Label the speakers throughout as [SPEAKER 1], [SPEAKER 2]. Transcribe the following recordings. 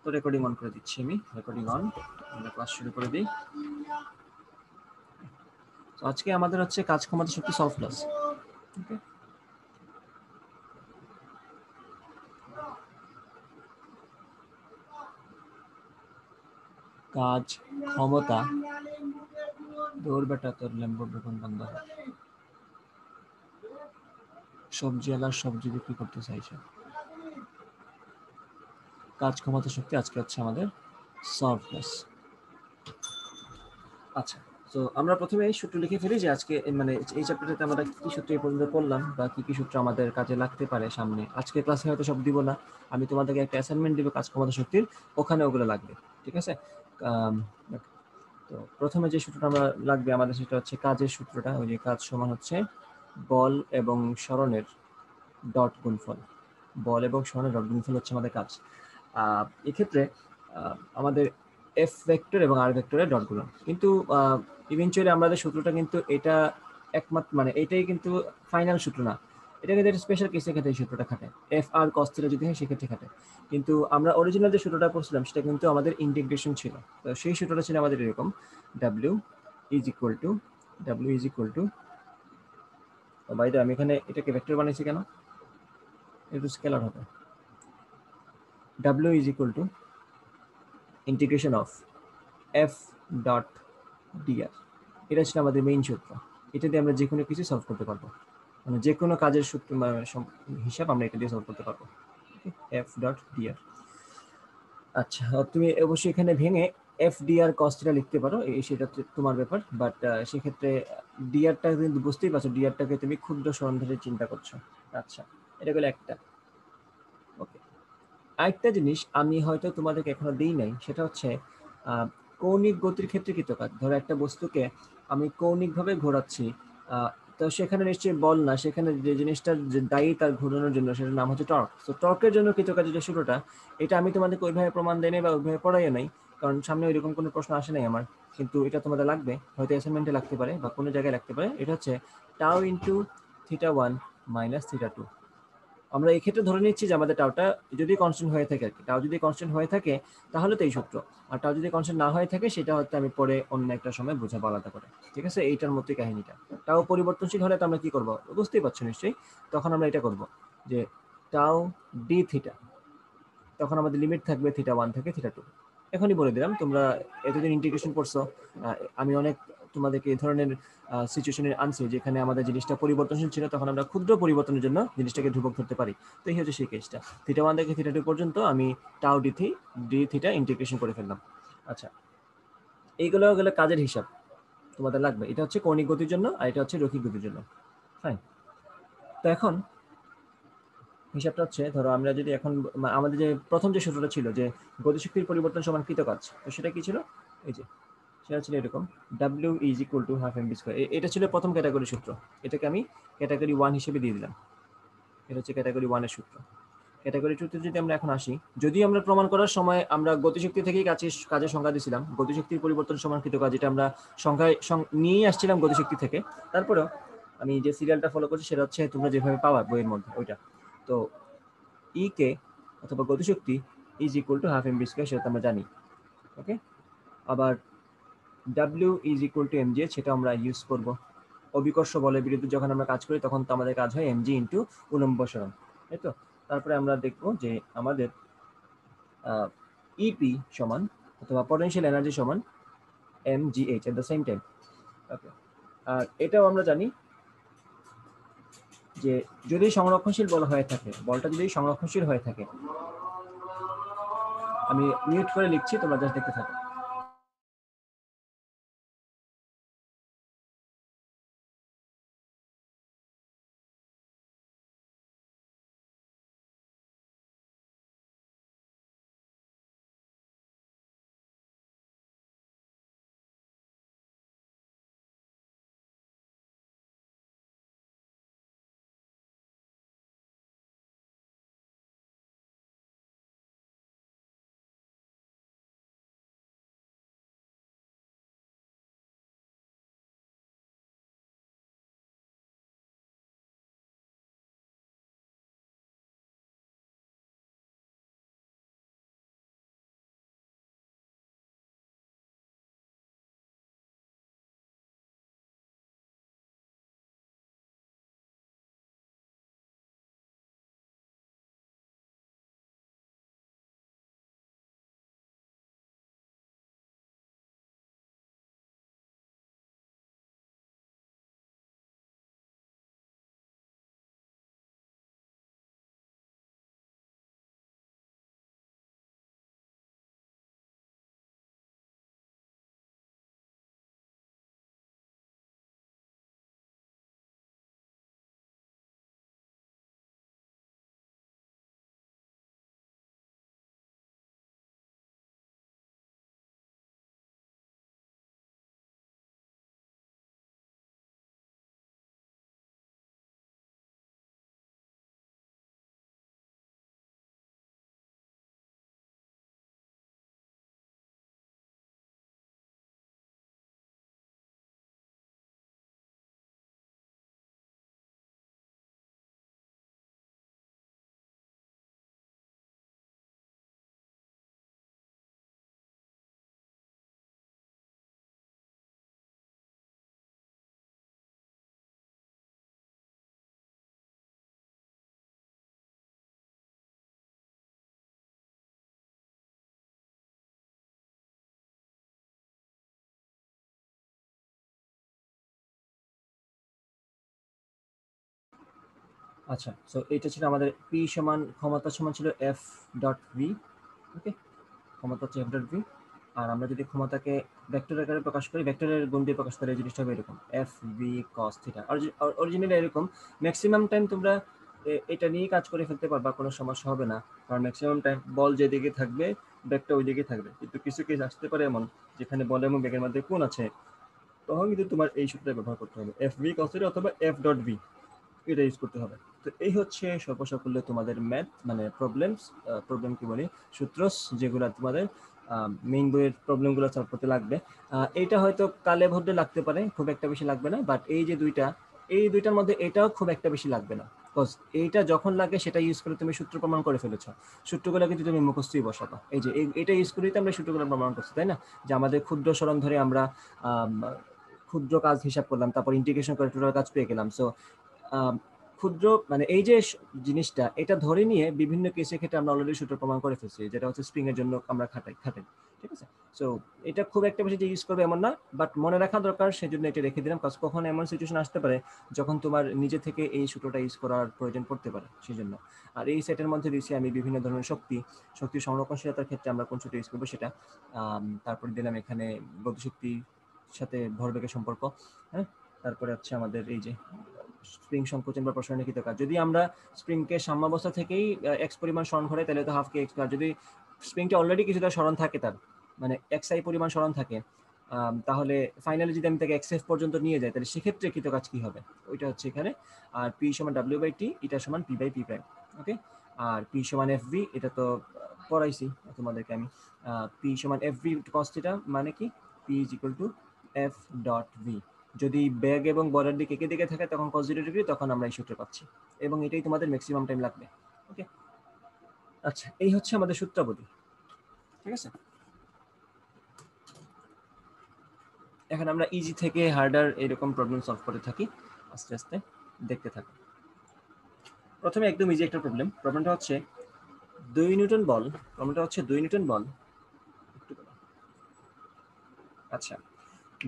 [SPEAKER 1] তো recording on করে দিচ্ছি, আমি রেকর্ডিং অন, আমরা ক্লাস শুরু করে দিই। তো আজকে আমাদের হচ্ছে কাজ ক্ষমতা শক্তি সলভ ক্লাস। ওকে, কাজ ক্ষমতা, দৌড় বেটা তোর ল্যাম্বো বেগুন বন্ধ হয়, সবজি আলার সবজি বিক্রি করতে চাইছে। কাজ ক্ষমতা শক্তি আজকে হচ্ছে আমাদের সলভ ক্লাস। আচ্ছা, তো আমরা প্রথমে এই সূত্র লিখে ফেলি যে আজকে মানে এই চ্যাপ্টারটাতে আমরা কি সূত্র এই পর্যন্ত পড়লাম বা কি সূত্র আমাদের কাজে লাগতে পারে সামনে। আজকে ক্লাসে হয়তো সব দিব না, আমি তোমাদেরকে একটা অ্যাসাইনমেন্ট দিব কাজ ক্ষমতা শক্তির, ওখানে ওগুলো লাগবে, ঠিক আছে। তো প্রথমে যে সূত্রটা আমরা লাগবে আমাদের সেটা হচ্ছে কাজের সূত্রটা, ওই যে কাজ সমান হচ্ছে বল এবং সরণের ডট গুণফল। বল এবং সরণের ডট গুণফল হচ্ছে আমাদের কাজ। এক্ষেত্রে আমাদের এফ ভেক্টর এবং আর ভেক্টরের ডট গুণন, কিন্তু ইভেনচুয়ালি আমাদের সূত্রটা কিন্তু এটা একমাত্র মানে এটাই কিন্তু ফাইনাল সূত্র না, এটা কিন্তু স্পেশাল কেসের ক্ষেত্রে এই সূত্রটা খাটে। এফ আর কস থিটা যদি হয় সেক্ষেত্রে খাটে, কিন্তু আমরা অরিজিনাল যে সূত্রটা পড়ছিলাম সেটা কিন্তু আমাদের ইন্টিগ্রেশন ছিল। তো সেই সূত্রটা ছিল আমাদের এরকম, W is equal to W is equal to, by the আমি এখানে এটাকে ভেক্টর বানাইছি কেন, একটু স্কেলার হবে। W is equal to integration of F dot d r, এটা ছিল আমাদের মেইন সূত্র। এটা দিয়ে আমরা যে কোনো কিছু সলভ করতে পারবো, মানে যে কোনো কাজের সূত্র হিসাব আমরা এটা দিয়ে সলভ করতে পারবো। F dot d r. আচ্ছা, তুমি অবশ্যই এখানে ভেঙে এফ ডিআর কস্টটা লিখতে পারো, সেটা তোমার ব্যাপার, বাট সেক্ষেত্রে ডিআরটা কিন্তু বুঝতেই পারছো, ডিআরটাকে তুমি ক্ষুদ্র সরণ ধরে চিন্তা করছো। আচ্ছা, এটা গেলো একটা। ওকে, আরেকটা জিনিস আমি হয়তো তোমাদেরকে এখনো দিই নাই, সেটা হচ্ছে কৌণিক গতির ক্ষেত্রে কৃতকাজ। ধরো একটা বস্তুকে আমি কৌণিকভাবে ঘোরাচ্ছি, তো সেখানে নিশ্চয়ই বল না, সেখানে যে জিনিসটা যে দায়ী তার ঘোরানোর জন্য সেটার নাম হচ্ছে টর্ক। তো টর্কের জন্য কৃতকাজের যে সূত্রটা, এটা আমি তোমাদেরকে ওইভাবে প্রমাণ দেয় নাই বা ওইভাবে পড়াইও নাই, কারণ সামনে ওইরকম কোনো প্রশ্ন আসে নাই আমার। কিন্তু এটা তোমাদের লাগবে, হয়তো অ্যাসাইনমেন্টে লাগতে পারে বা কোনো জায়গায় লাগতে পারে। এটা হচ্ছে tau into theta one minus theta two. আমরা এই ক্ষেত্রে ধরে নিচ্ছি যে আমাদের টাউটা যদি কনস্ট্যান্ট হয়ে থাকে আর কি, টাউ যদি কনস্ট্যান্ট হয়ে থাকে তাহলে তো এই সূত্র, আর টাউ যদি কনস্ট্যান্ট না হয়ে থাকে সেটা হয়তো আমি পরে অন্য একটা সময় বোঝাবো আলাদা করে, ঠিক আছে। এইটার মতোই কাহিনীটা। টাউ পরিবর্তনশীল হলে তো আমরা কি করবো বুঝতেই পারছো নিশ্চয়ই, তখন আমরা এটা করব যে টাউ ডি থিটা, তখন আমাদের লিমিট থাকবে থিটা ওয়ান থেকে থিটা টু। এখনই বলে দিলাম, তোমরা এতদিন ইন্টিগ্রেশন করছো, আমি অনেক তোমাদেরকে এই ধরনের সিচুয়েশনে আনছি যেখানে আমাদের জিনিসটা পরিবর্তনশীল ছিল, তখন আমরা ক্ষুদ্র পরিবর্তনের জন্য জিনিসটাকে ধ্রুবক ধরতে পারি। তো এই হচ্ছে সেই কেসটা, থিটা ওয়ান থেকে থিটা টু পর্যন্ত আমি টাউ ডি থিটা ইন্টিগ্রেশন করে ফেললাম। আচ্ছা, এইগুলো গেলে কাজের হিসাব তোমাদের লাগবে। এটা হচ্ছে কৌণিক গতির জন্য আর এটা হচ্ছে রৈখিক গতির জন্য, ফাইন। তো এখন হিসাবটা হচ্ছে, ধরো আমরা যদি এখন আমাদের যে প্রথম যে সূত্রটা ছিল যে গতিশক্তির পরিবর্তন সমান কৃতকাজ, তো সেটা কি ছিল, এই যে সেটা ছিল এরকম, W is equal to half m v square. এটা ছিল প্রথম ক্যাটাগরি সূত্র, এটাকে আমি ক্যাটাগরি ওয়ান হিসেবে দিয়ে দিলাম। এটা হচ্ছে ক্যাটাগরি ওয়ানের সূত্র। ক্যাটাগরি টুতে যদি আমরা এখন আসি, যদি আমরা প্রমাণ করার সময় আমরা গতিশক্তি থেকেই কাজের সংজ্ঞা দিয়েছিলাম, গতিশক্তির পরিবর্তন সমান কৃতকাজ, এটা আমরা সংখ্যায় নিয়েই আসছিলাম গতিশক্তি থেকে। তারপরেও আমি যে সিরিয়ালটা ফলো করছি সেটা হচ্ছে তোমরা যেভাবে পাওয়া বইয়ের মধ্যে ওইটা। তো ই কে অথবা গতিশক্তি is equal to half m v square, সেটা আমরা জানি। ওকে, আবার W is equal to m g, সেটা আমরা ইউজ করব। অভিকর্ষ বলের বিরুদ্ধে যখন আমরা কাজ করি তখন তো আমাদের কাজ হয় এম জি ইন্টু উলম্ব সরণ, তাই তো। তারপরে আমরা দেখব যে আমাদের ইপি সমান অথবা পটেনশিয়াল এনার্জি সমান M G H at the same time. Okay, আর এটাও আমরা জানি যে যদি সংরক্ষণশীল বল হয়ে থাকে, বলটা যদি সংরক্ষণশীল হয়ে থাকে, আমি মিউট করে লিখছি, তোমরা জাস্ট দেখতে থাকো। আচ্ছা, সো এটা ছিল আমাদের পি সমান ক্ষমতা সমান ছিল এফ ডট ভি। ওকে, ক্ষমতা হচ্ছে এফ ডট ভি। আর আমরা যদি ক্ষমতাকে ভেক্টর আকারে প্রকাশ করি, ভেক্টরের গুণ দিয়ে প্রকাশ করে এই জিনিসটা হবে এরকম F V cos theta. Originally এরকম। ম্যাক্সিমাম টাইম তোমরা এটা নিয়ে কাজ করে ফেলতে পারবা, কোনো সমস্যা হবে না। কারণ ম্যাক্সিমাম টাইম বল যেদিকে থাকবে ব্যাগটা ওই দিকে থাকবে, কিন্তু কিছু কেস আসতে পারে এমন যেখানে বল এবং ব্যাগের মধ্যে কোণ আছে, তখন কিন্তু তোমার এই সূত্রটা ব্যবহার করতে হবে, এফ ভি কস থিটা অথবা এফ ডট ভি, এটা ইউজ করতে হবে। তো এই হচ্ছে সর্বসাকুল্যে তোমাদের ম্যাথ মানে প্রবলেম কি বলি, সূত্র, যেগুলো তোমাদের মেইন বইয়ের প্রবলেমগুলো সলভ করতে লাগবে। এইটা হয়তো কালে ভদ্রে লাগতে পারে, খুব একটা বেশি লাগবে না। বাট এই যে এই দুইটার মধ্যে এটাও খুব একটা বেশি লাগবে না, বিকজ এইটা যখন লাগে সেটা ইউজ করে তুমি সূত্র প্রমাণ করে ফেলেছ। সূত্রগুলো কিন্তু তুমি মুখস্থই বসাবা। এই যে এটা ইউজ করেই তো আমরা সূত্রগুলো প্রমাণ করছি, তাই না? যে আমাদের ক্ষুদ্র সরণ ধরে আমরা ক্ষুদ্র কাজ হিসাব করলাম, তারপর ইন্টিগ্রেশন করে টোটাল কাজ পেয়ে গেলাম। সো ক্ষুদ্র মানে এই যে জিনিসটা, এটা ধরে নিয়ে বিভিন্ন কেসের ক্ষেত্রে আমরা অলরেডি সূত্র প্রমাণ করে ফেলছি, যেটা হচ্ছে স্প্রিং এর জন্য আমরা খাটাই। ঠিক আছে, সো এটা খুব একটা বেশি যে ইউজ করবে এমন না, বাট মনে রাখা দরকার, সেজন্য এটা রেখে দিলাম। কারণ কখন এমন সিচুয়েশন আসতে পারে যখন তোমার নিজে থেকে এই সূত্রটা ইউজ করার প্রয়োজন পড়তে পারে, সেই জন্য। আর এই সেটের মধ্যে দিয়েছি আমি বিভিন্ন ধরনের শক্তি সংরক্ষণশীলতার ক্ষেত্রে আমরা কোন সূত্র ইউজ করবো সেটা। তারপরে দিলাম এখানে গতিশক্তির সাথে ভরবেগের সম্পর্ক। হ্যাঁ, তারপরে হচ্ছে আমাদের এই যে স্প্রিং সংকোচন বা প্রসারণিত কাজ। যদি আমরা স্প্রিংকে সাম্যাবস্থা থেকেই এক্স পরিমাণ সরণ ঘটাই, তাহলে তো হাফ কে এক্স। আর যদি স্প্রিংটা অলরেডি কিছুটা সরণ থাকে, তার মানে এক্স আই পরিমাণ সরণ থাকে, তাহলে ফাইনালি যদি আমি তাকে এক্স এফ পর্যন্ত নিয়ে যাই, তাহলে সেক্ষেত্রে কৃত কাজ কি হবে ওইটা হচ্ছে এখানে। আর পি সমান ডাব্লিউ বাই টি, এটা সমান P by P prime. Okay, আর পি সমান এফ ভি, এটা তো পড়াইছি তোমাদেরকে আমি। পি সমান এফ ভি কস থিটা মানে কি, P is equal to F dot V. যদি ব্যাগ এবং বলের দিক একে দিকে থাকে তখন cos 0 ডিগ্রি, তখন আমরা এই সূত্র পাচ্ছি, এবং এটাই তোমাদের ম্যাক্সিমাম টাইম লাগবে। ওকে, আচ্ছা, এই হচ্ছে আমাদের সূত্রাবলী। ঠিক আছে, এখন আমরা ইজি থেকে হার্ডার এরকম প্রবলেম সলভ করে থাকি, আস্তে আস্তে দেখতে থাকি। প্রথমে একদম ইজি একটা প্রবলেমটা হচ্ছে 2 নিউটন বল। আচ্ছা,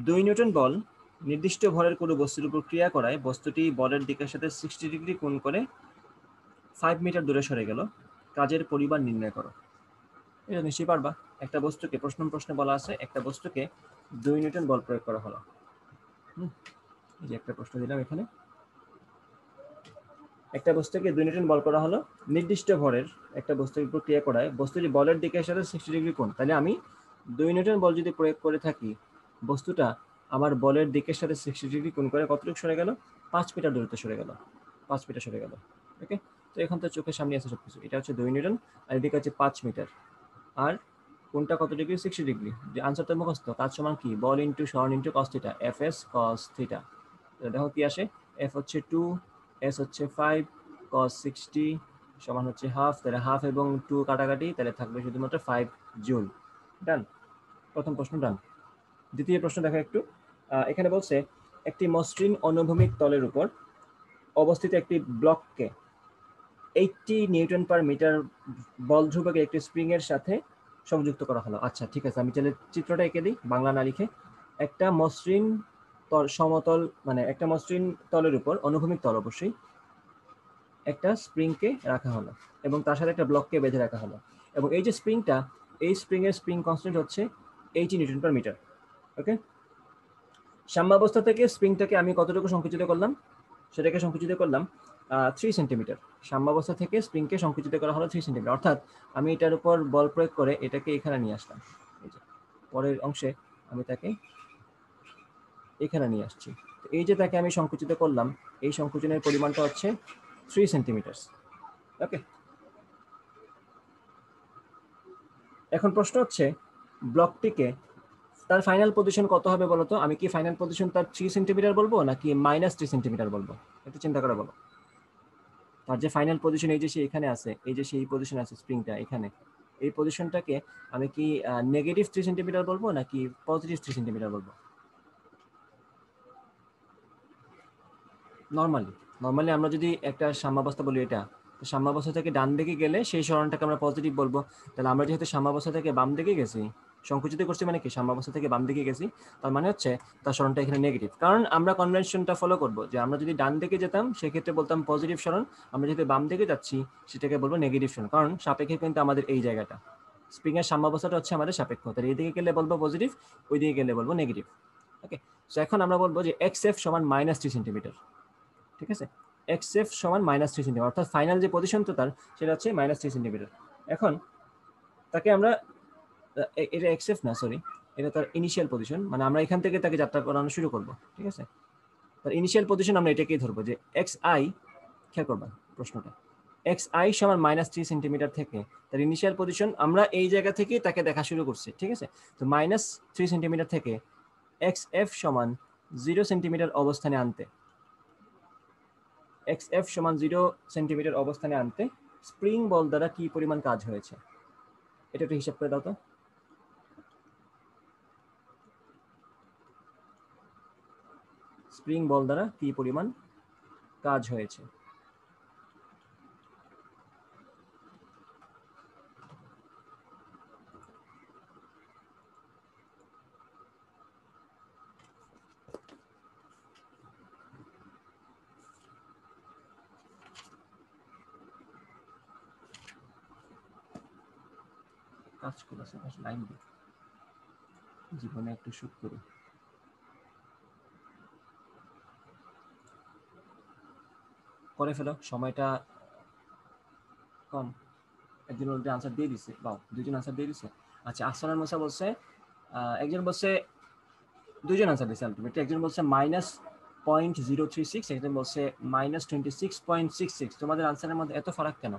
[SPEAKER 1] 2 নিউটন বল নির্দিষ্ট ভরের কোনো বস্তুর উপর ক্রিয়া করায় বস্তুটি বলের দিকের সাথে 60 ডিগ্রি কোণ করে 5 মিটার দূরে সরে গেল, কাজের পরিমাণ নির্ণয় করো। এটা নিশ্চয়ই পারবা। একটা বস্তুকে প্রশ্নে বলা আছে, একটা বস্তুকে 2 নিউটন বল প্রয়োগ করা হলো। এই যে একটা প্রশ্ন দিলাম এখানে, একটা বস্তুকে 2 নিউটন বল করা হলো, নির্দিষ্ট ভরের একটা বস্তুর উপর ক্রিয়া করায় বস্তুটি বলের দিকের সাথে 60 ডিগ্রি কোণ। তাহলে আমি 2 নিউটন বল যদি প্রয়োগ করে থাকি, বস্তুটা আমার বলের দিকের সাথে 60 ডিগ্রি কোণ করে কতটুকু সরে গেল? 5 মিটার দূরত্ব সরে গেল, 5 মিটার সরে গেল। ওকে, তো এখন তো চোখের সামনে আছে সবকিছু। এটা হচ্ছে 2 নিউটন, আর এদিকে হচ্ছে 5 মিটার। আর কোনটা কত ডিগ্রি? 60 ডিগ্রি। যে আনসারটা মুখস্থ, কাজ সমান কি, বল ইন্টু সরণ into cos theta, F S cos theta. দেখো কি আসে, এফ হচ্ছে 2, এস হচ্ছে 5, কস 60 সমান হচ্ছে হাফ। তাহলে হাফ এবং 2 কাটাকাটি, তাহলে থাকবে শুধুমাত্র 5 জুল। ডান, প্রথম প্রশ্ন ডান। দ্বিতীয় প্রশ্ন দেখো একটু, এখানে বলছে একটি মসৃণ অনুভূমিক তলের উপর অবস্থিত একটি ব্লককে 80 নিউটন পার মিটার বল ধ্রুবকে একটি স্প্রিং এর সাথে সংযুক্ত করা হলো। আচ্ছা ঠিক আছে, আমি তাহলে চিত্রটা এঁকে দিই, বাংলা না লিখে। একটা মসৃণ সমতল, মানে একটা মসৃণ তলের উপর, অনুভূমিক তল অবশ্যই, একটা স্প্রিংকে রাখা হলো এবং তার সাথে একটা ব্লককে বেঁধে রাখা হলো। এবং এই যে স্প্রিংটা, এই স্প্রিং এর স্প্রিং কনস্ট্যান্ট হচ্ছে 80 নিউটন পার মিটার। ওকে, সাম্যাবস্থা থেকে স্প্রিংটাকে আমি কতটুকু সংকুচিত করলাম? সেটাকে সংকুচিত করলাম 3 সেন্টিমিটার। সাম্যাবস্থা থেকে স্প্রিংকে সংকুচিত করা হলো 3 সেন্টিমিটার। অর্থাৎ আমি এটার উপর বল প্রয়োগ করে এটাকে এখানে নিয়ে আসলাম। এই যে পরের অংশে আমি তাকে এখানে নিয়ে আসছি। তো এই যে তাকে আমি সংকুচিত করলাম, এই সংকুচনের পরিমাণটা হচ্ছে 3 সেন্টিমিটার। ওকে, এখন প্রশ্ন হচ্ছে ব্লকটিকে তার ফাইনাল পজিশন কত হবে বলতো? আমি কি ফাইনাল পজিশন তার 3 সেন্টিমিটার বলবো নাকি -3 সেন্টিমিটার বলবো? একটু চিন্তা করে বলো। তার যে ফাইনাল পজিশন, এই যে সে এখানে আছে, এই যে সেই পজিশন আছে স্প্রিংটা এখানে, এই পজিশনটাকে আমি কি নেগেটিভ 3 সেন্টিমিটার বলবো নাকি পজিটিভ 3 সেন্টিমিটার বলবো? নর্মালি আমরা যদি একটা সাম্যাবস্থা বলি, এটা সাম্যাবস্থা থেকে ডান দিকে গেলে সেই সরণটাকে আমরা পজিটিভ বলবো। তাহলে আমরা যেহেতু সাম্যাবস্থা থেকে বাম দিকে গেছি, সংকুচিত করছি মানে কি সাম্যাবস্থা থেকে বাম দিকে গেছি, তার মানে হচ্ছে তার সরণটা এখানে নেগেটিভ। কারণ আমরা কনভেনশনটা ফলো করব যে আমরা যদি ডান দিকে যেতাম সেক্ষেত্রে বলতাম পজিটিভ সরণ, আমরা যদি বাম দিকে যাচ্ছি সেটাকে বলবো নেগেটিভ সরণ, কারণ সাপেক্ষে কিন্তু আমাদের এই জায়গাটা স্প্রিং এর সাম্যাবস্থাটা হচ্ছে আমাদের সাপেক্ষ, তাহলে এইদিকে গেলে বলবো পজিটিভ, ওই দিকে গেলে বলবো নেগেটিভ। ওকে, সো এখন আমরা বলবো যে এক্সএফ সমান -3 সেন্টিমিটার। ঠিক আছে, এক্সএফ সমান -3 সেন্টিমিটার, অর্থাৎ ফাইনাল যে পজিশন তো তার সেটা হচ্ছে -3 সেন্টিমিটার। এখন তাকে আমরা এটা এক্সএফ না, সরি, এটা তার ইনিশিয়াল পজিশন, মানে আমরা এখান থেকে তাকে যাত্রা করানো শুরু করব। ঠিক আছে, তার ইনিশিয়াল পজিশন আমরা এটাকেই ধরবো যে এক্স আই, খেয়াল করবেন প্রশ্নটা, এক্স আই সমান -3 সেন্টিমিটার থেকে তার ইনিশিয়াল পজিশন আমরা এই জায়গা থেকে তাকে দেখা শুরু করছি। ঠিক আছে, তো -3 সেন্টিমিটার থেকে এক্স এফ সমান 0 সেন্টিমিটার অবস্থানে আনতে, এক্স এফ সমান 0 সেন্টিমিটার অবস্থানে আনতে স্প্রিং বল দ্বারা কি পরিমাণ কাজ হয়েছে এটা একটু হিসাব করে দাও তো। স্প্রিং বল দ্বারা কি পরিমাণ কাজ হয়েছে? কাজ করেছে লাইন দিয়ে জীবনে একটু সুখ করি। করে ফেলো, সময়টা কম। একজন অলরেডি আনসার দিয়ে দিছে, বাও, দুইজন আনসার দিয়ে দিছে। আচ্ছা, আসলান মুসা বলছে, একজন বলছে, দুইজন আনসার দিছে আলটিমেটলি, একজন বলছে -0.036, একজন বলছে -26.66। তোমাদের আনসারের মধ্যে এত ফারাক কেন?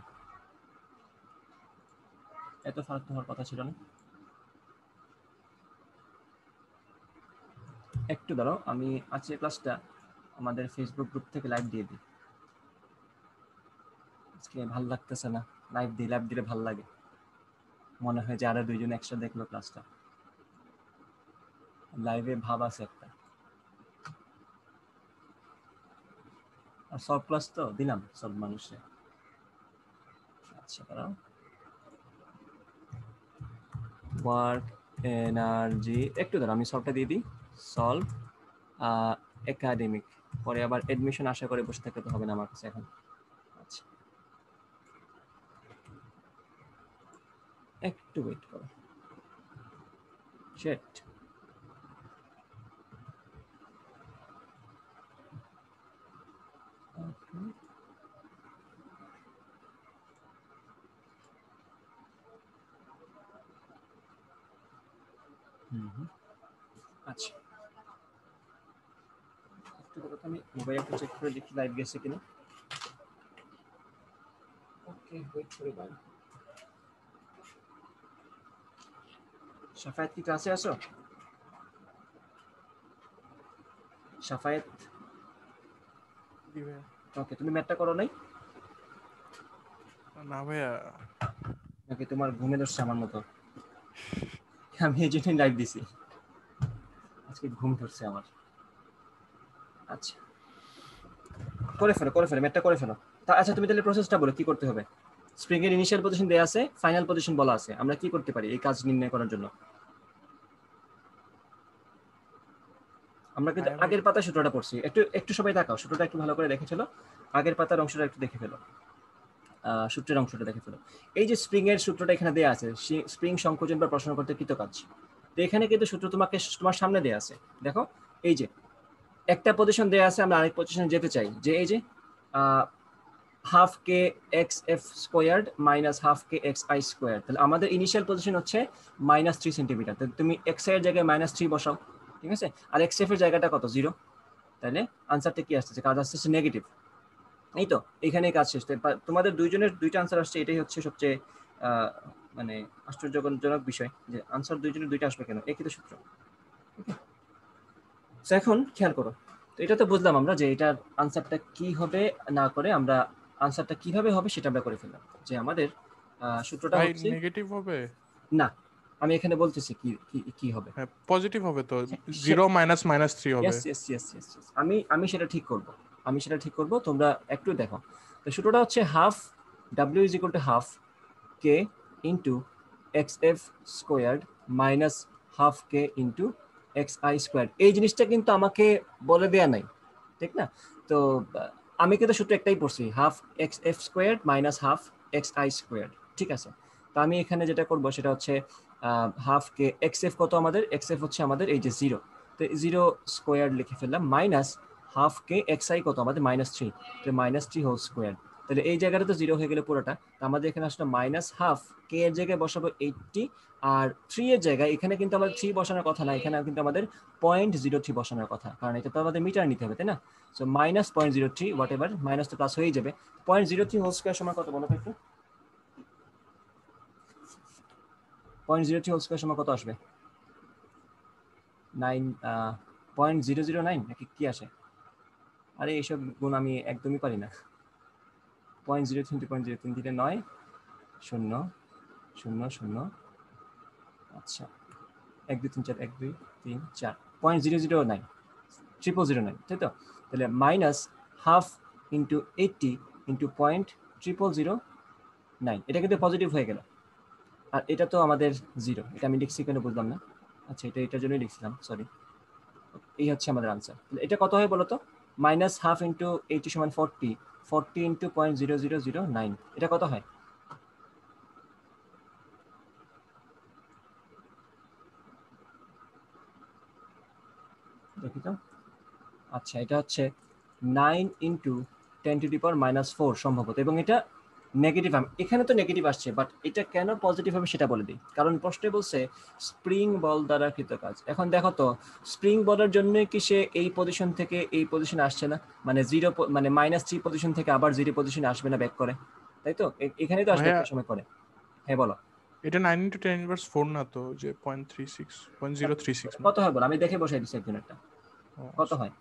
[SPEAKER 1] এত ফারাক তো হওয়ার কথা ছিল না। একটু দাঁড়াও, আমি আজকের ক্লাসটা আমাদের ফেসবুক গ্রুপ থেকে লাইভ দিয়ে দিই। আজকে ভালো লাগতেছে না, লাইভ দিলে ভালো লাগে, মনে হয় যে আরো দুইজন এক্সট্রা দেখলো ক্লাসটা, লাইভে ভাব আছে একটা। আর সব ক্লাস তো দিলাম সব মানুষে। আচ্ছা, দাঁড়াও, ওয়ার্ক এনার্জি, একটু দাঁড়াও আমি সবটা দিয়ে দিই। সলভ একাডেমিক, পরে আবার এডমিশন আশা করে বসে থাকতে হবে না আমার কাছে এখন। আচ্ছা, একটু ওয়েট করো। শেট, আচ্ছা, আমি মোবাইল একটু চেক করে দেখি লাইভ গেছে কিনা। ওকে, ওয়েট করে ভাই। সাফায়েত কি ক্লাসে আছো? সাফায়েত, ওকে, তুমি ম্যাথটা করো নাই
[SPEAKER 2] না ভাইয়া,
[SPEAKER 1] নাকি তোমার ঘুমে ধরছে আমার মতো? আমি এই জন্যই লাইভ দিছি, আজকে ঘুম ধরছে আমার। আচ্ছা, করে ফেলো ম্যাথটা করে ফেলো। আচ্ছা, তুমি তাহলে প্রসেসটা বলো কি করতে হবে। স্প্রিং এর ইনিশিয়াল পজিশন দেয়া আছে, ফাইনাল পজিশন বলা আছে, আমরা কি করতে পারি এই কাজ নির্ণয় করার জন্য? আমরা কিন্তু আগের পাতায় সূত্রটা পড়ছি, একটু একটু সবাই তাকাও, সূত্রটা একটু ভালো করে দেখে ফেলো, আগের পাতার অংশটা একটু দেখে ফেলো, সূত্রের অংশটা দেখে ফেলো। এই যে স্প্রিং এর সূত্রটা এখানে দেয়া আছে, স্প্রিং সংকোচন বা প্রসারণ করতে কৃতকাজ, তো এখানে কিন্তু সূত্র তোমার সামনে দেয়া আছে, দেখো এই যে একটা পজিশন দেয়া আছে, আমরা আরেক পজিশনে যেতে চাই, যে এই যে half K x F squared minus half K x I square, তাহলে আমাদের ইনিশিয়াল পজিশন হচ্ছে -3 সেন্টিমিটার, তাহলে তুমি এক্স এর জায়গায় -3 বসাও। ঠিক আছে, আর এক্স এফ এর জায়গাটা কত, 0, তাহলে আনসারটা কি আসতেছে, কাজ আসতেছে নেগেটিভ। এই তো, এখানে কাজ শেষ। তোমাদের দুইজনের দুইটা আনসার আসছে, এটাই হচ্ছে সবচেয়ে মানে আশ্চর্যজনক বিষয়, যে আনসার দুইজনের দুইটা আসবে কেন, একই তো সূত্র। এখন খেয়াল করো, তো এটা তো বুঝলাম আমরা যে এটার আনসারটা কি হবে, না করে আমরা আনসারটা কিভাবে হবে সেটা আমরা করে ফেললাম, যে আমাদের সূত্রটা হচ্ছে
[SPEAKER 2] নেগেটিভ হবে
[SPEAKER 1] না, আমি এখানে বলতেছি কি কি হবে,
[SPEAKER 2] পজিটিভ হবে তো, 0 -3 হবে।
[SPEAKER 1] আমি সেটা ঠিক করব, তোমরা একটু দেখো। তো সূত্রটা হচ্ছে half W = ½ K × XF squared minus half K into x I square. এই জিনিসটা কিন্তু আমাকে বলে দেয়া নাই, ঠিক না? তো আমি কিন্তু সূত্র একটাই পড়ছি, half x F square minus half x I square, ঠিক আছে? তো আমি এখানে যেটা করবো সেটা হচ্ছে হাফ কে এক্স এফ কত আমাদের, এক্স এফ হচ্ছে আমাদের এই যে 0, তো 0 স্কোয়ার লিখে ফেললাম, minus half K x I কত আমাদের -3, তো -3 হোল স্কোয়ার। তাহলে এই জায়গাটা তো 0 হয়ে গেলে পুরোটা, তো আমাদের এখানে আসলে মাইনাস হাফ কে এর জায়গায় বসাবো 80, আর 3 এর জায়গায় এখানে কিন্তু আমাদের 3 বসানোর কথা না, এখানে কিন্তু আমাদের 0.03 বসানোর কথা, কারণ এটা তো আমাদের মিটার নিতে হবে, তাই না? So minus 0.03 what ever, minus তো প্লাস হয়েই যাবে। 0.03 হোল স্কোয়ার সমান কত বলো তো একটু? 0.03 হোল স্কোয়ার সমান কত আসবে? 0.009 নাকি কি আসে? আরে এইসব গুণ আমি একদমই পারি না। 0.03 × 0.03 দিলে 9 0 0 0, আচ্ছা 1 2 3 4 1 2 3 4, 0.009 009, তাই তো? তাহলে মাইনাস হাফ ইন্টু 80 ইন্টু 0.0009, এটা কিন্তু পজিটিভ হয়ে গেল। আর এটা তো আমাদের 0, এটা আমি লিখছি কেন বুঝলাম না। আচ্ছা এটা এটার জন্যই লিখছিলাম, সরি। এই হচ্ছে আমাদের আনসার। এটা কত হয় বলো তো? মাইনাস হাফ ইন্টু 80 সমান 40, 40 ইন্টু 0.0009, এটা কত হয়? দেখি তো। আচ্ছা এটা হচ্ছে 9 ইন্টু 10⁻⁻4 সম্ভবত, এবং এটা নেগেটিভ। এখানে তো নেগেটিভ আসছে, বাট এটা কেন পজিটিভ হবে সেটা বলে দিই। কারণ প্রশ্নে বলছে স্প্রিং বল দ্বারা কৃত কাজ। এখন দেখো তো, স্প্রিং বলের জন্য কি সে এই পজিশন থেকে এই পজিশনে আসছে না, মানে 0 মানে -3 পজিশন থেকে আবার 0 পজিশনে আসবে না ব্যাক করে, তাই তো? এখানে তো আসবে
[SPEAKER 2] ভাইয়া
[SPEAKER 1] একটা সময় করে। হ্যাঁ বলো।
[SPEAKER 2] এটা 9 × 10⁻⁴ না তো, যে 0.36 না?
[SPEAKER 1] কত হয় বলো, আমি দেখে বসাই দিচ্ছি একজন একটা।
[SPEAKER 2] ও,
[SPEAKER 1] কত হয়?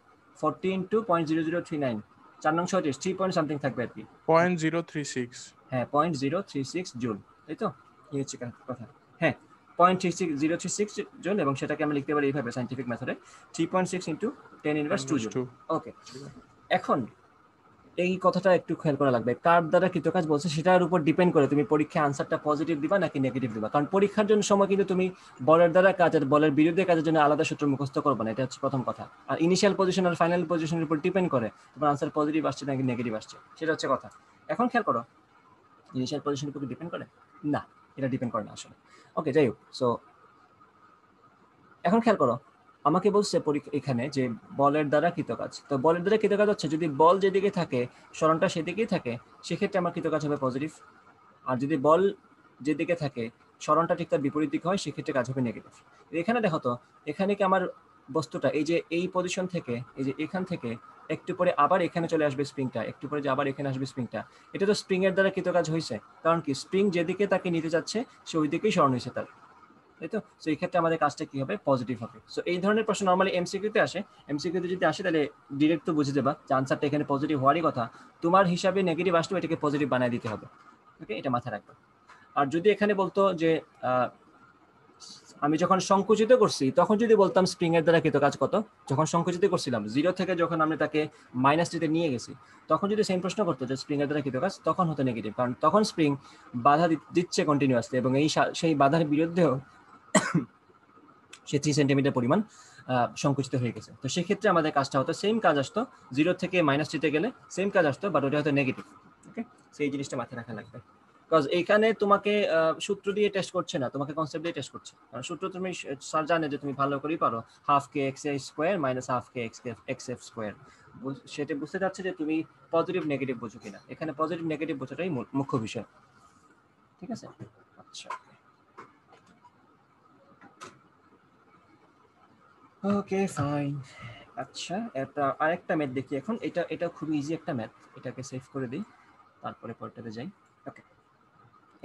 [SPEAKER 1] 40 ইন্টু 0.0039, 4 নং 37, 3 পয়েন্ট সামথিং থাকবে আর কি।
[SPEAKER 2] 0.036।
[SPEAKER 1] হ্যাঁ 0.036 জুল, তাই তো? এই হচ্ছে কথা। হ্যাঁ 0.036 জুল, এবং সেটাকে আমরা লিখতে পারি এইভাবে সাইন্টিফিক মেথডে, 3.6 ইন্টু 10⁻² জুল। ওকে, এখন এই কথাটা একটু খেয়াল করা লাগবে, কার দ্বারা কৃতকাজ বলছে সেটার উপর ডিপেন্ড করে তুমি পরীক্ষায় আনসারটা পজিটিভ দিবা নাকি নেগেটিভ দিবা। কারণ পরীক্ষার জন্য সময় কিন্তু তুমি বলের দ্বারা কাজ আর বলের বিরুদ্ধে কাজের জন্য আলাদা সূত্র মুখস্থ করবে না, এটা হচ্ছে প্রথম কথা। আর ইনিশিয়াল পজিশন আর ফাইনাল পজিশনের উপর ডিপেন্ড করে তোমার আনসার পজিটিভ আসছে নাকি নেগেটিভ আসছে, সেটা হচ্ছে কথা। এখন খেয়াল করো, ইনিশিয়াল পজিশনের উপর ডিপেন্ড করে না, এটা ডিপেন্ড করে না আসলে। ওকে যাই হোক, সো এখন খেয়াল করো, আমাকে বলছে এখানে যে বলের দ্বারা কৃতকাজ। তো বলের দ্বারা কৃতকাজ হচ্ছে যদি বল যেদিকে থাকে সরণটা সেদিকেই থাকে, সেক্ষেত্রে আমার কৃতকাজ হবে পজিটিভ। আর যদি বল যেদিকে থাকে সরণটা ঠিক তার বিপরীত দিকে হয়, সেক্ষেত্রে কাজ হবে নেগেটিভ। এখানে দেখো তো, এখানে কি আমার বস্তুটা এই যে এই পজিশন থেকে, এই যে এখান থেকে একটু পরে আবার এখানে চলে আসবে স্প্রিংটা, একটু পরে যে আবার এখানে আসবে স্প্রিংটা, এটা তো স্প্রিং এর দ্বারা কৃতকাজ হয়েছে। কারণ কি, স্প্রিং যেদিকে তাকে নিতে যাচ্ছে সে ওই দিকেই সরণ হয়েছে তার, তাই তো? সো এই ক্ষেত্রে আমাদের কাজটা কি হবে, পজিটিভ হবে। সো এই ধরনের প্রশ্ন নরমালি এমসিকিউতে আসে। এমসিকিউতে যদি আসে তাহলে ডিরেক্ট তো বুঝে যাবা যে আনসারটা এখানে পজিটিভ হওয়ারই কথা, তোমার হিসাবে নেগেটিভ আসলেও এটাকে পজিটিভ বানিয়ে দিতে হবে। ওকে, এটা মাথায় রাখবে। আর যদি এখানে বলতো যে আমি যখন সংকুচিত করছি তখন যদি বলতাম স্প্রিং এর দ্বারা কৃতকাজ কত, যখন সংকুচিত করছিলাম 0 থেকে যখন আমি তাকে -3 নিয়ে গেছি, তখন যদি সেম প্রশ্ন করতো যে স্প্রিং এর দ্বারা কৃতকাজ, তখন হতো নেগেটিভ, কারণ তখন স্প্রিং বাধা দিচ্ছে কন্টিনিউয়াসলি, এবং সেই বাধার বিরুদ্ধেও সে 3 সেন্টিমিটার পরিমাণ সংকুচিত হয়ে গেছে। তো সেক্ষেত্রে আমাদের কাজটা হতো, সেম কাজ আসতো 0 থেকে -3 গেলে সেম কাজ আসতো, বাট ওটা হয়তো নেগেটিভ। ওকে, সেই জিনিসটা মাথায় রাখা লাগবে। বিকজ এইখানে তোমাকে সূত্র দিয়ে টেস্ট করছে না, তোমাকে কনসেপ্ট দিয়ে টেস্ট করছে। কারণ সূত্র তুমি স্যার জানে যে তুমি ভালো করেই পারো, half K x I square minus half K x F square. সেটা বুঝতে চাচ্ছে যে তুমি পজিটিভ নেগেটিভ বোঝো কিনা। এখানে পজিটিভ নেগেটিভ বোঝাটাই মুখ্য বিষয়, ঠিক আছে? আচ্ছা ওকে ফাইন। আচ্ছা এটা আরেকটা ম্যাথ দেখি এখন, এটা খুব ইজি একটা ম্যাথ, এটাকে সেভ করে দিই, তারপরে পরেরটাতে যাই। ওকে,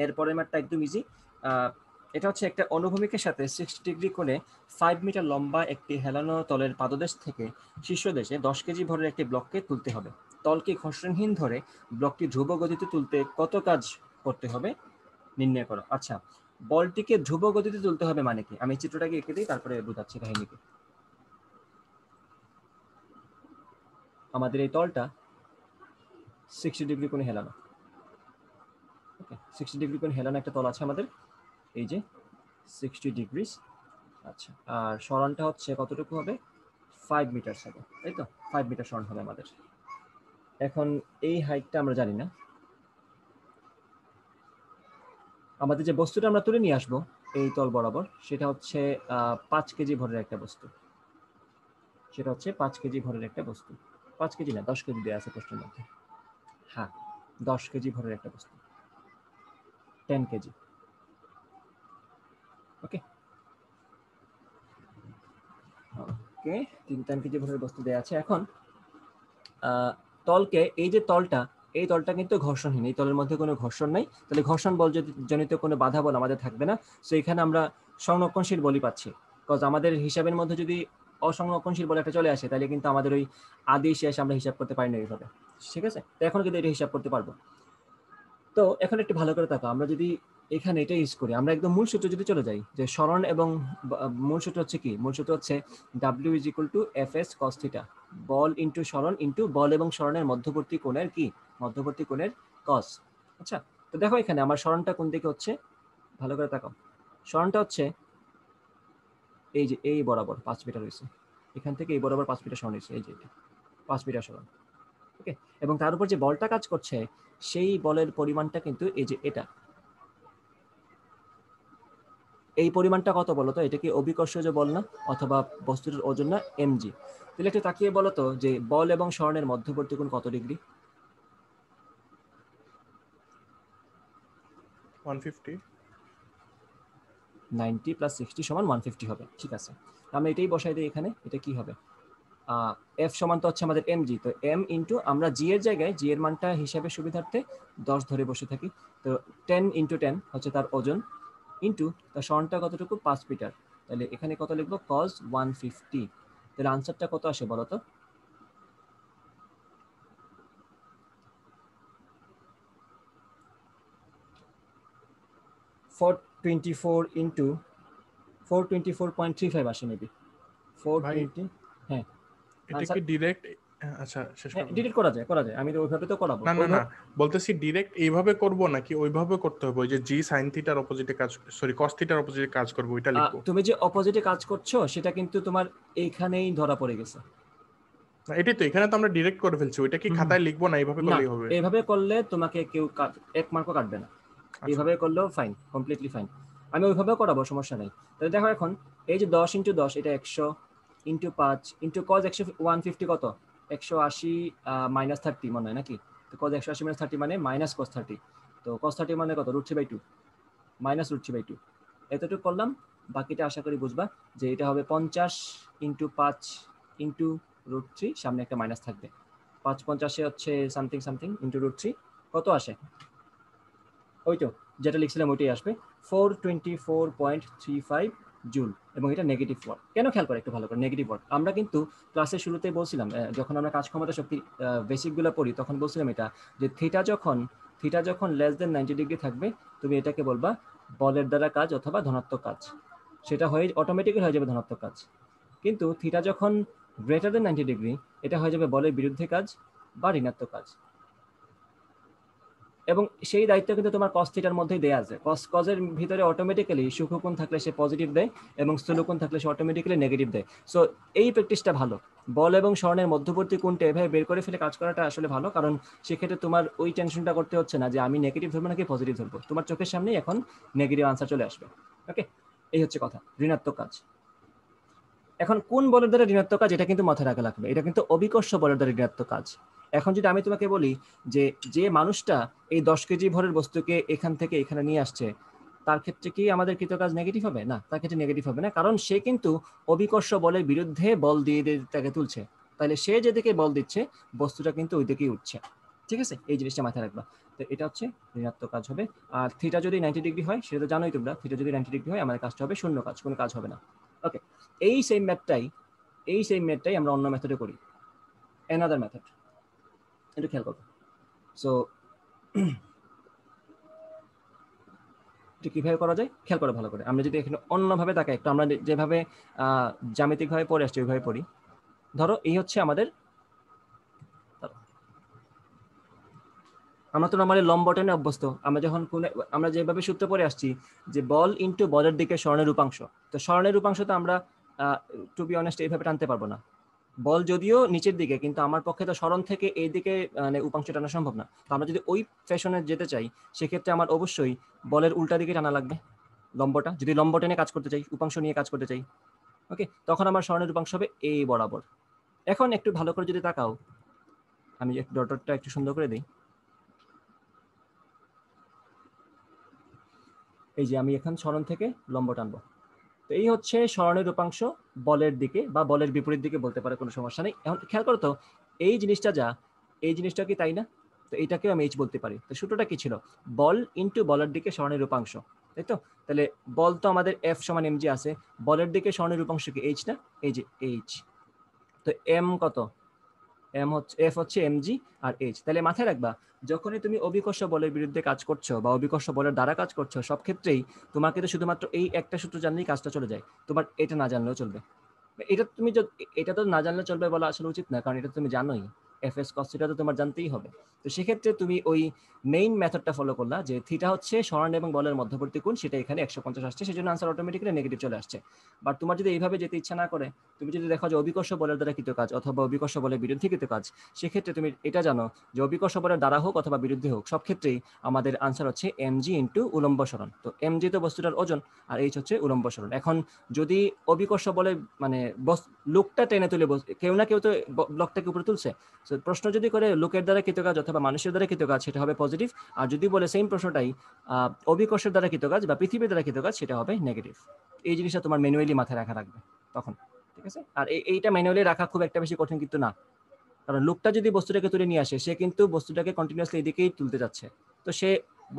[SPEAKER 1] এরপরের ম্যাথটা একদম ইজি। এটা হচ্ছে একটা অনুভূমিকের সাথে 60 ডিগ্রি কোণে 5 মিটার লম্বা একটি হেলানো তলের পাদদেশ থেকে শীর্ষদেশে 10 কেজি ভরের একটি ব্লককে তুলতে হবে। তলকে ঘর্ষণহীন ধরে ব্লকটি ধ্রুব গতিতে তুলতে কত কাজ করতে হবে নির্ণয় করো। আচ্ছা, বলটিকে ধ্রুব গতিতে তুলতে হবে মানে কি, আমি চিত্রটাকে এঁকে দিই তারপরে বোঝাচ্ছি কাহিনীকে। আমাদের এই তলটা 60 ডিগ্রি কোণে হেলানো। ওকে, 60 ডিগ্রি কোণে হেলানো একটা তল আছে আমাদের, এই যে 60 ডিগ্রিস। আচ্ছা, আর সরণটা হচ্ছে কতটুকু হবে? 5 মিটার হবে, তাই তো? 5 মিটার সরণ হবে আমাদের। এখন এই হাইটটা আমরা জানি না। আমাদের যে বস্তুটা আমরা তুলে নিয়ে আসবো এই তল বরাবর, সেটা হচ্ছে 5 কেজি ভরের একটা বস্তু। সেটা হচ্ছে 5 কেজি ভরের একটা বস্তু। 5 কেজি না, 10 কেজি দেওয়া আছে প্রশ্নের মধ্যে। হ্যাঁ, 10 কেজি ভরের একটা বস্তু, 10 কেজি। ওকে ওকে, 10 কেজি ভরের বস্তু দেওয়া আছে। এখন তলকে, এই যে তলটা, এই তলটা কিন্তু ঘর্ষণহীন, এই তলের মধ্যে কোনো ঘর্ষণ নাই, তাহলে ঘর্ষণ বল জনিত কোনো বাধা বল আমাদের থাকবে না। সো এখানে আমরা সংরক্ষণশীল বলই পাচ্ছি। বিকজ আমাদের হিসাবের মধ্যে যদি অসংরক্ষণশীল বল একটা চলে আসে, তাহলে কিন্তু আমাদের ওই আদি শেষ আমরা হিসাব করতে পারি না এইভাবে। ঠিক আছে, তো এখন কিন্তু এটা হিসাব করতে পারবো। তো এখন একটু ভালো করে তাকাও, আমরা যদি এখানে এটা ইউজ করি, আমরা একদম মূল সূত্র যদি চলে যাই, যে সরণ এবং মূল সূত্র হচ্ছে কি? মূল সূত্র হচ্ছে W is equal two Fs cos theta, ball into সরণ ইনটু বল এবং সরণের মধ্যবর্তী কোণের কি? মধ্যবর্তী কোণের cos। আচ্ছা, তো দেখো এখানে আমার সরণটা কোন দিকে হচ্ছে, ভালো করে তাকাও। সরণটা হচ্ছে এই যে এই বরাবর 5 মিটার হয়েছে, এখান থেকে এই বরাবর 5 মিটার সরণ হয়েছে, এই যে 5 মিটার সরণ। ওকে, এবং তার উপর যে বলটা কাজ করছে, সেই বলের পরিমাণটা কিন্তু এই যে এটা, এই পরিমাণটা কত বলো তো? এটা কি অভিকর্ষজ বল না, অথবা বস্তুর ওজন না, mg? তাহলে একটু তাকিয়ে বলো তো যে বল এবং সরণের মধ্যবর্তী কোণ কত ডিগ্রি?
[SPEAKER 2] 150।
[SPEAKER 1] 90 প্লাস 60 সমান 150 হবে। ঠিক আছে, আমরা এটাই বসাই দিই এখানে। এটা কি হবে? f সমান তো হচ্ছে আমাদের mg, তো m ইন্টু আমরা g এর জায়গায় g এর মানটা হিসাবে সুবিধার্থে 10 ধরে বসে থাকি, তো 10 ইন্টু 10 হচ্ছে তার ওজন, ইন্টু তার সরণটা কতটুকু? 5 মিটার। তাহলে এখানে কত লিখবো? cos 150। তাহলে আনসারটা কত আসে বলো তো? 424 ইন্টু 424.35 আসে মেবি।
[SPEAKER 2] ভাই
[SPEAKER 1] 420। হ্যাঁ,
[SPEAKER 2] এটা
[SPEAKER 1] আনসার।
[SPEAKER 2] কি ডিরেক্ট? আচ্ছা, শেষ
[SPEAKER 1] হ্যাঁ,
[SPEAKER 2] করুন।
[SPEAKER 1] ডিলিট করা যায়, করা যায়, আমি তো ওইভাবে তো করাবো
[SPEAKER 2] না না না,
[SPEAKER 1] ওইভাবে।
[SPEAKER 2] বলতেছি ডিরেক্ট এইভাবে করব নাকি ওইভাবে করতে হবে? ওই যে জি সাইন থিটার অপোজিটে কাজ, সরি কস থিটার অপোজিটে কাজ করবো, ওইটা লিখবো?
[SPEAKER 1] তুমি যে অপোজিটে কাজ করছো সেটা কিন্তু তোমার এইখানেই ধরা পড়ে গেছে।
[SPEAKER 2] না, এটাই তো, এখানে তো আমরা ডিরেক্ট করে ফেলছি। ওইটা কি
[SPEAKER 1] হুম,
[SPEAKER 2] খাতায় লিখবো না এইভাবে
[SPEAKER 1] না,
[SPEAKER 2] করলেই হবে?
[SPEAKER 1] এইভাবে করলে তোমাকে কেউ এক মার্কও কাটবে না।
[SPEAKER 2] আচ্ছা।
[SPEAKER 1] এইভাবে করলেও ফাইন, কমপ্লিটলি ফাইন। আমি ওইভাবেও করাবো, সমস্যা নেই। তাহলে দেখো এখন এই যে 10 ইন্টু 10 এটা 100 ইন্টু 5 ইন্টু কজ 150 কত? 180 মাইনাস 30 মনে হয় নাকি? তো কজ 180 মাইনাস 30 মানে মাইনাস কস 30। তো কস 30 মানে কত? √3/2, মাইনাস √3/2। এতটুকু করলাম, বাকিটা আশা করি বুঝবা যে এটা হবে 50 ইন্টু 5 ইন্টু √3, সামনে একটা মাইনাস থাকবে। 5×50 হচ্ছে সামথিং সামথিং ইন্টু √3, কত আসে? ওই তো যেটা লিখছিলাম ওইটাই আসবে, 424.35 জুল। এবং এটা নেগেটিভ ওয়ার্ড। কেন খেয়াল করে একটু ভালো করে, নেগেটিভ ওয়ার্ড। আমরা কিন্তু ক্লাসের শুরুতেই বলছিলাম, যখন আমরা কাজ ক্ষমতা শক্তি বেসিকগুলো পড়ি, তখন বলছিলাম এটা, যে থিটা যখন লেস দেন 90 ডিগ্রি থাকবে, তুমি এটাকে বলবা বলের দ্বারা কাজ অথবা ধনাত্মক কাজ। সেটা হয়ে অটোমেটিক্যালি হয়ে যাবে ধনাত্মক কাজ। কিন্তু থিটা যখন গ্রেটার দেন 90 ডিগ্রি, এটা হয়ে যাবে বলের বিরুদ্ধে কাজ বা ঋণাত্মক কাজ। এবং সেই দায়িত্ব কিন্তু তোমার কস থিটার মধ্যেই দেয়া আছে। কজের ভিতরে অটোমেটিক্যালি সূক্ষ্মকোণ থাকলে সে পজিটিভ দেয়, এবং স্থূলকোণ থাকলে সে অটোমেটিক্যালি নেগেটিভ দেয়। সো এই প্র্যাকটিসটা ভালো। বল এবং সরণের মধ্যবর্তী কোণটা এভাবে বের করে ফেলে কাজ করাটা আসলে ভালো, কারণ সেক্ষেত্রে তোমার ওই টেনশনটা করতে হচ্ছে না যে আমি নেগেটিভ ধরবো নাকি পজিটিভ ধরবো। তোমার চোখের সামনেই এখন নেগেটিভ আনসার চলে আসবে। ওকে, এই হচ্ছে কথা, ঋণাত্মক কাজ। এখন কোন বলের দ্বারা ঋণাত্মক কাজ, এটা কিন্তু মাথায় রাখা লাগবে। এটা কিন্তু অবিকর্ষ বলের দ্বারা ঋণাত্মক কাজ। এখন যদি আমি তোমাকে বলি যে যে মানুষটা এই 10 কেজি ভরের বস্তুকে এখান থেকে এখানে নিয়ে আসছে, তার ক্ষেত্রে কি আমাদের কৃতকাজ নেগেটিভ হবে? না, তার ক্ষেত্রে নেগেটিভ হবে না, কারণ সে কিন্তু অবিকর্ষ বলের বিরুদ্ধে বল দিয়ে দিয়ে তাকে তুলছে। তাহলে সে যেদিকে বল দিচ্ছে, বস্তুটা কিন্তু ওই দিকেই উঠছে। ঠিক আছে, এই জিনিসটা মাথায় রাখবা। তো এটা হচ্ছে ঋণাত্মক কাজ হবে। আর থিটা যদি 90 ডিগ্রি হয়, সেটা তো জানোই তোমরা, থিটা যদি 90 ডিগ্রি হয় আমাদের কাজটা হবে শূন্য কাজ, কোনো কাজ হবে না। ওকে, এই সেম ম্যাথটাই আমরা অন্য মেথডে করি, অ্যানাদার মেথড। একটু খেয়াল করো। সো এটা কিভাবে করা যায় খেয়াল করো ভালো করে। আমরা যদি এখানে অন্যভাবে তাকাই একটু, আমরা যেভাবে জ্যামিতিকভাবে পড়ে আসছি ওইভাবে পড়ি। ধরো এই হচ্ছে আমাদের, আমরা তো নরমালি লম্ব টেনে অভ্যস্ত। আমরা যেভাবে সূত্র পড়ে আসছি যে বল ইনটু বলের দিকে স্বর্ণের উপাংশ, তো স্বর্ণের উপাংশ তো আমরা টু বি অনেস্ট এইভাবে টানতে পারবো না। বল যদিও নিচের দিকে, কিন্তু আমার পক্ষে তো স্মরণ থেকে এই দিকে মানে উপাংশ টানা সম্ভব না। তো আমরা যদি ওই ফ্যাশনে যেতে চাই, সেক্ষেত্রে আমার অবশ্যই বলের উল্টা দিকে টানা লাগবে লম্বটা, যদি লম্ব টেনে কাজ করতে চাই, উপাংশ নিয়ে কাজ করতে চাই। ওকে, তখন আমার স্মরণের উপাংশ হবে এই বরাবর। এখন একটু ভালো করে যদি তাকাও, আমি একটু ডটটা একটু সুন্দর করে দিই। এই যে আমি এখন স্মরণ থেকে লম্ব টানবো, তো এই হচ্ছে স্মরণের উপাংশ বলের দিকে বা বলের বিপরীত দিকে বলতে পারে, কোনো সমস্যা নেই। এখন খেয়াল করো তো, এই জিনিসটা যা, এই জিনিসটা কি তাই না? তো এইটাকেও আমি এইচ বলতে পারি। তো সূত্রটা কি ছিল? বল ইনটু বলের দিকে স্মরণের উপাংশ, তাই তো? তাহলে বল তো আমাদের এফ সমান এম জি আছে, বলের দিকে স্মরণের উপাংশ কি এইচ না? এই যে এইচ। তো এম কত? এম হচ্ছে এফ হচ্ছে এমজি আর এইচ। তাহলে মাথায় রাখবা, যখনই তুমি অভিকর্ষ বলের বিরুদ্ধে কাজ করছো বা অভিকর্ষ বলের দ্বারা কাজ করছো, সব ক্ষেত্রেই তোমাকে তো শুধুমাত্র এই একটা সূত্র জানলেই কাজটা চলে যায়, তোমার এটা না জানলেও চলবে। এটা তুমি এটা তো না জানলে চলবে বলা আসলে উচিত না, কারণ এটা তুমি জানোই, এফ এস কস থিটা তো তোমার জানতেই হবে। তো সেক্ষেত্রে তুমি ওই মেইন মেথডটা ফলো করলা, যে থিটা হচ্ছে স্মরণ এবং বলের মধ্যবর্তী কোণ, সেটা এখানে 150 আসছে, সেজন্য আনসার অটোমেটিক্যালি নেগেটিভ চলে আসছে। বাট তোমার যদি এইভাবে যেতে ইচ্ছা না করে, তুমি যদি দেখো যে অভিকর্ষ বলের দ্বারা কৃত কাজ অথবা অভিকর্ষ বলের বিরুদ্ধে কৃত কাজ, সেক্ষেত্রে তুমি এটা জানো যে অভিকর্ষ বলের দ্বারা হোক অথবা বিরুদ্ধে হোক, সব ক্ষেত্রেই আমাদের আনসার হচ্ছে এমজি ইন্টু উলম্ব সরণ। তো এমজি তো বস্তুটার ওজন, আর এইচ হচ্ছে উলম্ব সরণ। এখন যদি অভিকর্ষ বলে মানে লুকটা টেনে তুলে, কেউ না কেউ তো ব্লকটাকে উপরে তুলছে, প্রশ্ন যদি করে লোকের দ্বারা কৃত কাজ অথবা মানুষের দ্বারা কৃত কাজ, সেটা হবে পজিটিভ। আর যদি বলে সেম প্রশ্নটাই অভিকর্ষের দ্বারা কৃত কাজ বা পৃথিবীর দ্বারা কৃত কাজ, সেটা হবে নেগেটিভ। এই জিনিসটা তোমার ম্যানুয়ালি মাথায় রাখা লাগবে তখন, ঠিক আছে? আর এইটা ম্যানুয়ালি রাখা খুব একটা বেশি কঠিন কিন্তু না, কারণ লোকটা যদি বস্তুটাকে তুলে নিয়ে আসে, সে কিন্তু বস্তুটাকে কন্টিনিউয়াসলি এদিকেই তুলতে যাচ্ছে, তো সে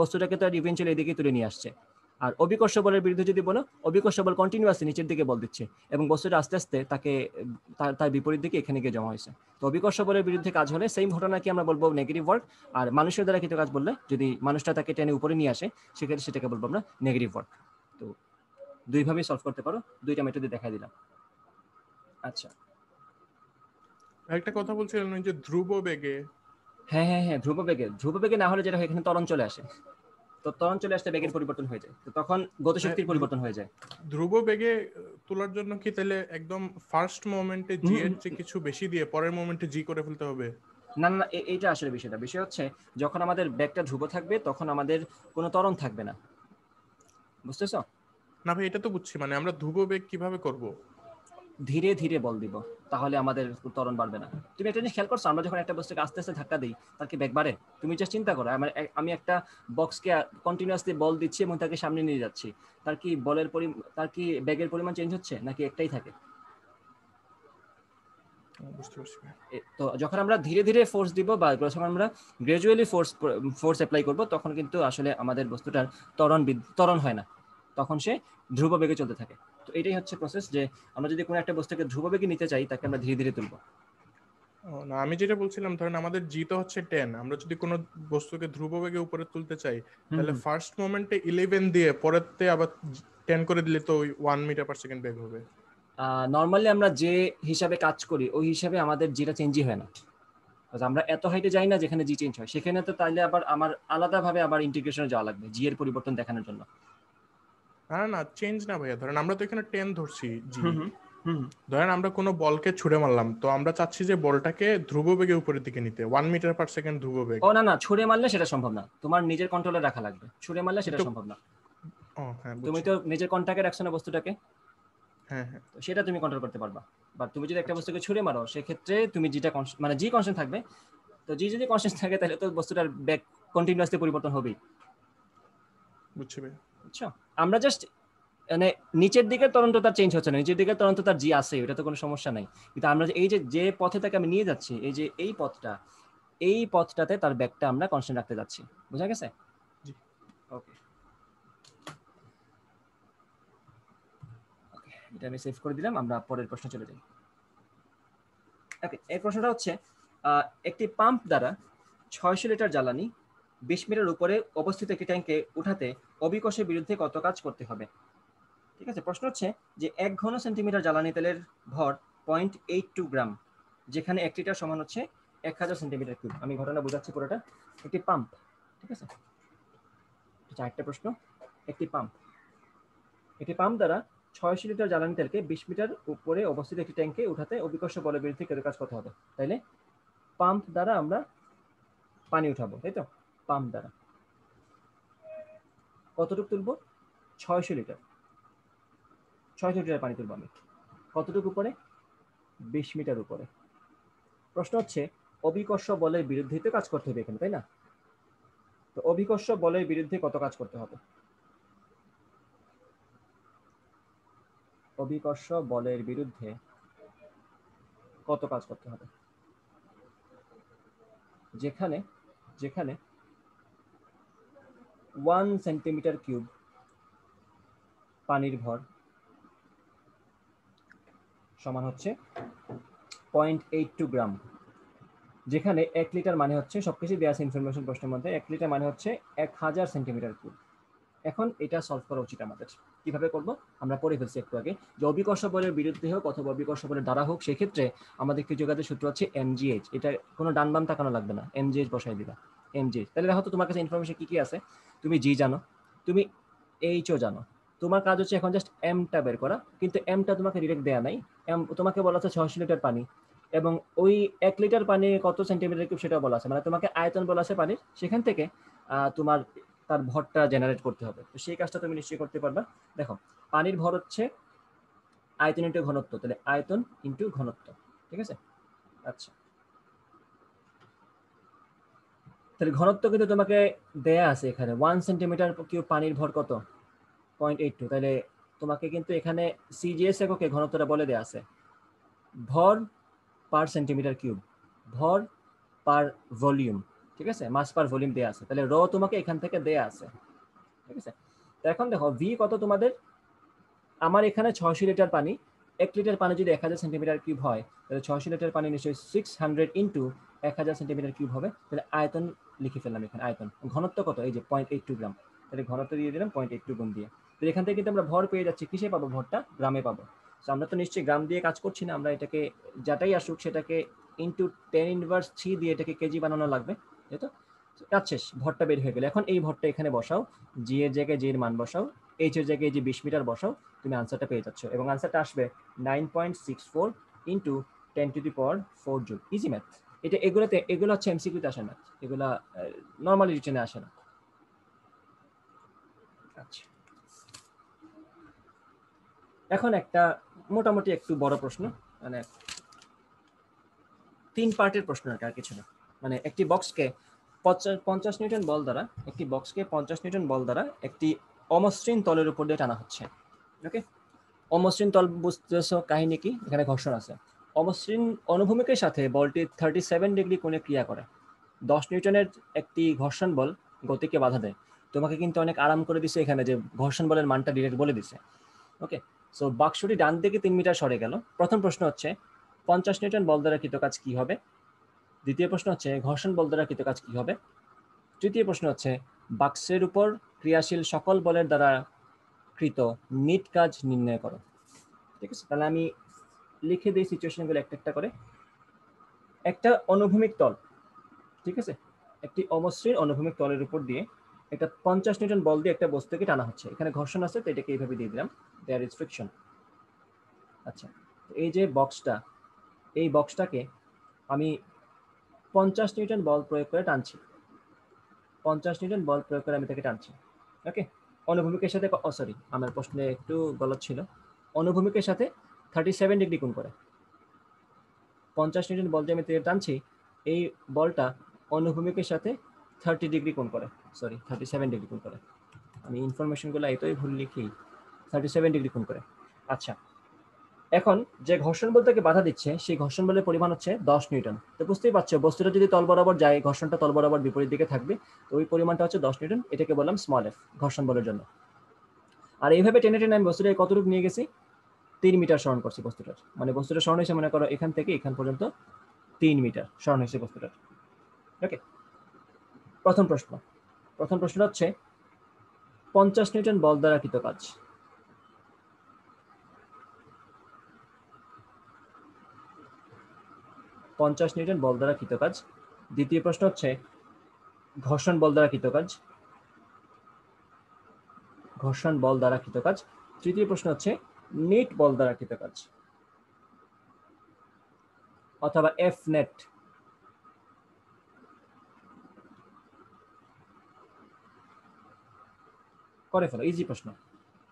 [SPEAKER 1] বস্তুটাকে তো আর ইভেন্চুয়ালি এদিকেই তুলে নিয়ে আসছে। আর অভিকর্ষ বলের বিরুদ্ধে যদি বলো, অভিকর্ষ বল কন্টিনিউয়াসলি নিচের দিকে বল দিচ্ছে এবং বস্তুটা আস্তে আস্তে তাকে তার বিপরীত দিকে এখানে গিয়ে জমা হয়েছে। তো অভিকর্ষ বলের বিরুদ্ধে কাজ হলে সেম ঘটনাকে আমরা বলবো নেগেটিভ ওয়ার্ক, আর মানুষের দ্বারা কিছু কাজ বললে, যদি মানুষটা তাকে টেনে উপরে নিয়ে আসে, সেক্ষেত্রে সেটাকে বলবো আমরা নেগেটিভ ওয়ার্ক। তো দুইভাবেই সলভ করতে পারো, দুইটা মেথডে দেখাই দিলাম। আচ্ছা,
[SPEAKER 2] একটা কথা বলছিলেন ওই যে ধ্রুব বেগে।
[SPEAKER 1] হ্যাঁ হ্যাঁ হ্যাঁ, ধ্রুববেগে না হলে যেটা হয়, এখানে ত্বরণ চলে আসে, তো ত্বরণ চলে আসতে বেগের পরিবর্তন হয়ে যায়, তো তখন গতিশক্তির পরিবর্তন হয়ে যায়।
[SPEAKER 2] ধ্রুব বেগে তোলার জন্য কি তাহলে একদম ফার্স্ট মোমেন্টে জি এর চেয়ে কিছু বেশি দিয়ে পরের মোমেন্টে জি করে ফেলতে হবে?
[SPEAKER 1] না না না, এইটা আসলে বিষয় হচ্ছে, যখন আমাদের বেগটা ধ্রুব থাকবে, তখন আমাদের কোনো ত্বরণ থাকবে না, বুঝতেছো?
[SPEAKER 2] না ভাই, এটা তো বুঝছি, মানে আমরা ধ্রুব বেগ কিভাবে করব?
[SPEAKER 1] ধীরে ধীরে বল দিব, তাহলে আমাদের ত্বরণ বাড়বে না। তুমি একটা জিনিস খেয়াল করছো, আমরা যখন একটা বস্তুকে আস্তে আস্তে ধাক্কা দিই, তার কি বেগ বাড়ে? তুমি জাস্ট চিন্তা করো, আমি একটা বক্সকে কন্টিনিউয়াসলি বল দিচ্ছি এবং তাকে সামনে নিয়ে যাচ্ছি, তার কি বেগের পরিমাণ চেঞ্জ হচ্ছে নাকি একটাই থাকে?
[SPEAKER 2] বুঝতে পারছি ভাই।
[SPEAKER 1] তো যখন আমরা ধীরে ধীরে ফোর্স দিব বা যখন আমরা গ্রাজুয়ালি ফোর্স অ্যাপ্লাই করব, তখন কিন্তু আসলে আমাদের বস্তুটার ত্বরণ হয় না, তখন সে ধ্রুব বেগে চলতে থাকে। তো এটাই হচ্ছে প্রসেস, যে আমরা যদি কোনো একটা বস্তুকে ধ্রুব বেগে নিতে চাই, তাকে আমরা ধীরে ধীরে তুলব।
[SPEAKER 2] না, আমি যেটা বলছিলাম, ধরেন আমাদের জি তো হচ্ছে 10, আমরা যদি কোনো বস্তুকে ধ্রুব বেগে উপরে তুলতে চাই, তাহলে ফার্স্ট মোমেন্টে 11 দিয়ে পরেরতে আবার 10 করে দিলে তো ওই 1 মিটার পার সেকেন্ড বেগ হবে।
[SPEAKER 1] নর্মালি আমরা যে হিসাবে কাজ করি, ওই হিসাবে আমাদের জিটা চেঞ্জই হয় না। আমরা এত হাইটে যাই না যেখানে জি চেঞ্জ হয়, সেখানে তো তাইলে আবার আমার আলাদাভাবে আবার ইন্টিগ্রেশনে যাওয়া লাগবে জি এর পরিবর্তন দেখানোর জন্য।
[SPEAKER 2] না না, চেঞ্জ না ভাইয়া, ধরেন আমরা তো এখানে 10 ধরছি জি।
[SPEAKER 1] হুম হুম।
[SPEAKER 2] ধরেন আমরা কোনো বলকে ছুড়ে মারলাম, তো আমরা চাচ্ছি যে বলটাকে ধ্রুব বেগে উপরের দিকে নিতে, 1 মিটার পার সেকেন্ড ধ্রুব বেগ।
[SPEAKER 1] ও না না, ছুড়ে মারলে সেটা সম্ভব না, তোমার নিজের কন্ট্রোলে রাখা লাগবে, ছুড়ে মারলে সেটা
[SPEAKER 2] তো
[SPEAKER 1] সম্ভব না।
[SPEAKER 2] ও হ্যাঁ,
[SPEAKER 1] তুমি
[SPEAKER 2] বুঝছি।
[SPEAKER 1] তো নিজের কন্ট্যাক্টে রাখছো না বস্তুটাকে,
[SPEAKER 2] হ্যাঁ হ্যাঁ।
[SPEAKER 1] তো সেটা তুমি কন্ট্রোল করতে পারবা। বাট তুমি যদি একটা
[SPEAKER 2] আচ্ছা,
[SPEAKER 1] বস্তুকে ছুড়ে মারো, সেক্ষেত্রে তুমি যেটা মানে জি কনস্ট্যান্ট থাকবে, তো জি যদি কনস্ট্যান্ট থাকে, তাহলে তো বস্তুটার ব্যাক কন্টিনিউয়াসলি পরিবর্তন হবেই,
[SPEAKER 2] বুঝছি ভাই।
[SPEAKER 1] বুঝছো? আমরা জাস্ট মানে নিচের দিকে তরন্ত তার চেঞ্জ হচ্ছে না, নিচের দিকে তরন্ত তার জি আছে, ওটা তো কোনো সমস্যা নাই। কিন্তু আমরা এই যে পথে তাকে আমি নিয়ে যাচ্ছি, এই যে এই পথটাতে তার ব্যাকটা আমরা কনস্ট্যান্ট রাখতে যাচ্ছি, বুঝা গেছে?
[SPEAKER 2] জি।
[SPEAKER 1] ওকে, এটা আমি সেভ করে দিলাম, আমরা পরের প্রশ্ন চলে যাই। ওকে, এই প্রশ্নটা হচ্ছে, একটি পাম্প দ্বারা 600 লিটার জ্বালানি 20 মিটার উপরে অবস্থিত একটি ট্যাঙ্কে উঠাতে অভিকর্ষের বিরুদ্ধে কত কাজ করতে হবে? ঠিক আছে, প্রশ্ন হচ্ছে যে 1 ঘন সেন্টিমিটার জ্বালানি তেলের ভর 0.82 গ্রাম, যেখানে 1 লিটার সমান হচ্ছে 1000 সেন্টিমিটার কিউব। আমি ঘটনা বোঝাচ্ছি পুরোটা। একটি পাম্প, ঠিক আছে, চারটা প্রশ্ন। একটি পাম্প দ্বারা 600 লিটার জ্বালানি তেলকে 20 মিটার উপরে অবস্থিত একটি ট্যাঙ্কে উঠাতে অভিকর্ষ বলের বিরুদ্ধে কত কাজ করতে হবে? তাইলে পাম্প দ্বারা আমরা পানি উঠাবো, তাই তো? পাম্প দ্বারা কতটুকু তুলবো? 600 লিটার। 600 লিটার পানি তুলবো আমি। কতটুকু উপরে? 20 মিটার উপরে। প্রশ্ন হচ্ছে অভিকর্ষ বলের বিরুদ্ধে তো কাজ করতে হবে এখানে, তাই না? তো অভিকর্ষ বলের বিরুদ্ধে কত কাজ করতে হবে? অভিকর্ষ বলের বিরুদ্ধে কত কাজ করতে হবে? যেখানে 1 সেন্টিমিটার কিউব পানির ভর সমান হচ্ছে 0.82 গ্রাম, যেখানে 1 লিটার মানে হচ্ছে, সবকিছু দেওয়া আছে ইনফরমেশন প্রশ্নের মধ্যে, 1 লিটার মানে হচ্ছে 1000 সেন্টিমিটার কিউব। এখন এটা সলভ করা উচিত আমাদের। কিভাবে করব আমরা পড়ে ফেলছি একটু আগে, যে অভিকর্ষ বলের বিরুদ্ধে হোক অথবা অভিকর্ষ বলের দ্বারা হোক, সেক্ষেত্রে আমাদের কিছু কাজের সূত্র হচ্ছে এমজিএইচ। এটা কোনো ডান বাম তাকানো লাগবে না, এমজিএইচ বসাই দিবা। এমজিএইচ, তাহলে দেখো তো তোমার কাছে ইনফরমেশন কি কি আছে। তুমি জি জানো, তুমি এইচও জানো, তোমার কাজ হচ্ছে এখন জাস্ট এমটা বের করা। কিন্তু এমটা তোমাকে ডিরেক্ট দেয়া নাই, এম তোমাকে বলা আছে 600 লিটার পানি, এবং ওই 1 লিটার পানি কত সেন্টিমিটার কিউব সেটাও বলা আছে, মানে তোমাকে আয়তন বলা আছে পানির, সেখান থেকে তোমার তার ভরটা জেনারেট করতে হবে। তো সেই কাজটা তুমি নিশ্চয়ই করতে পারবা। দেখো পানির ভর হচ্ছে আয়তন ইন্টু ঘনত্ব, তাহলে আয়তন ইন্টু ঘনত্ব, ঠিক আছে। আচ্ছা, তাহলে ঘনত্ব কিন্তু তোমাকে দেয়া আছে এখানে, 1 সেন্টিমিটার কিউব পানির ভর কত? 0.82। তাহলে তোমাকে কিন্তু এখানে সিজিএস এককে ঘনত্বটা বলে দেয়া আছে, ভর পার সেন্টিমিটার কিউব, ভর পার ভলিউম, ঠিক আছে, মাস পার ভলিউম দেয়া আছে। তাহলে র তোমাকে এখান থেকে দেয়া আছে, ঠিক আছে। তো এখন দেখো ভি কত তোমাদের, আমার এখানে 600 লিটার পানি, 1 লিটার পানি যদি 1000 সেন্টিমিটার কিউব হয়, তাহলে 600 লিটার পানি নিশ্চয়ই 600 ইন্টু 1000 সেন্টিমিটার কিউব হবে। তাহলে আয়তন লিখে ফেললাম এখানে, আয়তন। ঘনত্ব কত? এই যে 0.82 গ্রাম, তাহলে ঘনত্ব দিয়ে দিলাম 0.82 গুণ দিয়ে। তো এখান থেকে কিন্তু আমরা ভর পেয়ে যাচ্ছি, কিসে পাবো ভরটা? গ্রামে পাবো। তো আমরা তো নিশ্চয়ই গ্রাম দিয়ে কাজ করছি না, আমরা এটাকে যাটাই আসুক সেটাকে ইন্টু 10⁻³ দিয়ে এটাকে কেজি বানানো লাগবে, তাই তো? কাজ শেষ, ভরটা বের হয়ে গেলে এখন এই ভরটা এখানে বসাও, জি এর জায়গায় জি এর মান বসাও, এইচ এর জায়গায় যে 20 মিটার বসাও, তুমি আনসারটা পেয়ে যাচ্ছ। এবং আনসারটা আসবে 9.64 ইন্টু 10⁴ জুল। ইজি ম্যাথ এটা। এগুলো হচ্ছে এমসিকিউতে আসে না, এগুলা নর্মালি রিটেনে আসে না। আচ্ছা, এখন একটা মোটামুটি একটু বড় প্রশ্ন, মানে 3 পার্টের প্রশ্ন আর কিছু না। মানে একটি বক্সকে 50 নিউটন বল দ্বারা, একটি বক্সকে 50 নিউটন বল দ্বারা একটি অমসৃণ তলের উপর দিয়ে টানা হচ্ছে। ওকে, অমসৃণ তল বুঝতেছো কাহিনী কি? এখানে ঘর্ষণ আছে। অমসৃণ অনুভূমিকের সাথে বলটি 37 ডিগ্রি কোণে ক্রিয়া করে। 10 নিউটনের একটি ঘর্ষণ বল গতিকে বাধা দেয়। তোমাকে কিন্তু অনেক আরাম করে দিছে এখানে, যে ঘর্ষণ বলের মানটা ডিরেক্ট বলে দিছে। ওকে, সো বাক্সটি ডান দিকে 3 মিটার সরে গেল। প্রথম প্রশ্ন হচ্ছে 50 নিউটন বল দ্বারা কৃত কাজ কি হবে? দ্বিতীয় প্রশ্ন হচ্ছে ঘর্ষণ বল দ্বারা কৃত কাজ কি হবে? তৃতীয় প্রশ্ন হচ্ছে বাক্সের উপর ক্রিয়াশীল সকল বলের দ্বারা কৃত নিট কাজ নির্ণয় করো। ঠিক আছে, তাহলে আমি লিখে দিই সিচুয়েশনগুলো একটা একটা করে। একটা অনুভূমিক তল, ঠিক আছে, একটি অমসৃণ অনুভূমিক তলের উপর দিয়ে একটা 50 নিউটন বল দিয়ে একটা বস্তুকে টানা হচ্ছে। এখানে ঘর্ষণ আছে, তো এটাকে এইভাবে দিয়ে দিলাম, দেয়ার ইজ ফ্রিকশন। আচ্ছা, এই যে বক্সটা, এই বক্সটাকে আমি 50 নিউটন বল প্রয়োগ করে টানছি। 50 নিউটন বল প্রয়োগ করে আমি তাকে টানছি। ওকে, অনুভূমিকের সাথে, সরি আমার প্রশ্নে একটু গলত ছিল, অনুভূমিকের সাথে 37 ডিগ্রি কোণ করে 50 নিউটন বল দিয়ে আমি টানছি, এই বলটা অনুভূমিকের সাথে 30 ডিগ্রি কোণ করে, সরি 37 ডিগ্রি কোণ করে। আমি ইনফরমেশনগুলো এতই ভুল লিখি, 37 ডিগ্রি কোণ করে। আচ্ছা, এখন যে ঘর্ষণ বল থেকে বাধা দিচ্ছে, সেই ঘর্ষণ বলের পরিমাণ হচ্ছে 10 নিউটন। তো বুঝতেই পারছো, বস্তুটা যদি তল বরাবর যায়, ঘর্ষণটা তল বরাবর বিপরীত দিকে থাকবে, তো ওই পরিমাণটা হচ্ছে 10 নিউটন। এটাকে বললাম স্মল এফ, ঘর্ষণ বলের জন্য। আর এইভাবে টেনে টেনে আমি বস্তুটা কতটুকু নিয়ে গেছি? 3 মিটার স্মরণ করছি বস্তুটার, মানে বস্তুটা স্মরণ হয়েছে মনে করো এখান থেকে এখান পর্যন্ত 3 মিটার স্মরণ হয়েছে বস্তুটার। ওকে, প্রথম প্রশ্ন হচ্ছে 50 নিউটন বল দ্বারা কৃত কাজ। 50 নিউটন বল দ্বারা কৃত কাজ। দ্বিতীয় প্রশ্ন হচ্ছে ঘর্ষণ বল দ্বারা কৃত কাজ, ঘর্ষণ বল দ্বারা কৃত কাজ। তৃতীয় প্রশ্ন হচ্ছে নেট বল দ্বারা কৃত কাজ অথবা এফ নেট। করে ফেলো, ইজি প্রশ্ন,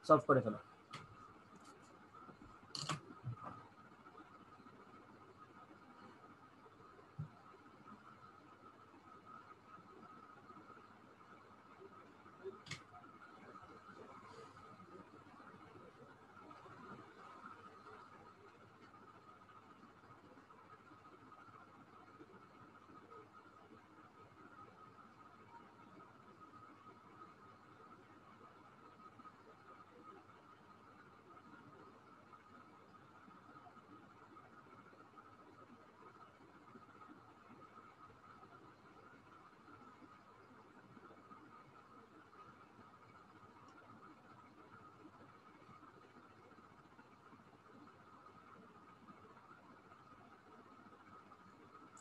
[SPEAKER 1] সলভ করে ফেলো।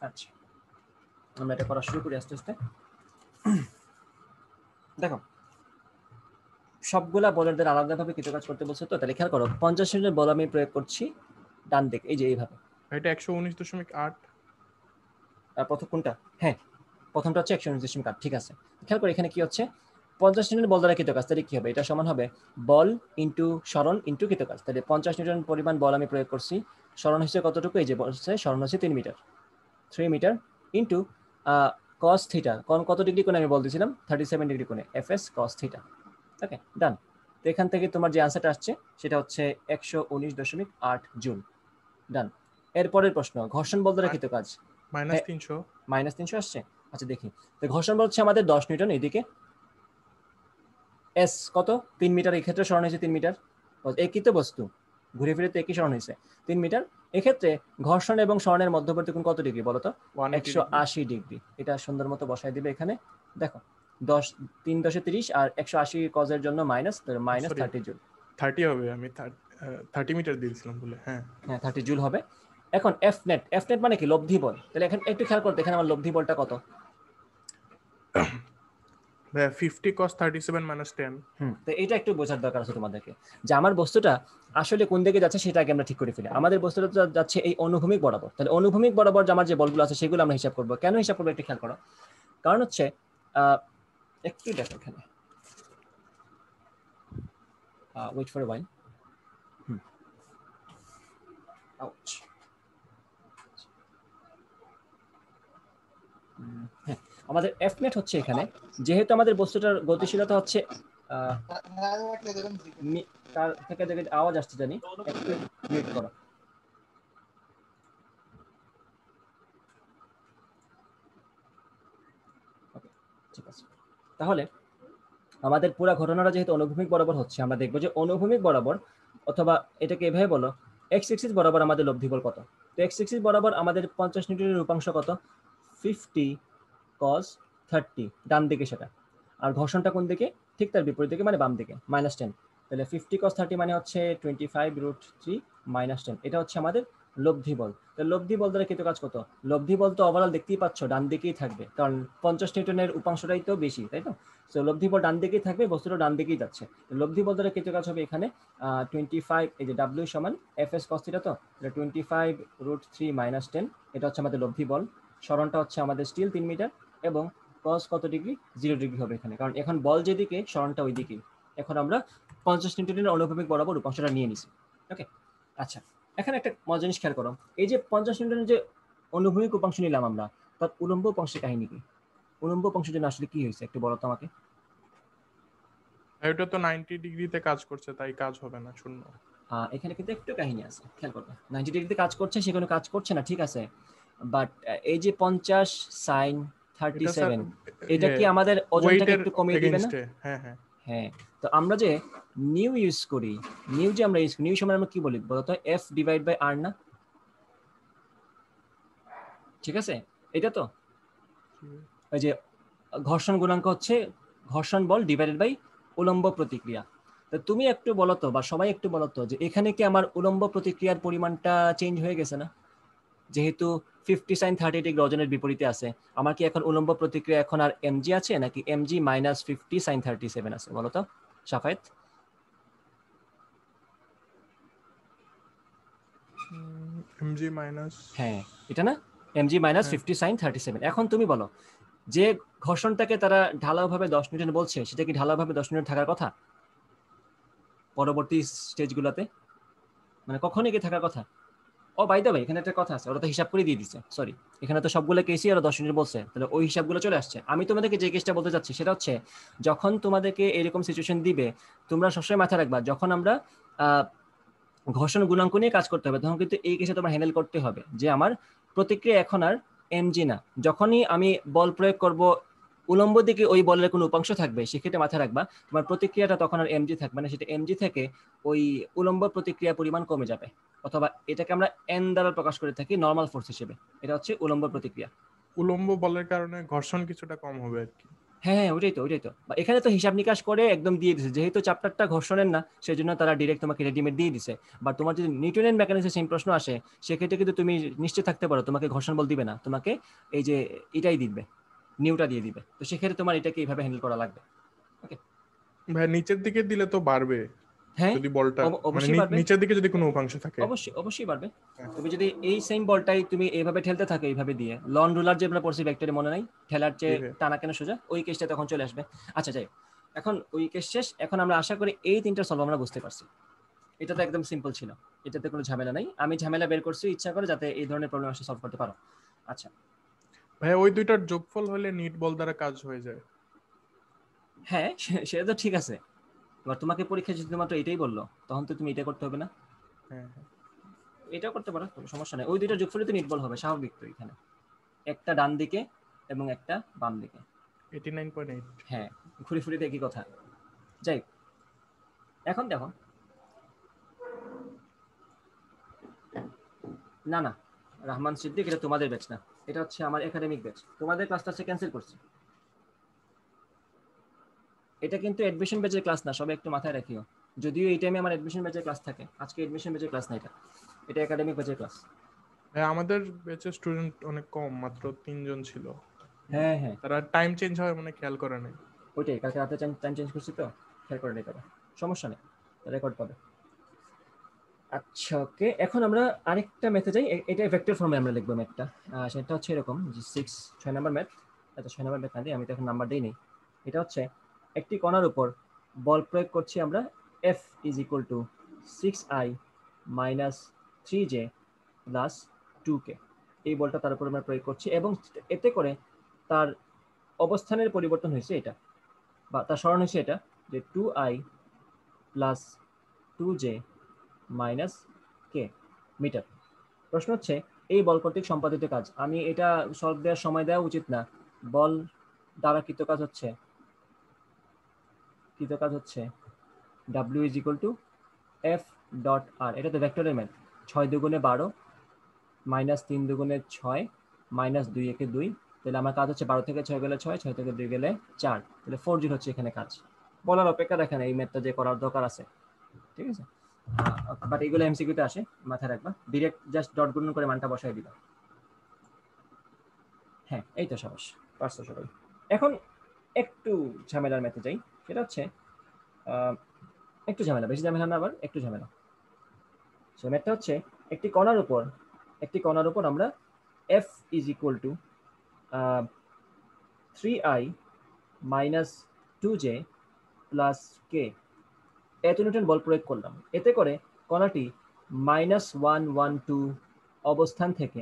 [SPEAKER 1] আচ্ছা, আমরা এটা করা শুরু করি আস্তে আস্তে। দেখো সবগুলা বলের দ্বারা আলাদাভাবে কিছু কাজ করতে বলছে, তো তাহলে খেয়াল করো 50 নিউটন বল আমি প্রয়োগ করছি ডান দিকে, এই যে এইভাবে।
[SPEAKER 2] এটা 119.8।
[SPEAKER 1] প্রথম কোনটা? হ্যাঁ, প্রথমটা হচ্ছে 119.8। ঠিক আছে, খেয়াল করো এখানে কি হচ্ছে 50 নিউটন বল দ্বারা কৃত কাজ, তাহলে কি হবে? এটা সমান হবে বল ইন্টু সরণ ইন্টু কৃত কাজ। তাহলে 50 নিউটন পরিমাণ বল আমি প্রয়োগ করছি, সরণ হচ্ছে কতটুকু? এই যে বলছে সরণ হচ্ছে 3 metre, 3 metre into cos theta, কত ডিগ্রি কোণে আমি বল দিয়েছিলাম? 37 ডিগ্রি কোণে, এফএস কস থিটা। ওকে, ডান। তো এখান থেকে তোমার যে আনসারটা আসছে সেটা হচ্ছে 119.8 জুল। ডান। এরপরের প্রশ্ন, ঘর্ষণ বল দ্বারা কৃত কাজ
[SPEAKER 2] -300।
[SPEAKER 1] -300 আসছে। আচ্ছা দেখি, তো ঘর্ষণ বল হচ্ছে আমাদের 10 নিউটন, এদিকে এস কত? 3 মিটার, এই ক্ষেত্রে সরণ হয়েছে 3 মিটার, একই তো বস্তু, ঘুরে ফিরে তো একই সরণ হয়েছে 3 মিটার। এক্ষেত্রে ঘর্ষণ এবং সরণের মধ্যবর্তী কোণ কত ডিগ্রি বলো তো? 180 ডিগ্রি। এটা সুন্দর মতো বসাই দিবে এখানে। দেখো 10 3 10 30 আর 180 কজের জন্য মাইনাস, তাহলে মাইনাস 30 জুল।
[SPEAKER 2] 30 হবে, আমি 30 মিটার দিয়েছিলাম বলে। হ্যাঁ
[SPEAKER 1] হ্যাঁ 30 জুল হবে। এখন এফ নেট, এফ নেট মানে কি? লব্ধি বল। তাহলে এখন একটু খেয়াল করতে, এখানে আমার লব্ধি বলটা কত?
[SPEAKER 2] 50 cos 37 - 10।
[SPEAKER 1] তো এটা একটু বোঝার দরকার আছে তোমাদেরকে, যে আমার বস্তুটা আসলে কোন দিকে যাচ্ছে সেটা আগে আমরা ঠিক করে ফেলি। আমাদের বস্তুটা তো যাচ্ছে এই অনুভূমিক বরাবর, তাহলে অনুভূমিক বরাবর যে আমার যে বলগুলো আছে সেগুলো আমরা হিসাব করবো। কেন হিসাব করবো একটু খেয়াল করো, কারণ হচ্ছে একটু দেখো এখানে, wait for a while. Ouch. হ্যাঁ, আমাদের এফ নেট হচ্ছে এখানে, যেহেতু আমাদের বস্তুটার গতিশীলতা হচ্ছে তার থেকে দেখে আওয়াজ আসছে জানি, একটু মিউট করো। ঠিক আছে, তাহলে আমাদের পুরো ঘটনাটা যেহেতু অনুভূমিক বরাবর হচ্ছে, আমরা দেখবো যে অনুভূমিক বরাবর, অথবা এটাকে এভাবে বলো এক্স এক্সিস বরাবর আমাদের লব্ধি বল কত? তো এক্স এক্সিস বরাবর আমাদের 50 নিউটনের রূপাংশ কত? 50 cos 30, ডান দিকে সেটা। আর ঘর্ষণটা কোন দিকে? ঠিক তার বিপরীত দিকে, মানে বাম দিকে, -10। তাহলে 50 cos 30 মানে হচ্ছে 25√3 -10। এটা হচ্ছে আমাদের লব্ধি বল। তাহলে লব্ধি বল দ্বারা কৃত কাজ কত? লব্ধি বল তো ওভারঅল দেখতেই পাচ্ছ ডান দিকেই থাকবে, কারণ 50 নিউটনের উপাংশটাই তো বেশি, তাই তো? সো লব্ধি বল ডান দিকেই থাকবে, বস্তুটা ডান দিকেই যাচ্ছে। লব্ধি বল দ্বারা কৃত কাজ হবে এখানে 25, এই যে ডাব্লিউ সমান এফএস কস থিটা, তো 25√3 -10, এটা হচ্ছে আমাদের লব্ধি বল। সরণটা হচ্ছে আমাদের স্টিল 3 মিটার, এবং কস কত ডিগ্রি? 0 ডিগ্রি হবে এখানে, কারণ এখন বল যেদিকে সরণটা ওই দিকেই। এখন আমরা 50 নিউটনের অনুভূমিক বরাবর উপাংশটা নিয়ে নিছি। ওকে, আচ্ছা এখানে একটা মজার জিনিস খেয়াল করো, এই যে 50 নিউটনের যে অনুভূমিক উপাংশ নিলাম আমরা, তার উলম্ব উপাংশের কাহিনী কি? উলম্ব উপাংশের জন্য আসলে কি হয়েছে একটু বলো তো আমাকে।
[SPEAKER 2] এটা তো 90 ডিগ্রিতে কাজ করছে, তাই কাজ হবে না, শূন্য।
[SPEAKER 1] এখানে কিন্তু একটু কাহিনী আছে, খেয়াল করবে। 90 ডিগ্রিতে কাজ করছে, সেখানে কাজ করছে না, ঠিক আছে, বাট এই যে 50 sin 37, এটা কি আমাদের ওজনটাকে একটু কমিয়ে দিবে না?
[SPEAKER 2] হ্যাঁ হ্যাঁ
[SPEAKER 1] হ্যাঁ, তো আমরা যে নিউ ইউজ করি, নিউ যে আমরা ইউজ করি, নিউ সময় আমরা কি বলি বলতো? এফ ডিভাইড বাই আর না? ঠিক আছে, এটা তো ওই যে ঘর্ষণ গুণাঙ্ক হচ্ছে ঘর্ষণ বল ডিভাইডেড বাই উলম্ব প্রতিক্রিয়া। তো তুমি একটু বলো তো, বা সবাই একটু বলো তো, যে এখানে কি আমার উলম্ব প্রতিক্রিয়ার পরিমাণটা চেঞ্জ হয়ে গেছে না? যেহেতু 50 sin 30 ডিগ্রি অজনের বিপরীতে আছে, আমার কি এখন উলম্ব প্রতিক্রিয়া এখন আর mg আছে নাকি mg মাইনাস 50 sin 37 আছে বলো তো শাফায়েত?
[SPEAKER 2] এমজি মাইনাস,
[SPEAKER 1] হ্যাঁ এটা না, mg মাইনাস
[SPEAKER 2] হ্যাঁ
[SPEAKER 1] 50 sin 37। এখন তুমি বলো যে ঘর্ষণটাকে তারা ঢালাওভাবে 10 নিউটন বলছে, সেটা কি ঢালাওভাবে 10 নিউটন থাকার কথা পরবর্তী স্টেজগুলোতে? মানে কখনই কি থাকার কথা? ও বাই দ্য ওয়ে, এখানে একটা কথা আছে, ওরা তো হিসাব করে দিয়ে দিচ্ছে, সরি, এখানে তো সবগুলো কেসই ওরা 10 মিনিট বলছে, তাহলে ওই হিসাবগুলো চলে আসছে। আমি তোমাদেরকে যে কেসটা বলতে চাচ্ছি সেটা হচ্ছে, যখন তোমাদেরকে এরকম সিচুয়েশন দিবে, তোমরা সবসময় মাথায় রাখবা, যখন আমরা আহ, ঘর্ষণ গুণাঙ্ক নিয়ে কাজ করতে হবে, তখন কিন্তু এই কেসে তোমার হ্যান্ডেল করতে হবে যে আমার প্রতিক্রিয়া এখন আর এমজি না। যখনই আমি বল প্রয়োগ করব, উলম্ব দিকে ওই বলের কোনো উপাংশ থাকবে, সেক্ষেত্রে মাথায় রাখবা তোমার প্রতিক্রিয়াটা তখন আর এমজি থাকবে না, সেটা এমজি থেকে ওই উলম্ব প্রতিক্রিয়া পরিমাণ কমে যাবে, অথবা এটাকে আমরা এন দ্বারা প্রকাশ করে থাকি নর্মাল ফোর্স হিসেবে। এটা হচ্ছে উলম্ব প্রতিক্রিয়া।
[SPEAKER 2] উলম্ব বলের কারণে ঘর্ষণ কিছুটা কম হবে আর কি।
[SPEAKER 1] হ্যাঁ হ্যাঁ, ওইটাই তো বা এখানে তো হিসাব নিকাশ করে একদম দিয়ে দিছে, যেহেতু চ্যাপ্টারটা ঘর্ষণের না, সেই জন্য তারা ডিরেক্ট তোমাকে রেডিমেড দিয়ে দিছে। বা তোমার যদি নিউটনের মেকানিক্সের সেম প্রশ্ন আসে, সেক্ষেত্রে কিন্তু তুমি নিশ্চিত থাকতে পারো তোমাকে ঘর্ষণ বল দিবে না, তোমাকে এই যে এটাই দিবে, নিউটা দিয়ে দিবে। তো সেক্ষেত্রে তোমার এটাকে এইভাবে হ্যান্ডেল করা লাগবে। ওকে।
[SPEAKER 2] ভাই নিচের দিকে দিলে তো বাড়বে,
[SPEAKER 1] হ্যাঁ
[SPEAKER 2] যদি বলটা মানে
[SPEAKER 1] অবশ্যই পারবে,
[SPEAKER 2] নিচের দিকে যদি কোনো উপাংশ থাকে।
[SPEAKER 1] অবশ্যই অবশ্যই পারবে।
[SPEAKER 2] হ্যাঁ,
[SPEAKER 1] তুমি যদি এই সেম বলটাই তুমি এইভাবে ঠেলতে থাকো, এইভাবে দিয়ে লন রুলার যে আমরা পড়ছি ভেক্টরে, মনে নাই ঠেলার
[SPEAKER 2] জি
[SPEAKER 1] চেয়ে
[SPEAKER 2] ভাই।
[SPEAKER 1] টানা কেন সোজা, ওই কেসটা তখন চলে আসবে। আচ্ছা যাই, এখন ওই কেস শেষ। এখন আমরা আশা করি এই তিনটা সলভ আমরা বুঝতে পারছি। এটা তো একদম সিম্পল ছিল, এটাতে কোনো ঝামেলা নাই। আমি ঝামেলা বের করছি ইচ্ছা করে, যাতে এই ধরনের প্রবলেম আসলে সলভ করতে পারো। আচ্ছা
[SPEAKER 2] ভাই ওই দুইটার যোগফল হলে নিট বল দ্বারা কাজ হয়ে যায়।
[SPEAKER 1] হ্যাঁ, সেটা তো ঠিক আছে। এবার তোমাকে পরীক্ষা শুধুমাত্র এটাই বললো, তখন তো তুমি এটা করতে হবে না?
[SPEAKER 2] হ্যাঁ হ্যাঁ।
[SPEAKER 1] এটাও করতে পারো, কোনো সমস্যা নেই। ওই দুইটা যোগফলই তো নির্বল হবে, স্বাভাবিক তো এখানে, একটা ডান দিকে এবং একটা বাম দিকে।
[SPEAKER 2] 89.8।
[SPEAKER 1] হ্যাঁ, ঘুরে ফিরে একই কথা। যাই, এখন দেখো, না না, রহমান সিদ্দিক এটা তোমাদের ব্যাচ না, এটা হচ্ছে আমার একাডেমিক ব্যাচ। তোমাদের ক্লাসটা সে ক্যান্সেল করছি। এটা কিন্তু অ্যাডমিশন ব্যাচের ক্লাস না, সবাই একটু মাথায় রাখিও। যদিও এই টাইমে আমার অ্যাডমিশন ব্যাচের ক্লাস থাকে, আজকে অ্যাডমিশন ব্যাচের ক্লাস না, এটা এটা একাডেমিক ব্যাচের ক্লাস।
[SPEAKER 2] ভাই আমাদের ব্যাচের স্টুডেন্ট অনেক কম, মাত্র 3 জন ছিল।
[SPEAKER 1] হ্যাঁ হ্যাঁ,
[SPEAKER 2] তারা টাইম চেঞ্জ হয় মানে খেয়াল করে নাই।
[SPEAKER 1] ওইটাই, কালকে রাতে টাইম চেঞ্জ করছি তো, খেয়াল করে নিতে হবে, সমস্যা নেই, রেকর্ড পাবে। আচ্ছা ওকে, এখন আমরা আরেকটা ম্যাথে যাই। এটা ভেক্টর ফর্মে আমরা লিখবো ম্যাথটা। সেটা হচ্ছে এরকম যে 6 নম্বর ম্যাথ। আচ্ছা 6 নম্বর ম্যাথ না দিই, আমি তো এখন নাম্বার দিই নি। এটা হচ্ছে একটি কণার উপর বল প্রয়োগ করছি আমরা, F is equal two 6i minus 3j plus 2k। এই বলটা তার উপর আমরা প্রয়োগ করছি, এবং এতে করে তার অবস্থানের পরিবর্তন হয়েছে এটা, বা তার সরণ হয়েছে এটা, যে 2i প্লাস 2j মাইনাস কে মিটার। প্রশ্ন হচ্ছে এই বল কর্তৃক সম্পাদিত কাজ। আমি এটা সলভ দেওয়ার সময় দেওয়া উচিত না। বল দ্বারা কৃত কাজ হচ্ছে W is equal to F dot R. এটা তো ভেক্টরের ম্যাথ। 6 × 2 = 12, minus 3 × 6, minus 2 × 2। তাহলে আমার কাজ হচ্ছে 12 থেকে 6 গেলে 6, 6 থেকে 2 গেলে 4, তাহলে 4 জিরো হচ্ছে এখানে কাজ। বলার অপেক্ষা রাখেন এই ম্যাথটা যে করার দরকার আছে, ঠিক আছে? বাট এগুলো এমসিকিউতে আসে, মাথায় রাখবা। ডিরেক্ট জাস্ট ডট গুণন করে মানটা বসাই দিবা। হ্যাঁ এই তো সাবাস, পারছো সবাই। এখন একটু ঝামেলার ম্যাথে যাই। সেটা হচ্ছে আহ, একটু ঝামেলা, বেশি ঝামেলা না, আবার একটু ঝামেলা। সো ম্যাথটা হচ্ছে একটি কণার উপর আমরা F is equal to 3i minus 2j plus K এত নিউটন বল প্রয়োগ করলাম। এতে করে কণাটি -112 অবস্থান থেকে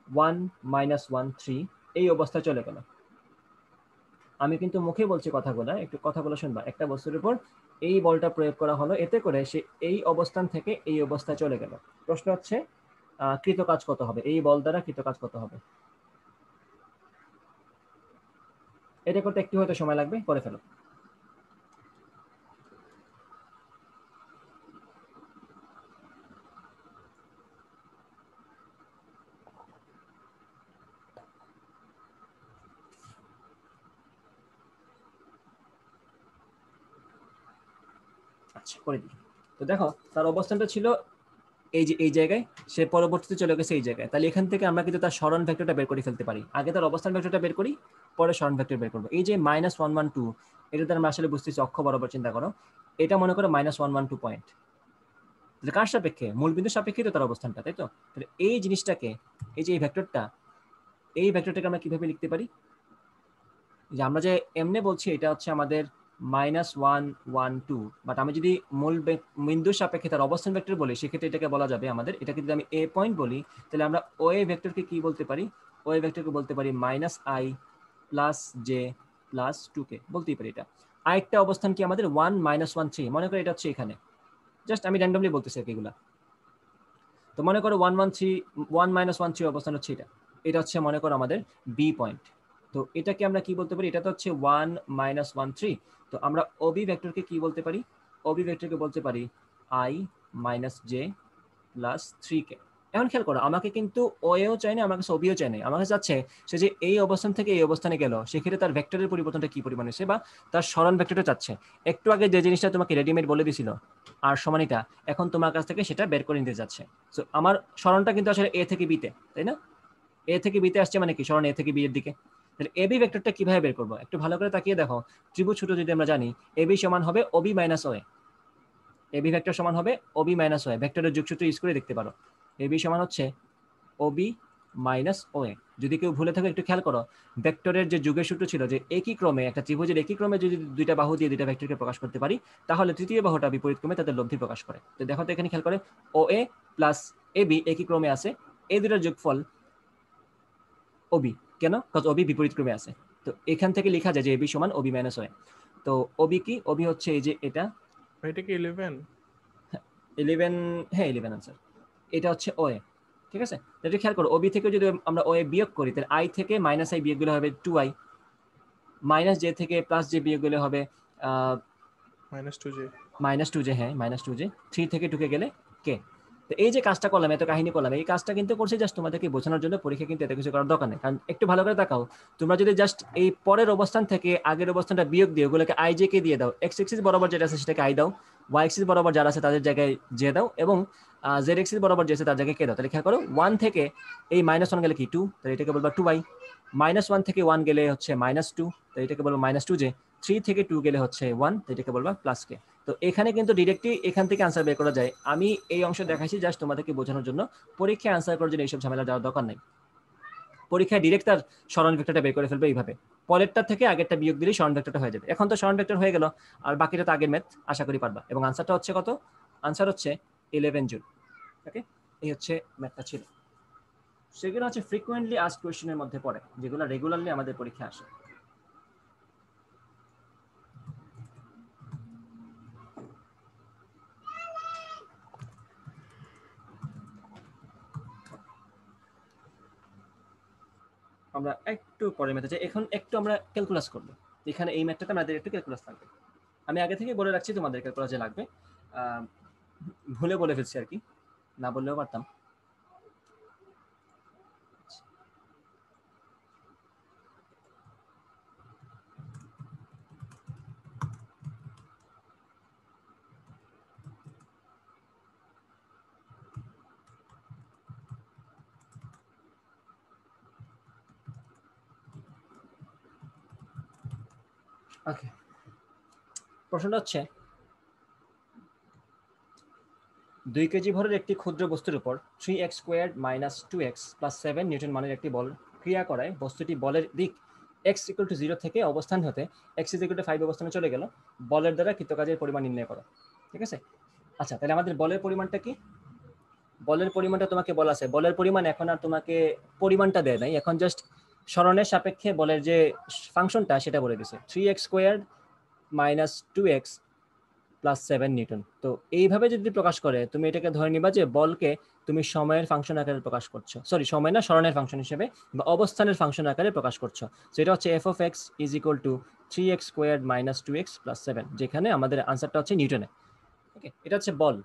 [SPEAKER 1] 1-1-3 এই অবস্থায় চলে গেল। আমি কিন্তু মুখে বলছি কথাগুলো, একটু কথাগুলো শুনবা। একটা বস্তুর উপর এই বলটা প্রয়োগ করা হলো, এতে করে সে এই অবস্থান থেকে এই অবস্থায় চলে গেল। প্রশ্ন হচ্ছে কৃত কাজ কত হবে, এই বল দ্বারা কৃত কাজ কত হবে। এটা করতে একটু হয়তো সময় লাগবে, করে ফেলো। আচ্ছা করে দিই। তো দেখো তার অবস্থানটা ছিল এই জায়গায়, সে পরবর্তীতে চলে গেছে এই জায়গায়, তাহলে এখান থেকে আমরা কিন্তু তার সরণ ভেক্টরটা বের করে ফেলতে পারি। আগে তার অবস্থান ভেক্টরটা বের করি, পরে সরণ ভেক্টর বের করবো। এই যে -112, এটা দ্বারা আমরা আসলে বুঝতেছি অক্ষ বরাবর চিন্তা করো, এটা মনে করো -112 পয়েন্ট, তাহলে কার সাপেক্ষে? মূল বিন্দুর সাপেক্ষে তো তার অবস্থানটা, তাই তো? তাহলে এই জিনিসটাকে, এই যে এই ভেক্টরটাকে আমরা কিভাবে লিখতে পারি? যে আমরা যে এমনি বলছি এটা হচ্ছে আমাদের -112, বাট আমি যদি মূল বিন্দুর সাপেক্ষে তার অবস্থান ভেক্টর বলি, সেক্ষেত্রে এটাকে বলা যাবে আমাদের, এটাকে যদি আমি এ পয়েন্ট বলি, তাহলে আমরা ও এ ভেক্টরকে কি বলতে পারি? ও এ ভেক্টরকে বলতে পারি -i + j + 2k বলতেই পারি। এটা আরেকটা অবস্থান কি আমাদের 1 -1 3, মনে করো এটা হচ্ছে এখানে, জাস্ট আমি র্যান্ডমলি বলতেছি এগুলা। তো মনে করো 1 -1 3 অবস্থান হচ্ছে এটা, এটা হচ্ছে মনে করো আমাদের বি পয়েন্ট। তো এটাকে আমরা কি বলতে পারি? এটা তো হচ্ছে 1 -1 3, তো আমরা ওবি ভেক্টরকে কি বলতে পারি? ওবি ভেক্টরকে বলতে পারি i - j + 3k। এখন খেয়াল করো, আমাকে কিন্তু ও এও চাই না, আমার কাছে ওবিও চাই না, আমার কাছে চাচ্ছে সে যে এই অবস্থান থেকে এই অবস্থানে গেল, সেক্ষেত্রে তার ভেক্টরের পরিবর্তনটা কি পরিমাণে সে, বা তার সরণ ভেক্টরটা চাচ্ছে। একটু আগে যে জিনিসটা তোমাকে রেডিমেড বলে দিছিল আর সমান এটা, এখন তোমার কাছ থেকে সেটা বের করে নিতে যাচ্ছে। সো আমার সরণটা কিন্তু আসলে এ থেকে বিতে, তাই না? এ থেকে বিতে আসছে মানে কি? সরণ এ থেকে বি এর দিকে। তাহলে এবি ভেক্টরটা কিভাবে বের করবো? একটু ভালো করে তাকিয়ে দেখো, ত্রিভুজ ছোট যদি আমরা জানি, এবি সমান হবে ওবি - ওএ, এবি ভেক্টর সমান হবে ওবি - ওএ, ভেক্টরের যোগসূত্র ইউজ করে দেখতে পারো। এবি সমান হচ্ছে ওবি - ওএ। যদি কেউ ভুলে থাকে একটু খেয়াল করো, ভেক্টরের যে যুগের সূত্র ছিল যে একই ক্রমে, একটা ত্রিভুজের একই ক্রমে যদি দুইটা বাহু দিয়ে দুইটা ভেক্টরকে প্রকাশ করতে পারি, তাহলে তৃতীয় বাহুটা বিপরীত ক্রমে তাদের লব্ধি প্রকাশ করে। তো দেখো তো এখানে খেয়াল করে, ওএ প্লাস এবি একই ক্রমে আছে, এই দুটার যোগফল ওবি। কেন? কারণ ওবি বিপরীত ক্রমে আছে। তো এখান থেকে লেখা যায় যে এবি সমান ওবি - ওএ। তো ওবি কি? ওবি হচ্ছে এই যে এটা,
[SPEAKER 2] এটা কি 11?
[SPEAKER 1] 11, হ্যাঁ 11 আনসার। এটা হচ্ছে ওএ, ঠিক আছে? এটা খেয়াল করো, ওবি থেকে যদি আমরা ওএ বিয়োগ করি, তাহলে আই থেকে -i বিয়োগ গেলে হবে 2i, -j থেকে +j বিয়োগ গেলে হবে
[SPEAKER 2] -2j।
[SPEAKER 1] -2j, হ্যাঁ -2j, 3 থেকে 2 কে গেলে কে। তো এই যে কাজটা করলাম, এত কাহিনী করলাম, এই কাজটা কিন্তু করছি জাস্ট তোমাদেরকে বোঝানোর জন্য, পরীক্ষা কিন্তু এত কিছু করার দরকার নেই। কারণ একটু ভালো করে তাকাও, তোমরা যদি জাস্ট এই পরের অবস্থান থেকে আগের অবস্থানটা বিয়োগ দিও, ওগুলোকে আই জে কে দিয়ে দাও, এক্স এক্সিস বরাবর যেটা আছে সেটাকে আই দাও, ওয়াই এক্সিস বরাবর যারা আছে তাদের জায়গায় জে দাও, এবং জেড এক্সিস বরাবর যে আছে তার জায়গায় কে দাও। তাহলে খেয়াল করো, 1 থেকে এই -1 গেলে কি 2, তাহলে এটাকে বলবা 2i, -1 থেকে 1 গেলে হচ্ছে -2, তাই এটাকে বলবো -2j, 3 থেকে 2 গেলে হচ্ছে 1, তো এটাকে বলবা +k। তো এখানে কিন্তু ডিরেক্টলি এখান থেকে আনসার বের করা যায়। আমি এই অংশ দেখাইছি জাস্ট তোমাদেরকে বোঝানোর জন্য, পরীক্ষায় আনসার করার জন্য এইসব ঝামেলা দেওয়ার দরকার নাই। পরীক্ষায় ডিরেক্ট তার সরণ ভেক্টরটা বের করে ফেলবে এইভাবে, পরেরটা থেকে আগেরটা বিয়োগ দিলেই সরণ ভেক্টরটা হয়ে যাবে। এখন তো সরণ ভেক্টর হয়ে গেল, আর বাকিটা তো আগের ম্যাথ, আশা করি পারবা। এবং আনসারটা হচ্ছে কত? আনসার হচ্ছে 11 জুল। ওকে, এই হচ্ছে ম্যাথটা ছিল। সেগুলো হচ্ছে ফ্রিকোয়েন্টলি আস্কড কোয়েশ্চেনের মধ্যে পড়ে, যেগুলো রেগুলারলি আমাদের পরীক্ষায় আসে। আমরা একটু পরে ম্যাথে যাই, এখন একটু আমরা ক্যালকুলাস করবো। এখানে এই ম্যাথটাতে আমাদের একটু ক্যালকুলাস থাকবে। আমি আগে থেকে বলে রাখছি তোমাদের ক্যালকুলাস যে লাগবে, ভুলে বলে ফেলছি আর কি, না বললেও পারতাম। ওকে, প্রশ্নটা হচ্ছে 2 কেজি ভরের একটি ক্ষুদ্র বস্তুর উপর 3x² - 2x + 7 নিউটন মানের একটি বল ক্রিয়া করায় বস্তুটি বলের দিক x = 0 থেকে অবস্থান হতে x = 5 অবস্থানে চলে গেল, বলের দ্বারা কৃত কাজের পরিমাণ নির্ণয় করো। ঠিক আছে? আচ্ছা, তাহলে আমাদের বলের পরিমাণটা কি? বলের পরিমাণটা তোমাকে বলা আছে, বলের পরিমাণ এখন আর তোমাকে পরিমাণটা দেয় নাই, এখন জাস্ট সরণের সাপেক্ষে বলের যে ফাংশনটা সেটা বলে দিছে, 3x² - 2x + 7 নিউটন। তো এইভাবে যদি প্রকাশ করে, তুমি এটাকে ধরে নিবা যে বলকে তুমি সময়ের ফাংশন আকারে প্রকাশ করছো, সরি সময় না, সরণের ফাংশন হিসেবে বা অবস্থানের ফাংশন আকারে প্রকাশ করছো। সেটা হচ্ছে f of x = 3x² - 2x + 7, যেখানে আমাদের আনসারটা হচ্ছে নিউটনে। ওকে, এটা হচ্ছে বল,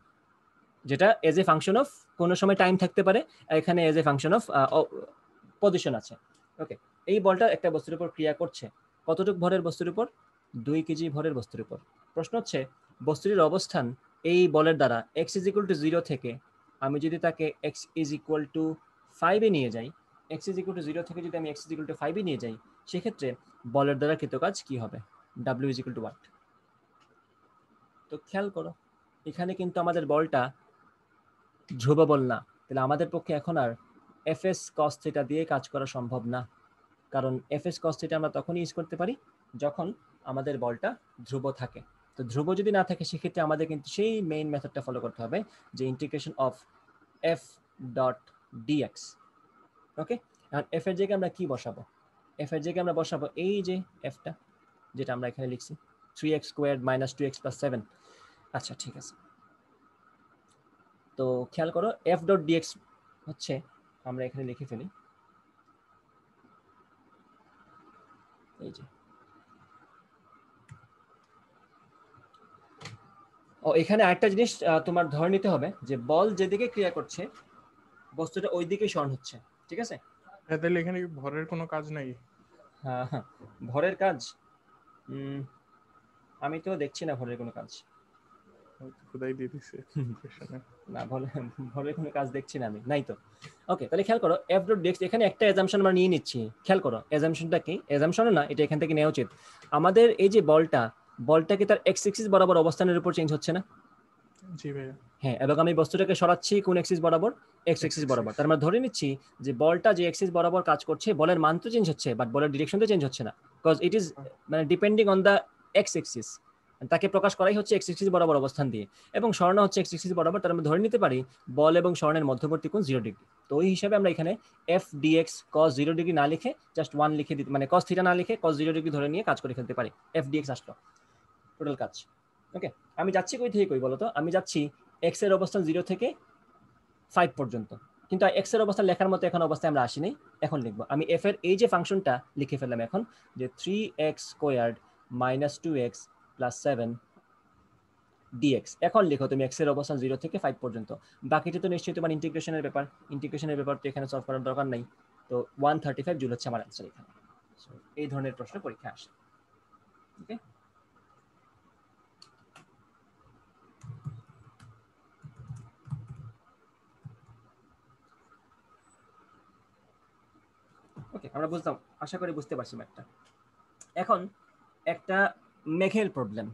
[SPEAKER 1] যেটা এজ এ ফাংশন অফ কোনো সময় টাইম থাকতে পারে, এখানে as a function of position আছে। ওকে, এই বলটা একটা বস্তুর উপর ক্রিয়া করছে, কতটুকু ভরের বস্তুর উপর? 2 কেজি ভরের বস্তুর উপর। প্রশ্ন হচ্ছে বস্তুটির অবস্থান এই বলের দ্বারা x = 0 থেকে আমি যদি তাকে x ইজ ইকুয়াল টু 5 এ নিয়ে যাই, x ইজ ইকুয়াল টু 0 থেকে যদি আমি x ইজ ইকুয়াল টু 5 এ নিয়ে যাই, সেক্ষেত্রে বলের দ্বারা কৃত কাজ কি হবে? w is equal two what? তো খেয়াল করো, এখানে কিন্তু আমাদের বলটা ধ্রুব বল না, তাহলে আমাদের পক্ষে এখন আর fs cos থিটা দিয়ে কাজ করা সম্ভব না, কারণ fs cos থিটা আমরা তখনই ইউজ করতে পারি যখন আমাদের বলটা ধ্রুব থাকে। তো ধ্রুব যদি না থাকে, সেক্ষেত্রে আমাদের কিন্তু সেই মেইন মেথডটা ফলো করতে হবে, যে integration of f dot dx। ওকে, এখন f এর জায়গায় আমরা কি বসাবো? f এর জায়গায় আমরা বসাবো এই যে fটা, যেটা আমরা এখানে লিখছি 3x squared minus 2x plus 7। আচ্ছা ঠিক আছে, তো খেয়াল করো f ডট dx হচ্ছে, আমরা এখানে লিখে ফেলি এই যে, ও এখানে আরেকটা জিনিস তোমার ধরে নিতে হবে, যে বল যেদিকে ক্রিয়া করছে বস্তুটা ওই দিকে সরণ হচ্ছে, ঠিক আছে?
[SPEAKER 2] তাহলে এখানে কি ভরের কোনো কাজ নাই?
[SPEAKER 1] হ্যাঁ হ্যাঁ, ভরের কাজ আমি তো দেখছি না ভরের কোনো কাজ।
[SPEAKER 2] খুদাই দিয়ে দিছে কোশ্চেনে।
[SPEAKER 1] না, ভরের কোনো কাজ দেখছি না আমি, নাই তো। ওকে, তাহলে খেয়াল করো f ডট dx, এখানে একটা অ্যাজাম্পশন আমরা নিয়ে নিচ্ছি। খেয়াল করো অ্যাজাম্পশনটা কি, অ্যাজাম্পশনও না, এটা এখান থেকে নেওয়া উচিত। আমাদের এই যে বলটা কি তার x এক্সিস বরাবর অবস্থানের উপর চেঞ্জ হচ্ছে না?
[SPEAKER 2] জি ভাইয়া।
[SPEAKER 1] হ্যাঁ, এবং আমি বস্তুটাকে সরাচ্ছি কোন এক্সিস বরাবর? x এক্সিস বরাবর। তার মানে ধরে নিচ্ছি যে বলটা যে এক্সিস বরাবর কাজ করছে, বলের মান তো চেঞ্জ হচ্ছে, বাট বলের ডিরেকশন তো চেঞ্জ হচ্ছে না, বিকজ ইট ইজ মানে depending on the x axis. তাকে প্রকাশ করাই হচ্ছে x এক্সিস বরাবর অবস্থান দিয়ে, এবং সরানো হচ্ছে x এক্সিস বরাবর। তার মানে ধরে নিতে পারি বল এবং সরণের মধ্যবর্তী কোণ 0 ডিগ্রি। তো ওই হিসাবে আমরা এখানে f dx cos 0 ডিগ্রি না লিখে জাস্ট 1 লিখে দিতে, মানে cos থিটা না লিখে cos 0 ডিগ্রি ধরে নিয়ে কাজ করে ফেলতে পারি। f dx আসলো টোটাল কাজ। ওকে, আমি যাচ্ছি কই থেকে কই বলো তো? আমি যাচ্ছি x এর অবস্থান 0 থেকে 5 পর্যন্ত, কিন্তু x এর অবস্থান লেখার মতো এখন অবস্থায় আমরা আসিনি। এখন লিখবো আমি f এর এই যে ফাংশনটা লিখে ফেললাম এখন, যে 3x squared minus 2x plus 7 dx। এখন লিখো তুমি x এর অবস্থান 0 থেকে 5 পর্যন্ত। বাকিটা তো নিশ্চয়ই তোমার ইন্টিগ্রেশনের ব্যাপার, ইন্টিগ্রেশনের ব্যাপার তো এখানে সলভ করার দরকার নাই। তো 135 জুল হচ্ছে আমার অ্যান্সার এখানে। এই ধরনের প্রশ্ন পরীক্ষা আসে। ওকে, ওকে, আমরা বুঝলাম, আশা করি বুঝতে পারছি ম্যাথটা। এখন একটা মেঘের প্রবলেম,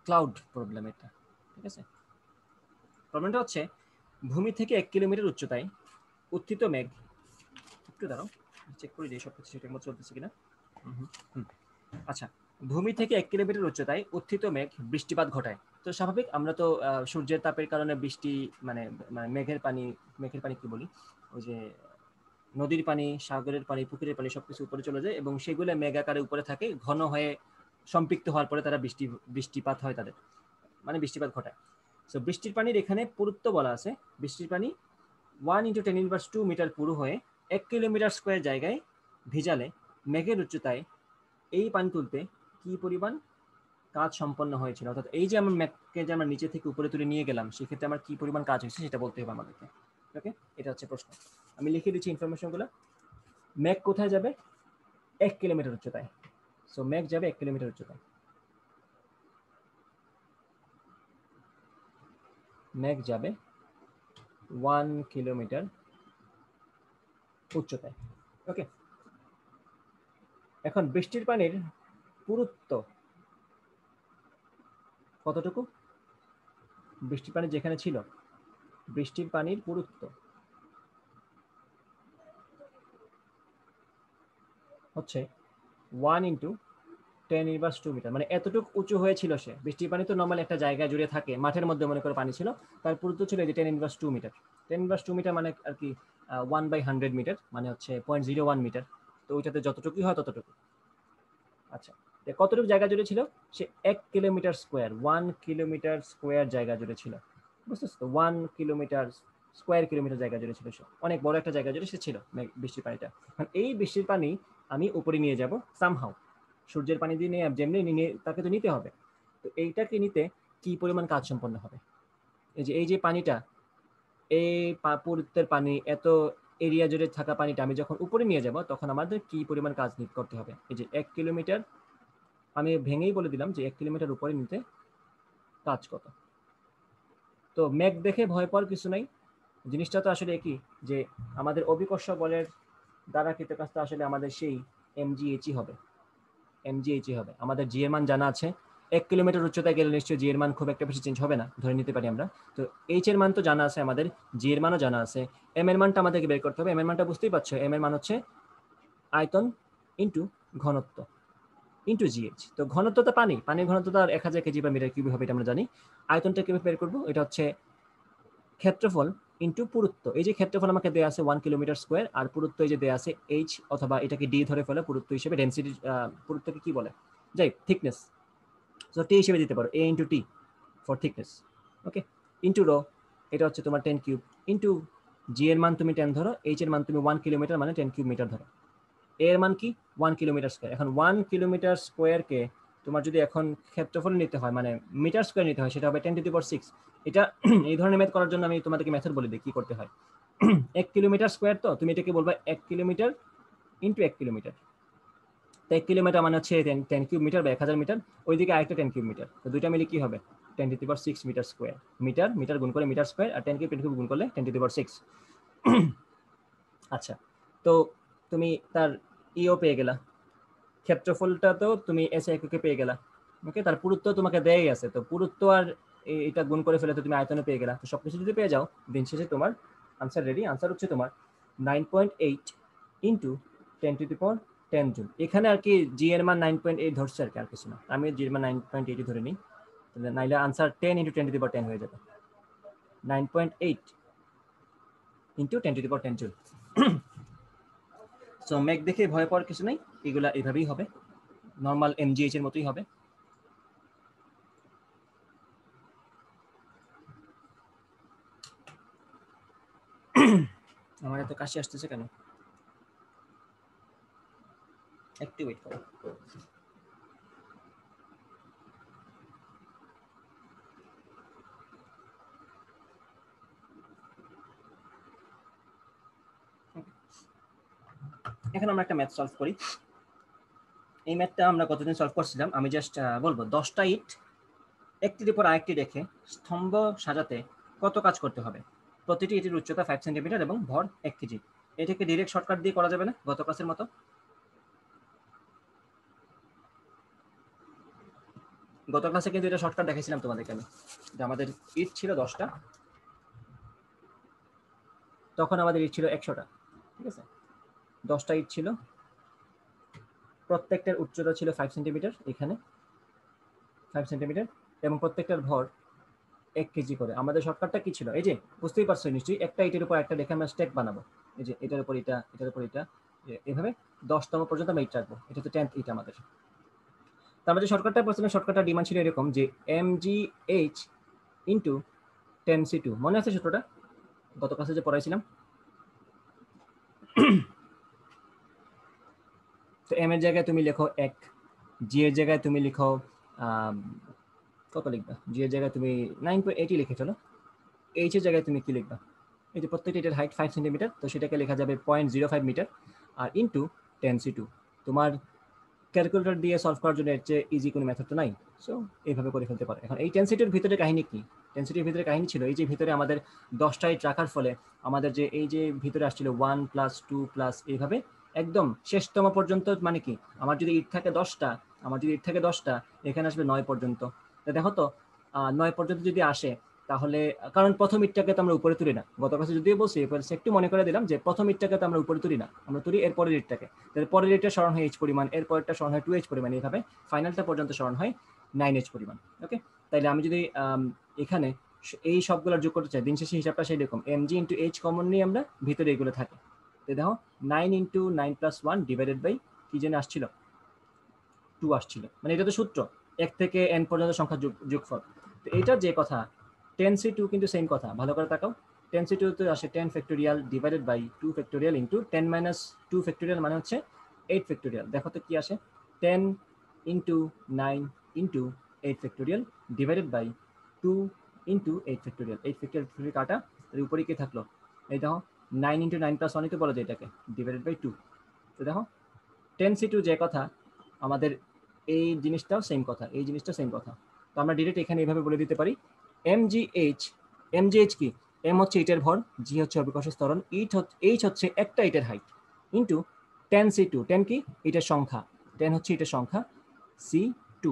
[SPEAKER 1] ক্লাউড প্রবলেম এটা, ঠিক আছে? প্রবলেমটা হচ্ছে ভূমি থেকে 1 কিলোমিটার উচ্চতায় উত্থিত মেঘ, একটু দাঁড়াও চেক করে দিই সব কিছু ঠিকঠাক মতো চলতেছে কিনা। আচ্ছা, ভূমি থেকে 1 কিলোমিটার উচ্চতায় উত্থিত মেঘ বৃষ্টিপাত ঘটায়। তো স্বাভাবিক, আমরা তো সূর্যের তাপের কারণে বৃষ্টি মানে মেঘের পানি কি বলি, ওই যে নদীর পানি, সাগরের পানি, পুকুরের পানি সবকিছু উপরে চলে যায়, এবং সেগুলো মেঘ আকারে উপরে থাকে, ঘন হয়ে সম্পৃক্ত হওয়ার পরে তারা বৃষ্টিপাত হয় তাদের, মানে বৃষ্টিপাত ঘটায়। সো বৃষ্টির পানির এখানে পুরুত্ব বলা আছে, বৃষ্টির পানি 1 × 10⁻² মিটার পুরু হয়ে 1 কিলোমিটার স্কোয়ার জায়গায় ভিজালে মেঘের উচ্চতায় এই পানি তুলতে কি পরিমাণ কাজ সম্পন্ন হয়েছিল। অর্থাৎ এই যে আমরা মেঘকে যে আমরা নিচে থেকে উপরে তুলে নিয়ে গেলাম, সেক্ষেত্রে আমার কি পরিমাণ কাজ হয়েছে সেটা বলতে হবে আমাদেরকে। ওকে, এটা হচ্ছে প্রশ্ন। আমি লিখে দিচ্ছি ইনফরমেশনগুলো। মেঘ কোথায় যাবে? 1 কিলোমিটার উচ্চতায়। সো মেঘ যাবে 1 কিলোমিটার উচ্চতায়। মেঘ যাবে 1 কিলোমিটার উচ্চতায়। ওকে, এখন বৃষ্টির পানির পুরুত্ব কতটুকু? বৃষ্টির পানি যেখানে ছিল, বৃষ্টির পানির পুরুত্ব হচ্ছে 1 × 10⁻² মিটার, মানে এতটুকু উঁচু হয়েছিল সে। বৃষ্টির পানি তো নর্মাল একটা জায়গায় জুড়ে থাকে, মাঠের মধ্যে মনে করে পানি ছিল, তার পুরুত্ব ছিল এই যে 10⁻² মিটার। 10⁻² মিটার মানে আর কি 1/100 মিটার, মানে হচ্ছে 0.01 মিটার। তো ওইটাতে যতটুকুই হয় ততটুকু। আচ্ছা, কতটুকু জায়গা জুড়ে ছিল সে? 1 কিলোমিটার স্কোয়ার, 1 কিলোমিটার স্কোয়ার জায়গা জুড়ে ছিল, বুঝতেছো তো? 1 কিলোমিটার স্কোয়ার কিলোমিটার জায়গা জুড়ে ছিল সে, অনেক বড় একটা জায়গা জুড়ে সে ছিল বৃষ্টির পানিটা। এই বৃষ্টির পানি আমি উপরে নিয়ে যাব সামহাউ, সূর্যের পানি দিয়ে নিয়ে যেমনি নিয়ে তাকে তো নিতে হবে। তো এইটাকে নিতে কি পরিমাণ কাজ সম্পন্ন হবে? এই যে পানিটা, এই পুরুত্বের পানি, এত এরিয়া জুড়ে থাকা পানিটা আমি যখন উপরে নিয়ে যাব, তখন আমাদের কি পরিমাণ কাজ করতে হবে? এই যে 1 কিলোমিটার, আমি ভেঙেই বলে দিলাম যে 1 কিলোমিটার উপরে নিতে কাজ কত। তো মেঘ দেখে ভয় পাওয়ার কিছু নাই, জিনিসটা তো আসলে কি যে আমাদের অভিকর্ষ বলের দ্বারা কৃত কাজটা আসলে আমাদের সেই mgh হবে, mgh হবে। আমাদের জি এর মান জানা আছে, 1 কিলোমিটার উচ্চতায় গেলে নিশ্চয়ই জি এর মান খুব একটা বেশি চেঞ্জ হবে না, ধরে নিতে পারি আমরা। তো এইচ এর মান তো জানা আছে আমাদের, জি এর মানও জানা আছে, এম এর মানটা আমাদেরকে বের করতে হবে। এম এর মানটা বুঝতেই পারছো, এম এর মান হচ্ছে আয়তন ইন্টু ঘনত্ব ইন্টু জিএইচ। তো ঘনত্ব তো পানির ঘনত্ব তো আর 1000 কেজি বা মিটার কিউব হবে, এটা আমরা জানি। আয়তনটা কিভাবে বের করবো, এটা হচ্ছে ক্ষেত্রফল ইন্টু পুরুত্ব। এই যে ক্ষেত্রফল আমাকে দেওয়া আছে 1 কিলোমিটার স্কোয়ার, আর পুরুত্ব এই যে দেওয়া আছে এইচ, অথবা এটাকে ডি ধরে ফেলে পুরুত্ব হিসেবে, ডেন্সিটি পুরুত্বকে কি বলে, যাই থিকনেস, সো টি হিসেবে দিতে পারো, A into T for thickness, okay, into rho, এটা হচ্ছে তোমার 10 কিউব, ইন্টু জি এর মান তুমি 10 ধরো, এইচ এর মান তুমি 1 কিলোমিটার মানে 10 কিউব মিটার ধরো, এর মান কি 1 কিলোমিটার স্কোয়ার। এখন 1 কিলোমিটার স্কোয়ারকে তোমার যদি এখন ক্ষেত্রফল নিতে হয় মানে মিটার স্কোয়ার নিতে হয়, সেটা হবে 10⁶। এটা এই ধরনের ম্যাথ করার জন্য আমি তোমাদেরকে মেথড বলে দিই কি করতে হয়। 1 কিলোমিটার স্কোয়ার, তো তুমি এটাকে বলবা 1 কিলোমিটার ইন্টু 1 কিলোমিটার। তো 1 কিলোমিটার মানে হচ্ছে 10 কিউব মিটার বা 1000 মিটার, ওইদিকে আরেকটা 10 কিউব মিটার, তো দুইটা মিলে কি হবে 10⁶ মিটার স্কোয়ার। মিটার মিটার গুণ করে মিটার স্কোয়ার, আর 10 কিউব গুণ করলে 10⁶। আচ্ছা, তো তুমি তার ইও পেয়ে গেলা, ক্ষেত্রফলটা তো তুমি এস এককে পেয়ে গেলা, ওকে, তার পুরুত্ব তোমাকে দেয়াই আছে, তো পুরুত্ব আর এটা গুণ করে ফেলে তো তুমি আয়তনে পেয়ে গেলা। তো সবকিছু যদি পেয়ে যাও, দিন শেষে তোমার আনসার রেডি। আনসার হচ্ছে তোমার 9.8 ইন্টু 10⁻10 জুল। এখানে আর কি জি এর মান 9.8 ধরছে আর কি, আর কিছু না। আমি জি এর মান 9.8 ধরে নিই, নাইলে আনসার 10 ইন্টু 10⁻10 হয়ে যাবে, 9.8 ইন্টু 10⁻10 জুল। সো মেঘ দেখে ভয় পাওয়ার কিছু নেই, এগুলা এইভাবেই হবে, নর্মাল এমজিএইচ এর মতোই হবে। আমার এত কাশি আসতেছে কেন, একটু ওয়েট করো। এখন আমরা একটা ম্যাথ সলভ করি। এই ম্যাথটা আমরা কতদিন সলভ করছিলাম, আমি জাস্ট বলবো 10টা ইট একটির উপর আরেকটি রেখে স্তম্ভ সাজাতে কত কাজ করতে হবে। প্রতিটি ইটের উচ্চতা 5 সেন্টিমিটার এবং ভর 1 কেজি। এটাকে ডিরেক্ট শর্টকাট দিয়ে করা যাবে না গত ক্লাসের মতো? গত ক্লাসে কিন্তু এটা শর্টকাট দেখাইছিলাম তোমাদেরকে আমি, যে আমাদের ইট ছিল 10টা, তখন আমাদের ইট ছিল 100টা, ঠিক আছে। 10টা ইট ছিল, প্রত্যেকটার উচ্চতা ছিল 5 সেন্টিমিটার, এখানে 5 সেন্টিমিটার, এবং প্রত্যেকটার ভর 1 কেজি করে। আমাদের শর্টকাটটা কি ছিল, এই যে বুঝতেই পারছো নিশ্চয়ই, একটা ইটের উপর একটা রেখে আমরা স্টেক বানাবো, এই যে এটার উপর এটা, এটার উপর এটা, এভাবে 10তম পর্যন্ত আমরা ইট রাখবো। এটা তো 10th ইট আমাদের। তার মধ্যে শর্টকাটটা প্রথমে শর্টকাটটা ডিমান্ড ছিল এরকম যে mgh ইন্টু 10c2, মনে আছে সূত্রটা গত ক্লাসে যে পড়াইছিলাম? তো এম এর জায়গায় তুমি লেখো 1, জি এর জায়গায় তুমি লিখো কত লিখবা, জি এর জায়গায় তুমি 9.8 লিখে ফেলো, এইচ এর জায়গায় তুমি কি লিখবা, এই যে প্রত্যেকটা এটার হাইট 5 সেন্টিমিটার, তো সেটাকে লেখা যাবে 0.05 মিটার, আর ইন্টু 10c2। তোমার ক্যালকুলেটর দিয়ে সলভ করার জন্য এর চেয়ে ইজি কোনো মেথড তো নাই, সো এইভাবে করে ফেলতে পারো। এখন এই 10c2-র ভিতরে কাহিনী কি, 10c2-র ভিতরে কাহিনী ছিল এই যে ভিতরে আমাদের 10টা ইট রাখার ফলে আমাদের যে এই যে ভিতরে আসছিল 1 + 2 + এইভাবে একদম শেষতম পর্যন্ত, মানে কি আমার যদি ইট থাকে 10টা, এখানে আসবে 9 পর্যন্ত। তো দেখো তো 9 পর্যন্ত যদি আসে, তাহলে কারণ প্রথম ইটটাকে তো আমরা উপরে তুলি না, গত ক্লাসে যদিও বলছি, এরপর একটু মনে করে দিলাম যে প্রথম ইটটাকে তো আমরা উপরে তুলি না, আমরা তুলি এর পরের ইটটাকে, তাহলে পরের ইটটা সরণ হয় h পরিমাণ, এর পরেরটা সরণ হয় 2h পরিমাণ, এইভাবে ফাইনালটা পর্যন্ত সরণ হয় 9h পরিমাণ, ওকে। তাইলে আমি যদি এখানে এই সবগুলোর যোগ করতে চাই, দিন শেষে হিসাবটা সেই রকম, mg ইন্টু h কমন নিয়ে আমরা ভিতরে এগুলো থাকে, তো দেখো 9 ইন্টু 9 + 1 ডিভাইডেড বাই কি যেন আসছিল 2 আসছিল, মানে এটা তো সূত্র 1 থেকে n পর্যন্ত সংখ্যা যোগফল। তো এইটার যে কথা 10c2 কিন্তু সেম কথা, ভালো করে তাকাও, 10c2 তো আসে 10 factorial divided by 2 factorial into 10 - 2 factorial মানে হচ্ছে 8 ফ্যাক্টোরিয়াল। দেখো তো কি আসে, 10 into 9 into 8 factorial divided by 2 into 8 factorial, 8 factorial কাটা, এর উপরে কি থাকলো, এই দেখো 9 ইন্টু 9 + 1 তো বলা যায় এটাকে, ডিভাইডেড বাই 2। তো দেখো 10c2 যে কথা, আমাদের এই জিনিসটাও সেম কথা, তো আমরা ডিরেক্ট এখানে এইভাবে বলে দিতে পারি mgh। mgh কি, m হচ্ছে ইটের ভর, g হচ্ছে অভিকর্ষের ত্বরণ, h হচ্ছে একটা ইটের হাইট ইনটু 10c2, 10 কি ইটের সংখ্যা, 10 হচ্ছে ইটের সংখ্যা, c2,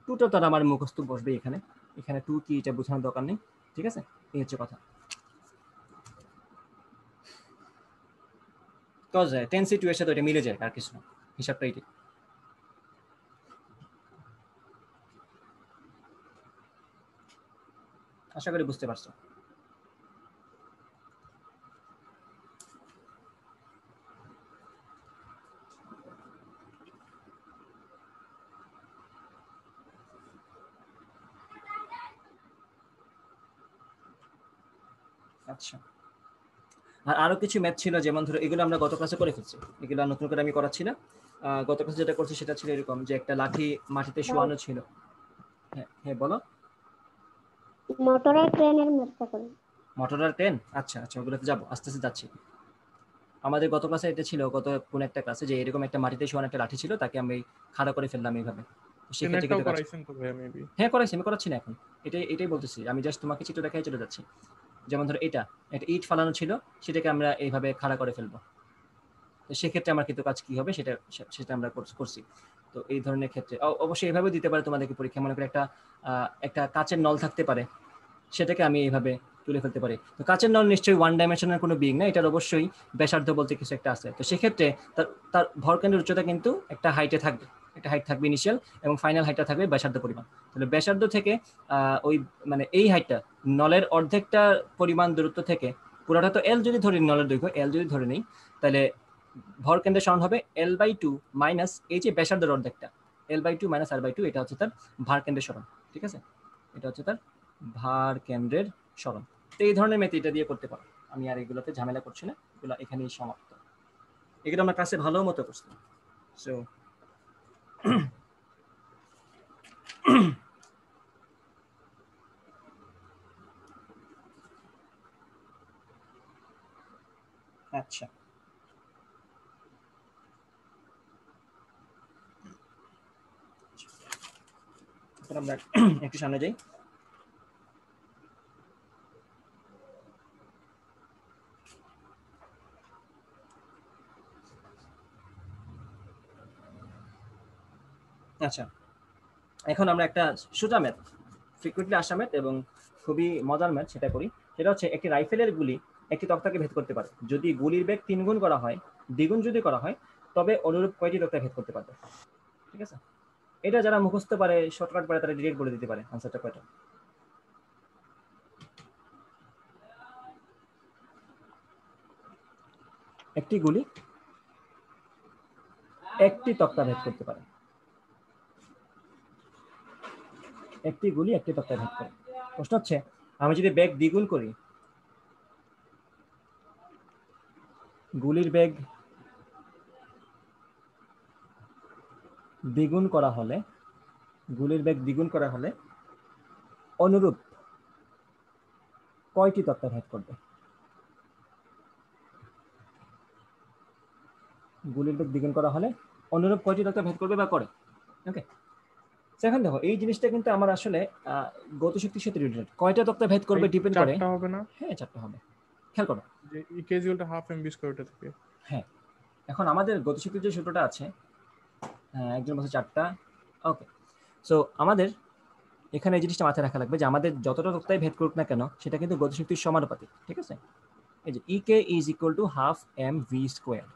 [SPEAKER 1] 2টা তো আমার মুখস্থ বসবে এখানে, এখানে 2 কি এটা বোঝানোর দরকার নেই, ঠিক আছে, এই হচ্ছে কথা। কজ 10c2 এর সাথে এটা মিলে যায়, আর কিছু না, হিসাবটা এটাই। আশা করি বুঝতে পারছো। আচ্ছা, আর আরো কিছু ম্যাথ ছিল, যেমন ধরো এগুলো আমরা গত ক্লাসে করে ফেলছি, এগুলো নতুন করে আমি করাচ্ছি না। গত ক্লাসে যেটা করছি সেটা ছিল এরকম যে একটা লাঠি মাটিতে শোয়ানো ছিল। হ্যাঁ হ্যাঁ বলো।
[SPEAKER 3] মোটর আর ট্রেনের ম্যাথটা করুন।
[SPEAKER 1] মোটর আর ট্রেন, আচ্ছা আচ্ছা, ওগুলোতে যাবো, আস্তে আস্তে যাচ্ছি। আমাদের গত ক্লাসে এটা ছিল, গত কোন একটা ক্লাসে, যে এরকম একটা মাটিতে শোয়ানো একটা লাঠি ছিল, তাকে আমি খাড়া করে ফেললাম এইভাবে। সেক্ষেত্রে কিন্তু
[SPEAKER 2] করাইছেন তো ভাইয়া মেবি।
[SPEAKER 1] হ্যাঁ করাইছি, আমি করাচ্ছি না এখন, এটাই বলতেছি, আমি জাস্ট তোমাকে চিত্র দেখাই চলে যাচ্ছি। যেমন ধরো এটা একটা ইট ফালানো ছিল, সেটাকে আমরা এইভাবে খাড়া করে ফেলবো, তো সেক্ষেত্রে আমার কিন্তু কাজ কি হবে সেটা সেটা আমরা করছি। তো এই ধরনের ক্ষেত্রে অবশ্যই এইভাবে দিতে পারে তোমাদেরকে পরীক্ষা, মনে করে একটা কাচের নল থাকতে পারে, সেটাকে আমি এইভাবে তুলে ফেলতে পারি। তো কাচের নল নিশ্চয়ই ওয়ান ডাইমেনশনাল কোনো বিং না, এটার অবশ্যই ব্যাসার্ধ বলতে কিছু একটা আছে। তো সেক্ষেত্রে তার ভরকেন্দ্রের উচ্চতা কিন্তু একটা হাইটে থাকবে, একটা হাইট থাকবে ইনিশিয়াল, এবং ফাইনাল হাইটটা থাকবে ব্যাসার্ধ পরিমাণ। তাহলে ব্যাসার্ধ থেকে ওই মানে এই হাইটটা নলের অর্ধেকটা পরিমাণ দূরত্ব থেকে, পুরোটা তো এল যদি ধরি, নলের দৈর্ঘ্য এল যদি ধরে নিই, তাহলে ভরকেন্দ্রের সমান হবে L/2 মাইনাস এই যে ব্যাসার্ধের অর্ধেকটা, L/2 মাইনাস R/2, এটা হচ্ছে তার ভার কেন্দ্রের সরণ, ঠিক আছে, এটা হচ্ছে তার ভার কেন্দ্রের সরণ। তো এই ধরনের ম্যাথ এটা দিয়ে করতে পারো, আমি আর এগুলোতে ঝামেলা করছি না, এগুলো এখানেই সমাপ্ত। এগুলো আমার কাছে ভালো মতো করছি। সো আচ্ছা, আমরা একটু সামনে যাই। আচ্ছা, এখন আমরা একটা সোজা ম্যাথ, ফ্রিকুয়েন্টলি আসা ম্যাথ এবং খুবই মজার ম্যাথ, সেটা করি। সেটা হচ্ছে একটি রাইফেলের গুলি একটি তক্তাকে ভেদ করতে পারে, যদি গুলির বেগ 3 গুণ করা হয়, দ্বিগুণ যদি করা হয়, তবে অনুরূপ কয়টি তক্তা ভেদ করতে পারবে, ঠিক আছে। এটা যারা মুখস্থ পারে, শর্টকাট পারে, তারা ডিরেক্ট বলে দিতে পারে আনসারটা কয়টা। একটি গুলি একটি তক্তা ভেদ করতে পারে, একটি গুলি একটি তক্তা ভেদ করে। প্রশ্ন হচ্ছে আমি যদি বেগ দ্বিগুণ করি, গুলির বেগ দ্বিগুণ করা হলে, গুলির বেগ দ্বিগুণ করা হলে অনুরূপ কয়টি তক্তা ভেদ করবে, গুলির বেগ দ্বিগুণ করা হলে অনুরূপ কয়টি তক্তা ভেদ করবে বা করে। ওকে, এখন দেখো এই জিনিসটা কিন্তু আমার আসলে গতিশক্তির সাথে রিলেটেড, কয়টা তক্তা ভেদ করবে ডিপেন্ড করে।
[SPEAKER 2] চারটা হবে না?
[SPEAKER 1] হ্যাঁ চারটা হবে, খেয়াল করো
[SPEAKER 2] যে ইকুয়ালটা হাফ এমভি স্কয়ারটা থেকে।
[SPEAKER 1] হ্যাঁ, এখন আমাদের গতিশক্তির যে সূত্রটা আছে, একজন বলছে চারটা। ওকে, সো আমাদের এখানে এই জিনিসটা মাথায় রাখা লাগবে যে আমাদের যতটা তক্তাই ভেদ করুক না কেন, সেটা কিন্তু গতিশক্তির সমানুপাতিক, ঠিক আছে। এই যে KE is equal to half M V square,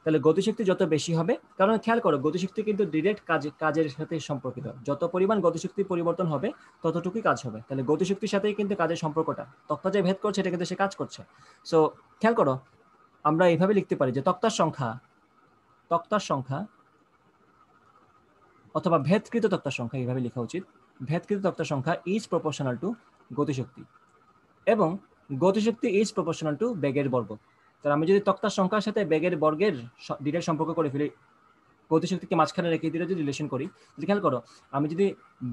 [SPEAKER 1] তাহলে গতিশক্তি যত বেশি হবে, কারণ খেয়াল করো গতিশক্তি কিন্তু ডিরেক্ট কাজের সাথে সম্পর্কিত, যত পরিমাণ গতিশক্তি পরিবর্তন হবে ততটুকুই কাজ হবে, তাহলে গতিশক্তির সাথেই কিন্তু কাজের সম্পর্কটা, তক্তা যে ভেদ করছে এটা কিন্তু সে কাজ করছে। সো খেয়াল করো আমরা এইভাবে লিখতে পারি যে তক্তার সংখ্যা অথবা ভেদকৃত তক্তার সংখ্যা, এইভাবে লেখা উচিত, ভেদকৃত তক্তার সংখ্যা ইজ প্রপোর্শনাল টু গতিশক্তি, এবং গতিশক্তি ইজ প্রপোর্শনাল টু বেগের বর্গ। তাহলে আমি যদি তক্তার সংখ্যার সাথে বেগের বর্গের ডিরেক্ট সম্পর্ক করে ফেলি, গতিশক্তিকে মাঝখানে রেখে দিয়ে যদি রিলেশন করি, যদি খেয়াল করো আমি যদি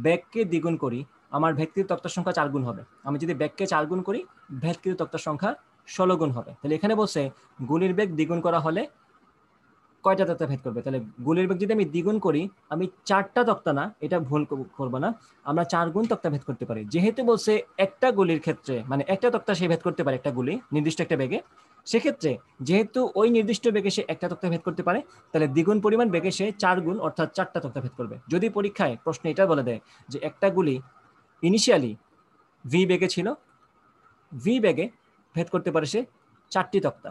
[SPEAKER 1] বেগকে দ্বিগুণ করি, আমার ভেদকৃত তক্তার সংখ্যা 4 গুণ হবে, আমি যদি বেগকে 4 গুণ করি, ভেদকৃত তক্তার সংখ্যা 16 গুণ হবে। তাহলে এখানে বলছে গুলির বেগ দ্বিগুণ করা হলে কয়টা তক্তা ভেদ করবে? তাহলে গুলির বেগ যদি আমি দ্বিগুণ করি, আমি 4টা তক্তা না, এটা ভুল করবো না, আমরা 4 গুণ তক্তা ভেদ করতে পারি। যেহেতু বলছে একটা গুলির ক্ষেত্রে মানে একটা তক্তা সে ভেদ করতে পারে, একটা গুলি নির্দিষ্ট একটা বেগে, সেক্ষেত্রে যেহেতু ওই নির্দিষ্ট বেগে সে একটা তক্তা ভেদ করতে পারে, তাহলে দ্বিগুণ পরিমাণ বেগে সে 4 গুণ অর্থাৎ 4টা তক্তা ভেদ করবে। যদি পরীক্ষায় প্রশ্ন এটা বলে দেয় যে একটা গুলি ইনিশিয়ালি ভি বেগে ছিল, ভি বেগে ভেদ করতে পারে সে 4টি তক্তা,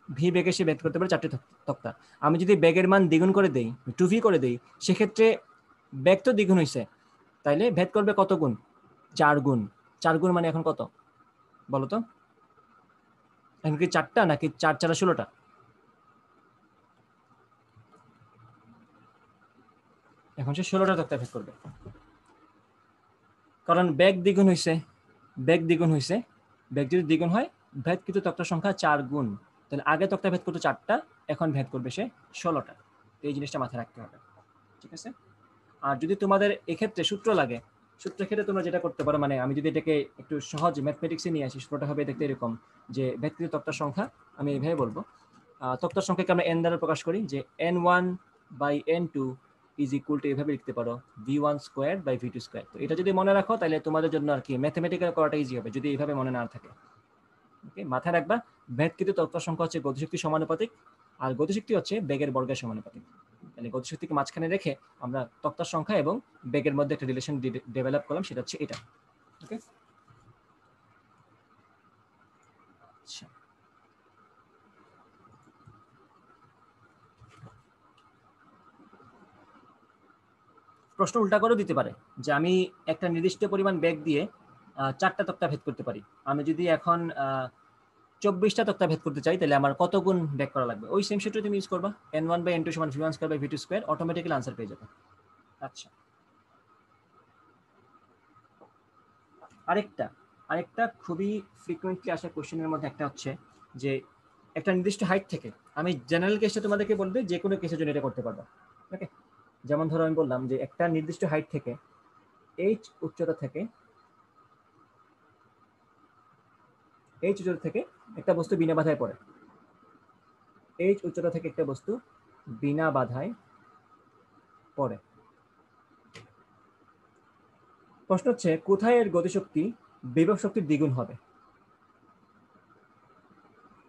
[SPEAKER 1] ভি বেগে সে ভেদ করতে পারে 4টি তক্তা। আমি যদি বেগের মান দ্বিগুণ করে দেই, 2v করে দেই, সেক্ষেত্রে বেগ তো দ্বিগুণ হয়েছে, তাইলে ভেদ করবে কত গুণ? 4 গুণ। 4 গুণ মানে এখন কত বলো তো? এখন কি 4টা নাকি 4 4 16টা? এখন সে 16টা তক্তা ভেদ করবে, কারণ বেগ দ্বিগুণ হয়েছে। বেগ দ্বিগুণ হয়েছে, বেগ যদি দ্বিগুণ হয় ভেদ কিন্তু তক্তার সংখ্যা 4 গুণ, তাহলে আগে তক্তা ভেদ করতো 4টা, এখন ভেদ করবে সে 16টা। এই জিনিসটা মাথায় রাখতে হবে, ঠিক আছে? আর যদি তোমাদের এক্ষেত্রে সূত্র লাগে, সূত্রের ক্ষেত্রে তোমরা যেটা করতে পারো, মানে আমি যদি এটাকে একটু সহজ ম্যাথমেটিক্সে নিয়ে আসি, সূত্রটা হবে দেখতে এরকম যে ভেদকৃত তক্তার সংখ্যা, আমি এইভাবে বলবো, তক্তার সংখ্যাকে আমরা n দ্বারা প্রকাশ করি, যে n1 by n2 is equal two, এভাবে লিখতে পারো v1 square by v2 square. তো এটা যদি মনে রাখো তাহলে তোমাদের জন্য আর কি ম্যাথমেটিক্যাল করাটা ইজি হবে, যদি এইভাবে মনে না থাকে। ওকে, মাথায় রাখবা ভেদকৃত তক্তার সংখ্যা হচ্ছে গতিশক্তি সমানুপাতিক, আর গতিশক্তি হচ্ছে বেগের বর্গের সমানুপাতিক। তাহলে গতিশক্তিকে মাঝখানে রেখে আমরা তক্তার সংখ্যা এবং বেগের মধ্যে একটা রিলেশন ডেভেলপ করলাম, সেটা হচ্ছে এটা। ওকে, আচ্ছা, প্রশ্ন উল্টা করে দিতে পারে যে আমি একটা নির্দিষ্ট পরিমাণ বেগ দিয়ে 4টা তক্তা ভেদ করতে পারি। আমি যদি এখন 24টা তক্তা ভেদ করতে চাই, তাহলে আমার কত গুণ বেগ করা লাগবে? ওই সেম সূত্র তুমি ইউজ করবা, n1 বাই n2 সমান v1 square by v2 square, automatically answer পেয়ে যাবে। আচ্ছা, আরেকটা খুবই ফ্রিকোয়েন্টলি আসা কোশ্চেনের মধ্যে একটা হচ্ছে যে একটা নির্দিষ্ট হাইট থেকে, আমি জেনারেল কেসটা তোমাদেরকে বলবে, যে কোনো কেসের জন্য এটা করতে পারবা। ওকে, যেমন ধরো আমি বললাম যে একটা নির্দিষ্ট হাইট থেকে, h উচ্চতা থেকে একটা বস্তু বিনা বাধায় পড়ে, h উচ্চতা থেকে একটা বস্তু বিনা বাধায় পড়ে। প্রশ্ন হচ্ছে কোথায় এর গতিশক্তি বিভব শক্তির দ্বিগুণ হবে?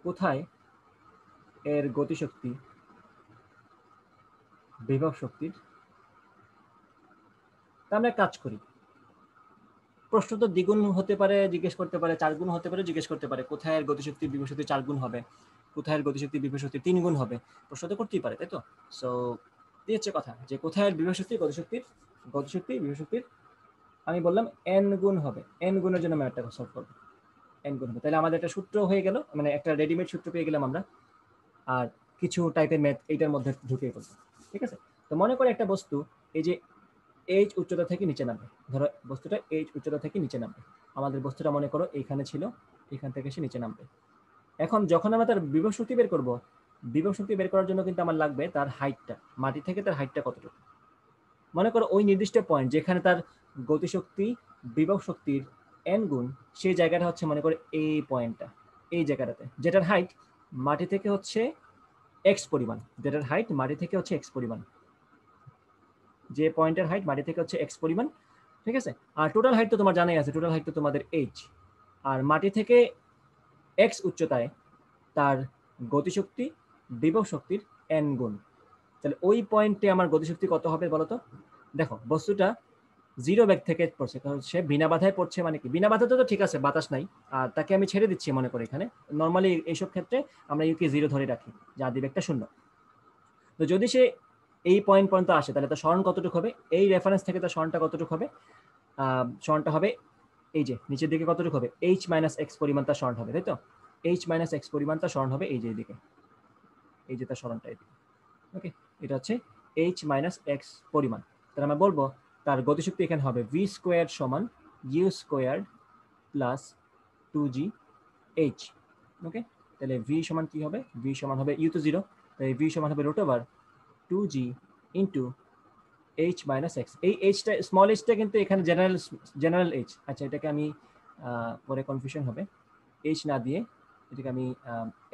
[SPEAKER 1] কোথায় এর গতিশক্তি বিভব শক্তির, তা আমরা কাজ করি, প্রশ্ন তো দ্বিগুণ হতে পারে জিজ্ঞেস করতে পারে, 4 গুণ হতে পারে জিজ্ঞেস করতে পারে, কোথায় এর গতিশক্তি বিভব শক্তি 4 গুণ হবে, কোথায় এর গতিশক্তি বিভব শক্তি 3 গুণ হবে, প্রশ্ন তো করতেই পারে, তাই তো? সো দিয়েছে কথা যে কোথায় এর বিভব শক্তি গতিশক্তি বিভব শক্তির, আমি বললাম n গুণ হবে, n গুণের জন্য ম্যাথটা সলভ করব, n গুণ হবে। তাহলে আমাদের একটা সূত্র হয়ে গেল, মানে একটা রেডিমেড সূত্র পেয়ে গেলাম আমরা, আর কিছু টাইপের ম্যাথ এইটার মধ্যে ঢুকিয়ে ফেলবো, ঠিক আছে? তো মনে করে একটা বস্তু এই যে h উচ্চতা থেকে নিচে নামবে, ধরো বস্তুটা h উচ্চতা থেকে নিচে নামবে, আমাদের বস্তুটা মনে করো এইখানে ছিল, এখান থেকে সে নিচে নামবে। এখন যখন আমরা তার বিভব শক্তি বের করব, বিভব শক্তি বের করার জন্য কিন্তু আমার লাগবে তার হাইটটা, মাটি থেকে তার হাইটটা কতটুকু। মনে করো ওই নির্দিষ্ট পয়েন্ট যেখানে তার গতিশক্তি বিভব শক্তির n গুণ, সেই জায়গাটা হচ্ছে মনে করে এই পয়েন্টটা, এই জায়গাটাতে, যেটার হাইট মাটি থেকে হচ্ছে x পরিমাণ, যেটার হাইট মাটি থেকে হচ্ছে x পরিমাণ, যে পয়েন্টের হাইট মাটি থেকে হচ্ছে x পরিমাণ, ঠিক আছে? আর টোটাল হাইট তো তোমার জানাই আছে, টোটাল হাইট তো তোমাদের h, আর মাটি থেকে x উচ্চতায় তার গতিশক্তি বিভব শক্তির n গুণ। তাহলে ওই পয়েন্টে আমার গতিশক্তি কত হবে বলো তো? দেখো বস্তুটা 0 বেগ থেকে পড়ছে, কারণ সে বিনা বাধায় পড়ছে, মানে কি বিনা বাধাতে তো ঠিক আছে, বাতাস নাই, আর তাকে আমি ছেড়ে দিচ্ছি মনে করি এখানে, নর্মালি এইসব ক্ষেত্রে আমরা ইউকে 0 ধরে রাখি, যে আদি বেগটা 0। তো যদি সে এই পয়েন্ট পর্যন্ত আসে, তাহলে তার সরণ কতটুকু হবে? এই রেফারেন্স থেকে তার সরণটা কতটুকু হবে? সরণটা হবে এই যে নিচের দিকে কতটুকু হবে? h মাইনাস এক্স পরিমাণ তার সরণ হবে, তাই তো? h মাইনাস এক্স পরিমাণ তার সরণ হবে এই যে এইদিকে, এই যে তার সরণটা এইদিকে। ওকে, এটা হচ্ছে h মাইনাস এক্স পরিমাণ। তাহলে আমরা বলবো তার গতিশক্তি এখানে হবে v স্কোয়ার সমান u square plus 2g h। ওকে, তাহলে v সমান কি হবে? v সমান হবে u তো 0, তাই v সমান হবে root over 2g into h minus x. এই এইচটা, স্মল এইচটা কিন্তু এখানে জেনারেল এইচ। আচ্ছা, এটাকে আমি পরে কনফিউশন হবে, এইচ না দিয়ে এটাকে আমি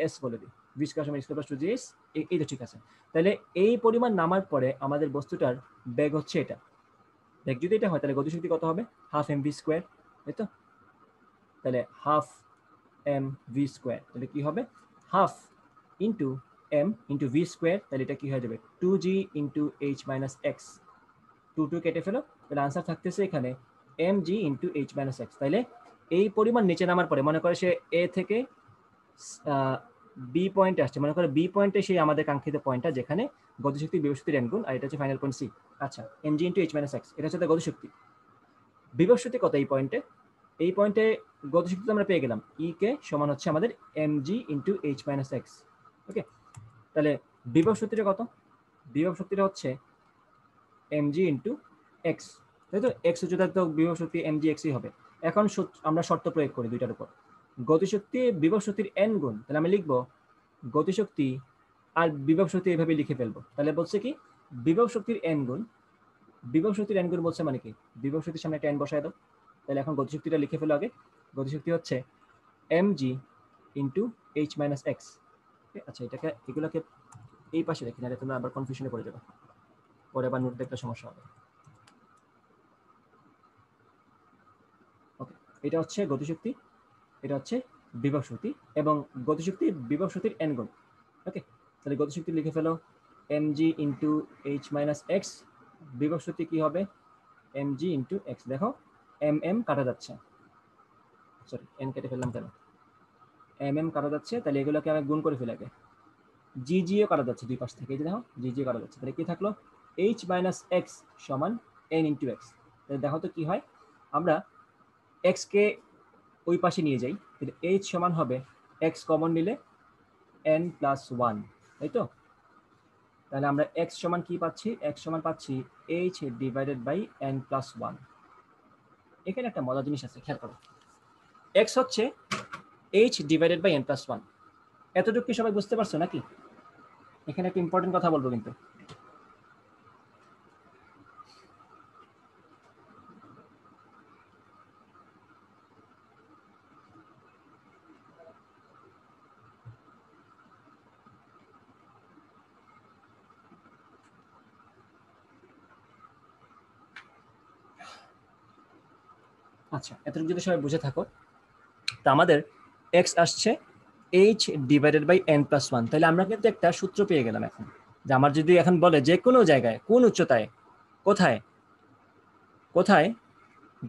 [SPEAKER 1] এস বলে দিই, ভি স্কয়ার সমান স্কয়ার প্লাস 2gh, এই তো ঠিক আছে। তাহলে এই পরিমাণ নামার পরে আমাদের বস্তুটার বেগ হচ্ছে এটা। বেগ যদি এটা হয় তাহলে গতিশক্তি কত হবে? হাফ mv স্কয়ার, তাই তো? তাহলে হাফ mv স্কয়ার, তাহলে কি হবে? Half into m into V square, তাহলে এটা কি হয়ে যাবে? 2g into h minus x. 2 কেটে ফেলো, তাহলে আনসার থাকতেছে এখানে mg into h minus x. তাহলে এই পরিমাণ নিচে নামার পরে মনে করে সে এ থেকে বি পয়েন্টে আসছে, মনে করে বি পয়েন্টে সেই আমাদের কাঙ্ক্ষিত পয়েন্টটা যেখানে গতিশক্তি বিভব শক্তির n গুণ, আর এটা হচ্ছে ফাইনাল পয়েন্ট সি। আচ্ছা, mg into h minus x, এটা হচ্ছে তার গতিশক্তি। বিভব শক্তি কত এই পয়েন্টে? এই পয়েন্টে গতিশক্তি আমরা পেয়ে গেলাম ই কে সমান হচ্ছে আমাদের mg into h minus X. Okay, তাহলে বিভব শক্তিটা কত? বিভব শক্তিটা হচ্ছে mg ইন্টু এক্স, তাই তো? এক্স উচ্চতার তো বিভব শক্তি mg এক্সই হবে। এখন আমরা শর্ত প্রয়োগ করি দুইটার উপর। গতিশক্তি বিভব শক্তির n গুণ, তাহলে আমি লিখবো গতিশক্তি আর বিভব শক্তি এইভাবে লিখে ফেলবো। তাহলে বলছে কি বিভব শক্তির n গুণ, বিভব শক্তির n গুণ বলছে মানে কি বিভব শক্তির সামনে একটা n বসায় দাও। তাহলে এখন গতিশক্তিটা লিখে ফেলো আগে। গতিশক্তি হচ্ছে mg into h minus x. আচ্ছা, এটাকে এগুলোকে এই পাশে রেখে, নাহলে তোমরা আবার কনফিউশনে পড়ে যাবে, পরে আবার নোট দেখতে সমস্যা হবে। ওকে, এটা হচ্ছে গতিশক্তি, এটা হচ্ছে বিভব শক্তি, এবং গতিশক্তি বিভব শক্তির n গুণ। ওকে, তাহলে গতিশক্তি লিখে ফেলো mg into h minus x, বিভব শক্তি কি হবে? mg into x. দেখো mm কাটা যাচ্ছে, সরি n কেটে ফেললাম কেন, mm কাটা যাচ্ছে, তাহলে এগুলোকে আমি গুণ করে ফেলি আগে। জিজিও কাটা যাচ্ছে দুই পাশ থেকে, এই যে দেখো জিজিও কাটা যাচ্ছে, তাহলে কি থাকলো? h মাইনাস এক্স সমান n ইন্টু এক্স। তাহলে দেখো তো কি হয়, আমরা x কে ওই পাশে নিয়ে যাই, তাহলে h সমান হবে x কমন নিলে n প্লাস ওয়ান, তাই তো? তাহলে আমরা x সমান কি পাচ্ছি? x সমান পাচ্ছি h divided by n plus one. এখানে একটা মজার জিনিস আছে, খেয়াল করো। x হচ্ছে h divided by n plus one. এতটুকু কি সবাই বুঝতে পারছো নাকি? এখানে একটা ইম্পর্টেন্ট কথা বলবো কিন্তু। আচ্ছা, এতটুকু যদি সবাই বুঝে থাকো, তা আমাদের x আসছে h divided by n plus one. তাহলে আমরা কিন্তু একটা সূত্র পেয়ে গেলাম এখন, যে আমার যদি এখন বলে যে কোনো জায়গায় কোন উচ্চতায় কোথায় কোথায়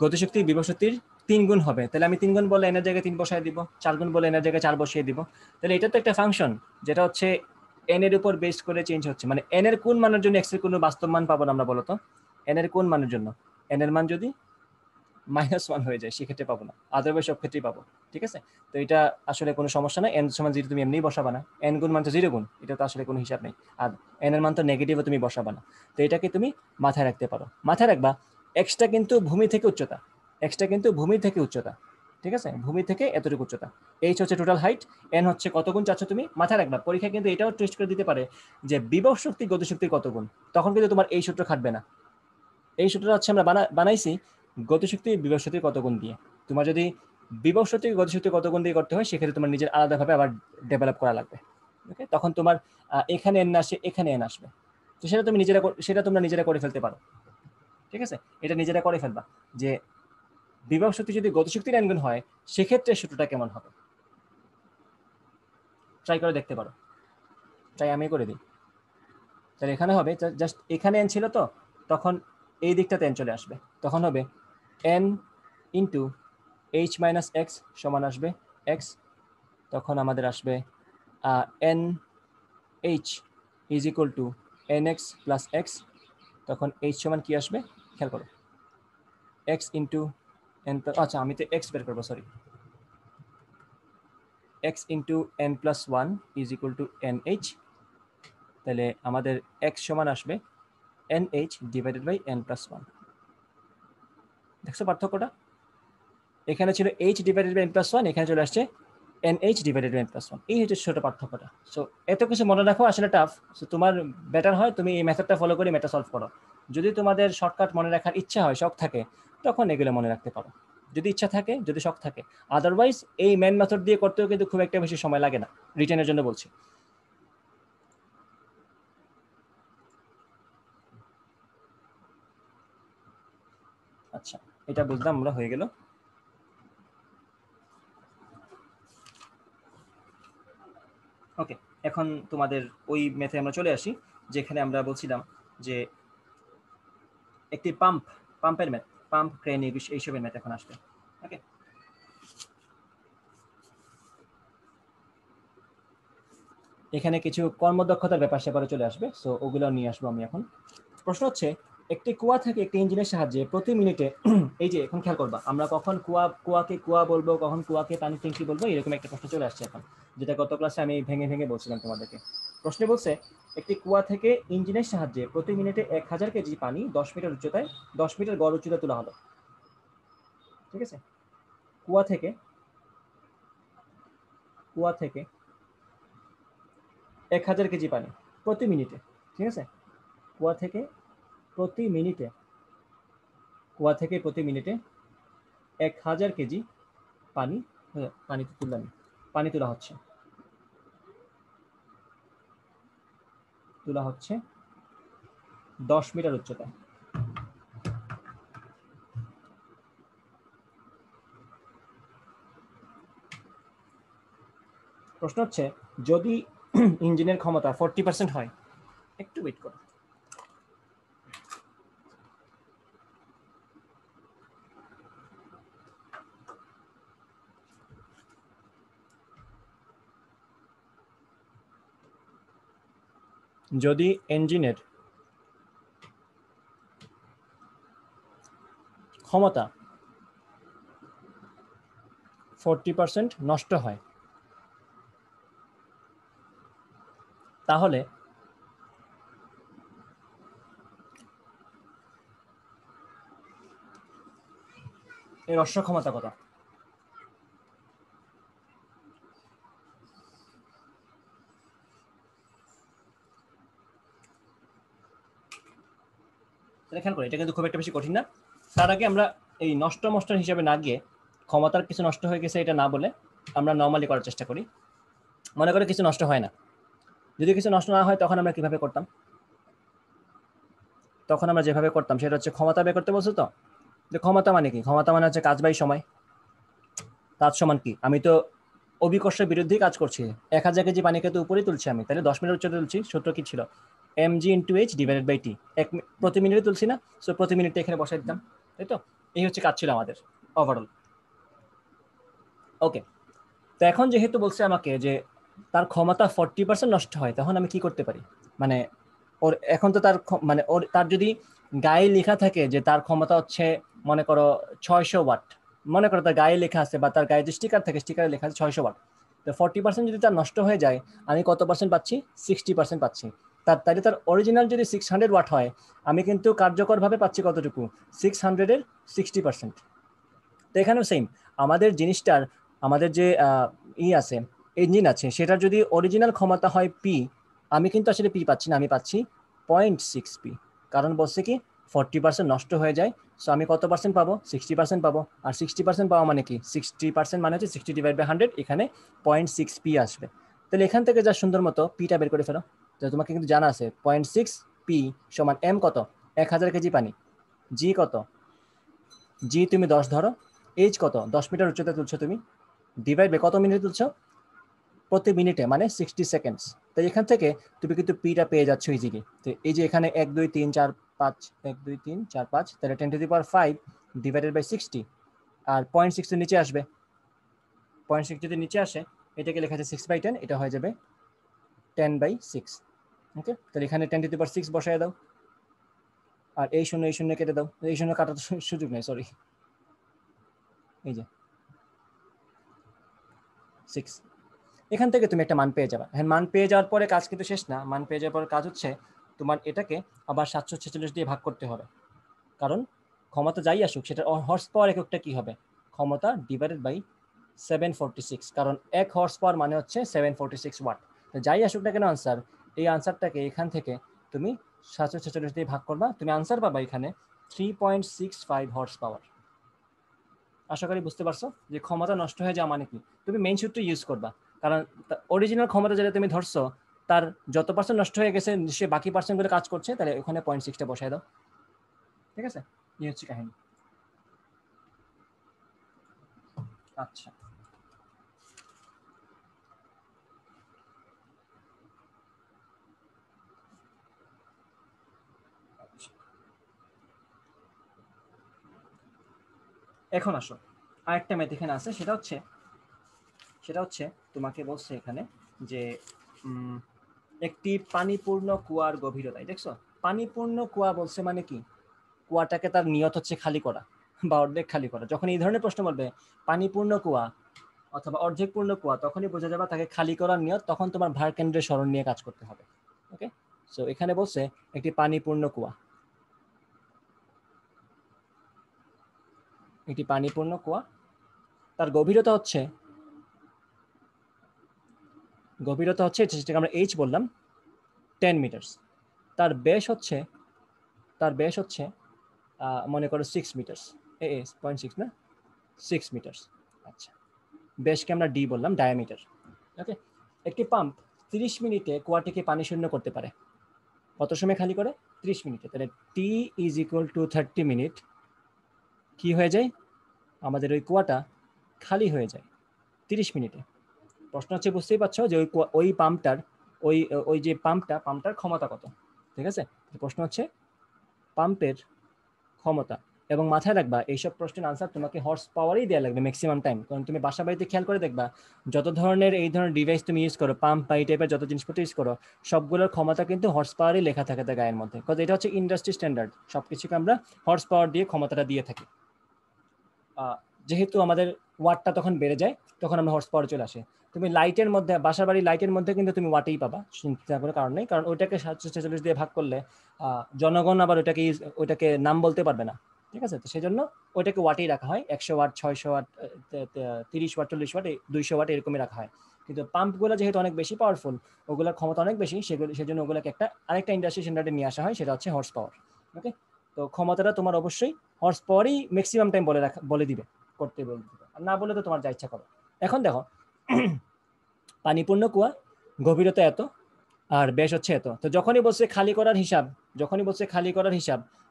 [SPEAKER 1] গতিশক্তি বিভব শক্তির 3 গুণ হবে, তাহলে আমি 3 গুণ বলে n এর জায়গায় 3 বসায় দিব, 4 গুণ বলে n এর জায়গায় 4 বসিয়ে দিব। তাহলে এটা তো একটা ফাংশন যেটা হচ্ছে n এর উপর বেস করে চেঞ্জ হচ্ছে, মানে n এর কোন মানের জন্য x এর কোনো বাস্তব মান পাবো না আমরা, বলো তো? n এর কোন মানের জন্য n এর মান যদি -1 হয়ে যায় সেক্ষেত্রে পাবো না, আদারওয়াইজ সব ক্ষেত্রেই পাবো। ঠিক আছে, তো এটা আসলে কোনো সমস্যা না। n সমান 0 তুমি এমনিই বসাবা না, n গুণ মান তো 0 গুণ, এটা তো আসলে কোনো হিসাব নেই। আর n এর মান তো নেগেটিভও তুমি বসাবা না। তো এটাকে তুমি মাথায় রাখতে পারো। মাথায় রাখবা এক্সটা কিন্তু ভূমি থেকে উচ্চতা, এক্সটা কিন্তু ভূমি থেকে উচ্চতা। ঠিক আছে, ভূমি থেকে এতটুকু উচ্চতা। h হচ্ছে টোটাল হাইট, n হচ্ছে কত গুণ চাচ্ছ তুমি। মাথায় রাখবা পরীক্ষা কিন্তু এটাও টেস্ট করে দিতে পারে যে বিভব শক্তি গতিশক্তির কত গুণ, তখন কিন্তু তোমার এই সূত্র খাটবে না। এই সূত্রটা হচ্ছে আমরা বানাইছি গতিশক্তি বিভব শক্তির কত গুণ দিয়ে। তোমার যদি বিভব শক্তি গতিশক্তি কত গুণ দিয়ে করতে হয়, সেক্ষেত্রে তোমার নিজের আলাদাভাবে আবার ডেভেলপ করা লাগবে। ওকে, তখন তোমার এখানে এন আসে, এখানে এন আসবে, তো সেটা তুমি তোমরা নিজেরা করে ফেলতে পারো। ঠিক আছে, এটা নিজেরা করে ফেলবা যে বিভব শক্তি যদি গতিশক্তির n গুণ হয় সেক্ষেত্রে সূত্রটা কেমন হবে, ট্রাই করে দেখতে পারো। ট্রাই আমি করে দিই। তাহলে এখানে হবে জাস্ট এখানে n ছিল, তো তখন এই দিকটাতে n চলে আসবে, তখন হবে n into h minus x সমান আসবে x, তখন আমাদের আসবে n h is equal two nx plus x, তখন h সমান কি আসবে খেয়াল করো, x ইন্টু n, আচ্ছা আমি তো x বের করবো, sorry, x into n plus one is equal to nh, তাহলে আমাদের x সমান আসবে nh divided by n plus one. দেখছো পার্থক্যটা? এখানে ছিল h divided by n plus one, এখানে চলে আসছে nh divided by n plus one. এই হচ্ছে ছোট পার্থক্যটা। সো এত কিছু মনে রাখো আসলে টাফ। সো তোমার বেটার হয় তুমি এই মেথডটা ফলো করে ম্যাথটা সলভ করো। যদি তোমাদের শর্টকাট মনে রাখার ইচ্ছা হয়, শখ থাকে, তখন এগুলো মনে রাখতে পারো, যদি ইচ্ছা থাকে, যদি শখ থাকে। আদারওয়াইজ এই মেন মেথড দিয়ে করতেও কিন্তু খুব একটা বেশি সময় লাগে না, রিটেনের জন্য বলছি। আচ্ছা, এটা বুঝলাম আমরা, হয়ে গেল। ওকে, এখন তোমাদের ওই মেথে আমরা চলে আসি, যেখানে আমরা বলছিলাম যে একটি পাম্পের ম্যাথ, পাম্প ক্রেন এইসবের ম্যাথ এখন আসবে। ওকে, এখানে কিছু কর্মদক্ষতার ব্যাপার স্যাপারে চলে আসবে, সো ওগুলো নিয়ে আসবো আমি এখন। প্রশ্ন হচ্ছে, একটি কুয়া থেকে একটি ইঞ্জিনের সাহায্যে প্রতি মিনিটে এই যে এখন খেয়াল করবা, আমরা কখন কুয়াকে কুয়া বলবো, কখন কুয়াকে পানি ট্যাঙ্কি বলবো, এরকম একটা প্রশ্ন চলে আসছে এখন, যেটা গত ক্লাসে আমি ভেঙে ভেঙে বলছিলাম তোমাদেরকে। প্রশ্নে বলছে একটি কুয়া থেকে ইঞ্জিনের সাহায্যে প্রতি মিনিটে 1000 কেজি পানি 10 মিটার উচ্চতায় 10 মিটার গড় উচ্চতায় তোলা হলো। ঠিক আছে, কুয়া থেকে 1000 কেজি পানি প্রতি মিনিটে, ঠিক আছে, কুয়া থেকে প্রতি মিনিটে 1000 কেজি পানি পানি তোলা হচ্ছে 10 মিটার উচ্চতায়। প্রশ্ন হচ্ছে, যদি ইঞ্জিনের ক্ষমতা 40% হয়, একটু ওয়েট করো, যদি ইঞ্জিনের ক্ষমতা 40% নষ্ট হয়, তাহলে এর অশ্ব ক্ষমতা কত? খেয়াল করি, এটা কিন্তু খুব একটা বেশি কঠিন না। তার আগে আমরা এই নষ্ট হিসাবে না গিয়ে, ক্ষমতার কিছু নষ্ট হয়ে গেছে এটা না বলে আমরা নর্মালি করার চেষ্টা করি। মনে করে কিছু নষ্ট হয় না, যদি কিছু নষ্ট না হয় তখন আমরা কিভাবে করতাম? তখন আমরা যেভাবে করতাম সেটা হচ্ছে ক্ষমতা বের করতে বলছো তো, যে ক্ষমতা মানে কি? ক্ষমতা মানে হচ্ছে কাজ বাই সময়। কাজ সমান কি? আমি তো অভিকর্ষের বিরুদ্ধেই কাজ করছি। 1000 কেজি পানিকে তো উপরে তুলছি আমি, তাহলে 10 মিনিট উচ্চতা তুলছি। সূত্র কি ছিল? mg into H divided by T. প্রতি মিনিটে তুলছি না, সো প্রতি মিনিটে এখানে বসাই দিতাম, তাই তো? এই হচ্ছে কাজ ছিল আমাদের ওভারঅল। ওকে, তো এখন যেহেতু বলছে আমাকে যে তার ক্ষমতা 40% নষ্ট হয়, তখন আমি কি করতে পারি? মানে ওর এখন তো মানে তার যদি গায়ে লেখা থাকে যে তার ক্ষমতা হচ্ছে মনে করো 600 ওয়াট, মনে করো তার গায়ে লেখা আছে বা তার গায়ে যে স্টিকার থাকে, স্টিকারে লেখা আছে 600 ওয়াট, তো 40% যদি তার নষ্ট হয়ে যায়, আমি কত পার্সেন্ট পাচ্ছি? 60% পাচ্ছি। তাইলে তার অরিজিনাল যদি 600 ওয়াট হয়, আমি কিন্তু কার্যকরভাবে পাচ্ছি কতটুকু? 600-এর 60%। তো এখানেও সেম, আমাদের জিনিসটার, আমাদের যে আছে, ইঞ্জিন আছে, সেটার যদি অরিজিনাল ক্ষমতা হয় পি, আমি কিন্তু আসলে পি পাচ্ছি না, আমি পাচ্ছি 0.6 পি। কারণ বলছে কি 40% নষ্ট হয়ে যায়, সো আমি কত পার্সেন্ট পাবো? 60% পাবো। আর 60% পাওয়া মানে কি? 60% মানে হচ্ছে 60 ডিভাইড বাই 100, এখানে 0.6 পি আসবে। তাহলে এখান থেকে যা সুন্দর মতো পিটা বের করে ফেলো। তো তোমাকে কিন্তু জানা আছে 0.6 পি সমান এম কত? 1000 কেজি পানি। জি কত? জি তুমি 10 ধরো। এইচ কত? 10 মিটার উচ্চতা তুলছো তুমি, ডিভাইড বাই কত মিনিট তুলছো? প্রতি মিনিটে, মানে 60 সেকেন্ডস। তো এখান থেকে তুমি কিন্তু পিটা পেয়ে যাচ্ছ ইজিলি। তো এই যে এখানে 1 2 3 4 5, 1 2 3 4 5, তাহলে 10⁵ ডিভাইডেড বাই 60, আর 0.6 এর নিচে আসবে। 0.6 যদি নিচে আসে, এটাকে লেখা আছে 6/10, এটা হয়ে যাবে 10/6। ওকে, তাহলে এখানে 10⁶ বসায় দাও, আর এই শূন্য কেটে দাও। এই শূন্য কাটার সুযোগ নেই, সরি, এই যে 6। এখান থেকে তুমি একটা মান পেয়ে যাবে। হ্যাঁ, মান পেয়ে যাওয়ার পরে কাজ কিন্তু শেষ না। মান পেয়ে যাওয়ার পরে কাজ হচ্ছে তোমার এটাকে আবার 746 দিয়ে ভাগ করতে হবে, কারণ ক্ষমতা যাই আসুক সেটার হর্স পাওয়ার এককটা কি হবে? ক্ষমতা ডিভাইডেড বাই 746, কারণ 1 হর্স পাওয়ার মানে হচ্ছে 746 ওয়াট। তো যাই আসুক না কেন আনসার, এই আনসারটাকে এখান থেকে তুমি 746 দিয়ে ভাগ করবা, তুমি আনসার পাবা এখানে 3.65 হর্স পাওয়ার। আশা করি বুঝতে পারছো যে ক্ষমতা নষ্ট হয়ে যাওয়া মানে কি। তুমি মেইন সূত্র ইউজ করবা, কারণ অরিজিনাল ক্ষমতা যেটা তুমি ধরছো তার যত পার্সেন্ট নষ্ট হয়ে গেছে, সে বাকি পার্সেন্টগুলো কাজ করছে, তাহলে ওখানে 0.6টা বসায় দাও। ঠিক আছে, এই হচ্ছে কাহিনী। আচ্ছা, এখন আসো আরেকটা ম্যাথ এখানে আছে, সেটা হচ্ছে তোমাকে বলছে এখানে যে একটি পানিপূর্ণ কুয়ার গভীরতায়, দেখছো পানিপূর্ণ কুয়া বলছে মানে কি, কুয়াটাকে তার নিয়ত হচ্ছে খালি করা বা অর্ধেক খালি করা। যখন এই ধরনের প্রশ্ন বলবে পানিপূর্ণ কুয়া অথবা অর্ধেক পূর্ণ কুয়া, তখনই বোঝা যাবে তাকে খালি করার নিয়ত, তখন তোমার ভার কেন্দ্রের স্মরণ নিয়ে কাজ করতে হবে। ওকে, সো এখানে বলছে একটি পানিপূর্ণ কুয়া, একটি পানিপূর্ণ কুয়া, তার গভীরতা হচ্ছে যেটাকে আমরা এইচ বললাম 10 মিটার। তার বেশ হচ্ছে মনে করো 6 মিটার, 0.6 না 6 মিটার। আচ্ছা, বেশকে আমরা ডি বললাম, ডায়ামিটার। ওকে, একটি পাম্প 30 মিনিটে কুয়াটিকে পানি শূন্য করতে পারে। কত সময় খালি করে? 30 মিনিটে। তাহলে টি ইজ ইকুয়াল টু 30 মিনিট কি হয়ে যায়, আমাদের ওই কুয়াটা খালি হয়ে যায় 30 মিনিটে। প্রশ্ন হচ্ছে, বুঝতেই পারছো যে ওই পাম্পটার ওই যে পাম্পটার ক্ষমতা কত। ঠিক আছে, প্রশ্ন হচ্ছে পাম্পের ক্ষমতা। এবং মাথায় রাখবা, এইসব প্রশ্নের আনসার তোমাকে হর্স পাওয়ারই দেওয়া লাগবে ম্যাক্সিমাম টাইম। কারণ তুমি বাসা বাড়িতে খেয়াল করে দেখবা, যত ধরনের এই ধরনের ডিভাইস তুমি ইউজ করো, পাম্প বা এই টাইপের যত জিনিসপত্র ইউজ করো, সবগুলোর ক্ষমতা কিন্তু হর্স পাওয়ারই লেখা থাকে তার গায়ের মধ্যে। কারণ এটা হচ্ছে ইন্ডাস্ট্রি স্ট্যান্ডার্ড, সবকিছুকে আমরা হর্স পাওয়ার দিয়ে ক্ষমতাটা দিয়ে থাকি। যেহেতু আমাদের ওয়াটটা তখন বেড়ে যায়, তখন আমরা হর্স পাওয়ার চলে আসে। তুমি লাইটের মধ্যে, বাসা বাড়ির লাইটের মধ্যে কিন্তু তুমি ওয়াটেই পাবা, চিন্তা করার কারণ নেই। কারণ ওইটাকে 746 দিয়ে ভাগ করলে জনগণ আবার ওইটাকে নাম বলতে পারবে না। ঠিক আছে, তো সেই জন্য ওইটাকে ওয়াটেই রাখা হয়। 100 watt, 600 watt, 30 watt, 40 watt, 200 watt এরকমই রাখা হয়। কিন্তু পাম্পগুলো যেহেতু অনেক বেশি পাওয়ারফুল, ওগুলোর ক্ষমতা অনেক বেশি, সেজন্য ওগুলোকে আরেকটা ইন্ডাস্ট্রি স্ট্যান্ডার্ডে নিয়ে আসা হয়, সেটা হচ্ছে হর্স পাওয়ার। ওকে, তো ক্ষমতাটা তোমার অবশ্যই হর্স পাওয়ারই ম্যাক্সিমাম টাইম বলে দিবে, করতে বলে দিবে। আর না বলে তো তোমার যা ইচ্ছা করো। এখন দেখো, পানিপূর্ণ কুয়া, গভীরতা এত, আর ব্যাস হচ্ছে এত। তো যখনই বলছে খালি করার হিসাব,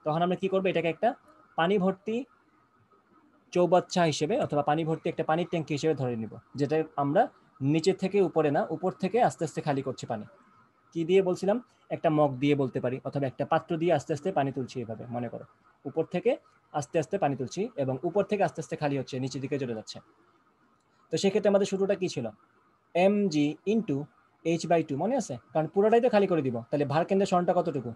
[SPEAKER 1] তখন আমরা কি করবো, এটাকে একটা পানি ভর্তি চৌবাচ্চা হিসেবে অথবা পানি ভর্তি একটা পানির ট্যাঙ্কি হিসেবে ধরে নিব, যেটা আমরা নিচে থেকে উপরে না, উপর থেকে আস্তে আস্তে খালি করছি পানি। কি দিয়ে বলছিলাম, একটা মগ দিয়ে বলতে পারি, অথবা একটা পাত্র দিয়ে আস্তে আস্তে পানি তুলছি। এভাবে মনে করো, উপর থেকে আস্তে আস্তে পানি তুলছি এবং উপর থেকে আস্তে আস্তে খালি হচ্ছে, নিচের দিকে চলে যাচ্ছে। তো সেক্ষেত্রে আমাদের সূত্রটা কি ছিল, mg ইন্টু h/2, মনে আছে? কারণ পুরোটাই তো খালি করে দিব, তাহলে ভার কেন্দ্রের সরণটা কতটুকু,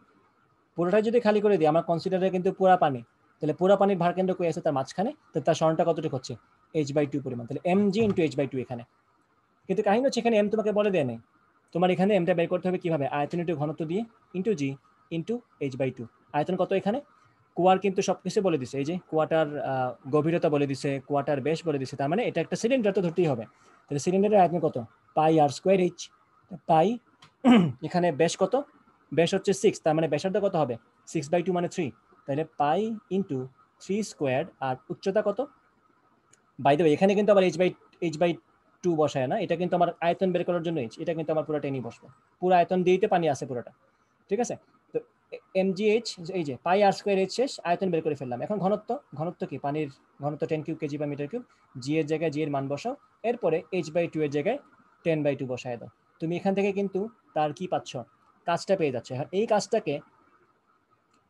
[SPEAKER 1] পুরোটাই যদি খালি করে দিই, আমার কনসিডারে কিন্তু পুরা পানি, তাহলে পুরা পানির ভার কেন্দ্র কই আছে, তার মাঝখানে, তো তার সরণটা কতটুকু হচ্ছে h/2 পরিমাণ। তাহলে mg ইন্টু h/2 এখানে। কিন্তু কাহিনী হচ্ছে এখানে m তোমাকে বলে দেয় নাই, তোমার এখানে এমটা বের করতে হবে কিভাবে, আয়তন ইন্টু ঘনত্ব দিয়ে ইন্টু জি ইন্টু h/2। আয়তন কত এখানে, কুয়ার কিন্তু সবকিছু বলে দিছে, এই যে কুয়াটার গভীরতা বলে দিছে, কুয়াটার বেশ বলে দিছে, তার মানে এটা একটা সিলিন্ডার, তো ধরতেই হবে। তাহলে সিলিন্ডারের আয়তন কত, পাই আর স্কোয়ার এইচ। পাই এখানে বেশ কত, বেশ হচ্ছে 6, তার মানে ব্যাসার্ধ কত হবে, 6/2 মানে 3। তাহলে পাই ইন্টু 3 স্কোয়ার। আর উচ্চতা কত, বাই দ্য ওয়ে এখানে কিন্তু আবার h/2 বসায় না, এটা কিন্তু আমার আয়তন বের করার জন্য এটা কিন্তু আমার পুরো টেনই বসবে, পুরো আয়তন দিয়েই পানি আছে পুরোটা। ঠিক আছে, তো mgh, এই যে পাই আর স্কোয়ার এইচ শেষ, আয়তন বের করে ফেললাম। এখন ঘনত্ব কি, পানির ঘনত্ব 10 কিউব কেজি বা মিটার কিউব। জি এর জায়গায় জি এর মান বসাও, এরপরে h/2 এর জায়গায় 10/2 বসায় দাও। তুমি এখান থেকে কিন্তু তার কি পাচ্ছ, কাজটা পেয়ে যাচ্ছে। এই কাজটাকে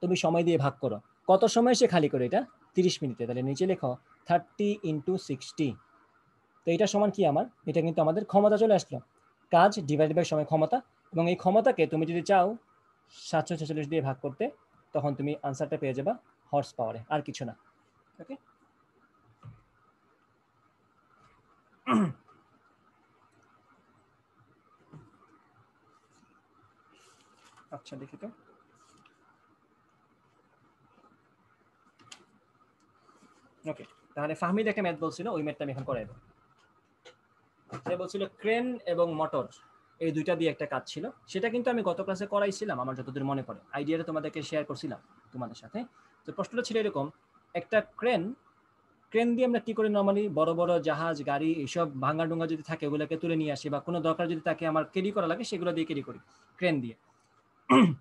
[SPEAKER 1] তুমি সময় দিয়ে ভাগ করো, কত সময় সে খালি করে, এটা 30 মিনিটে। তাহলে নিচে লেখো 30 × 60। তো এটা সমান কি, এটা কিন্তু আমাদের ক্ষমতা চলে আসলো, কাজ ডিভাইডেড বাই সময়, ক্ষমতা। এবং এই ক্ষমতাকে তুমি যদি চাও 746 দিয়ে ভাগ করতে, তখন তুমি আনসারটা পেয়ে যাবা হর্স পাওয়ারে, আর কিছু না। ওকে, আচ্ছা দেখি তো। ওকে, তাহলে ফাহমিদ একটা ম্যাথ বলছিল, ওই ম্যাথটা আমি এখন করাই দেবো। সে বলছিল ক্রেন এবং মোটর, এই দুইটা দিয়ে একটা কাজ ছিল, সেটা কিন্তু আমি গত ক্লাসে করাইছিলাম আমার যতদূর মনে পড়ে, আইডিয়াটা তোমাদেরকে শেয়ার করছিলাম তোমাদের সাথে। তো প্রশ্নটা ছিল এরকম, একটা ক্রেন দিয়ে আমরা কি করি, নর্মালি বড় বড় জাহাজ, গাড়ি, এইসব ভাঙা ডুঙ্গা যদি থাকে, ওগুলোকে তুলে নিয়ে আসি, বা কোনো দরকার যদি তাকে আমার ক্যারি করা লাগে, সেগুলো দিয়ে ক্যারি করি ক্রেন দিয়ে।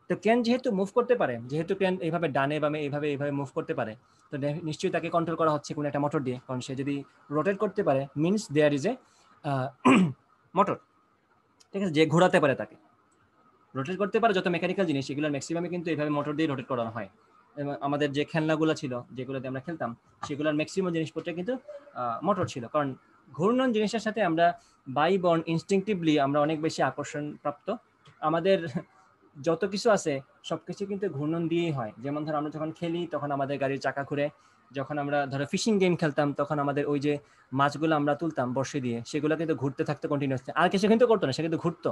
[SPEAKER 1] তো ক্রেন যেহেতু মুভ করতে পারে, যেহেতু ক্রেন এইভাবে ডানে বামে এইভাবে মুভ করতে পারে, তো নিশ্চয়ই তাকে কন্ট্রোল করা হচ্ছে কোনো একটা মোটর দিয়ে, কারণ সে যদি রোটেট করতে পারে means there is a motor, ঠিক আছে, যে ঘোরাতে পারে তাকে। রোটেট করতে পারে যত মেকানিক্যাল জিনিস এগুলোর ম্যাক্সিমামে কিন্তু এইভাবে মোটর দিয়ে রোটেট করানো হয়। এবং আমাদের যে খেলনাগুলো ছিল যেগুলোতে আমরা খেলতাম সেগুলোর ম্যাক্সিমাম জিনিসপত্রে কিন্তু মোটর ছিল, কারণ ঘূর্ণন জিনিসের সাথে আমরা বাই বর্ন ইনস্টিংক্টিভলি আমরা অনেক বেশি আকর্ষণ প্রাপ্ত। আমাদের যত কিছু আছে সবকিছু কিন্তু ঘূর্ণন দিয়েই হয়। যেমন ধর আমরা যখন খেলি তখন আমাদের গাড়ির চাকা ঘুরে, যখন আমরা ধরো ফিশিং গেম খেলতাম তখন আমাদের ওই যে মাছগুলো আমরা তুলতাম বর্ষে দিয়ে, সেগুলো কিন্তু ঘুরতে থাকতো কন্টিনিউসলি, আর কিছু কিন্তু করতো না, সে কিন্তু ঘুরতো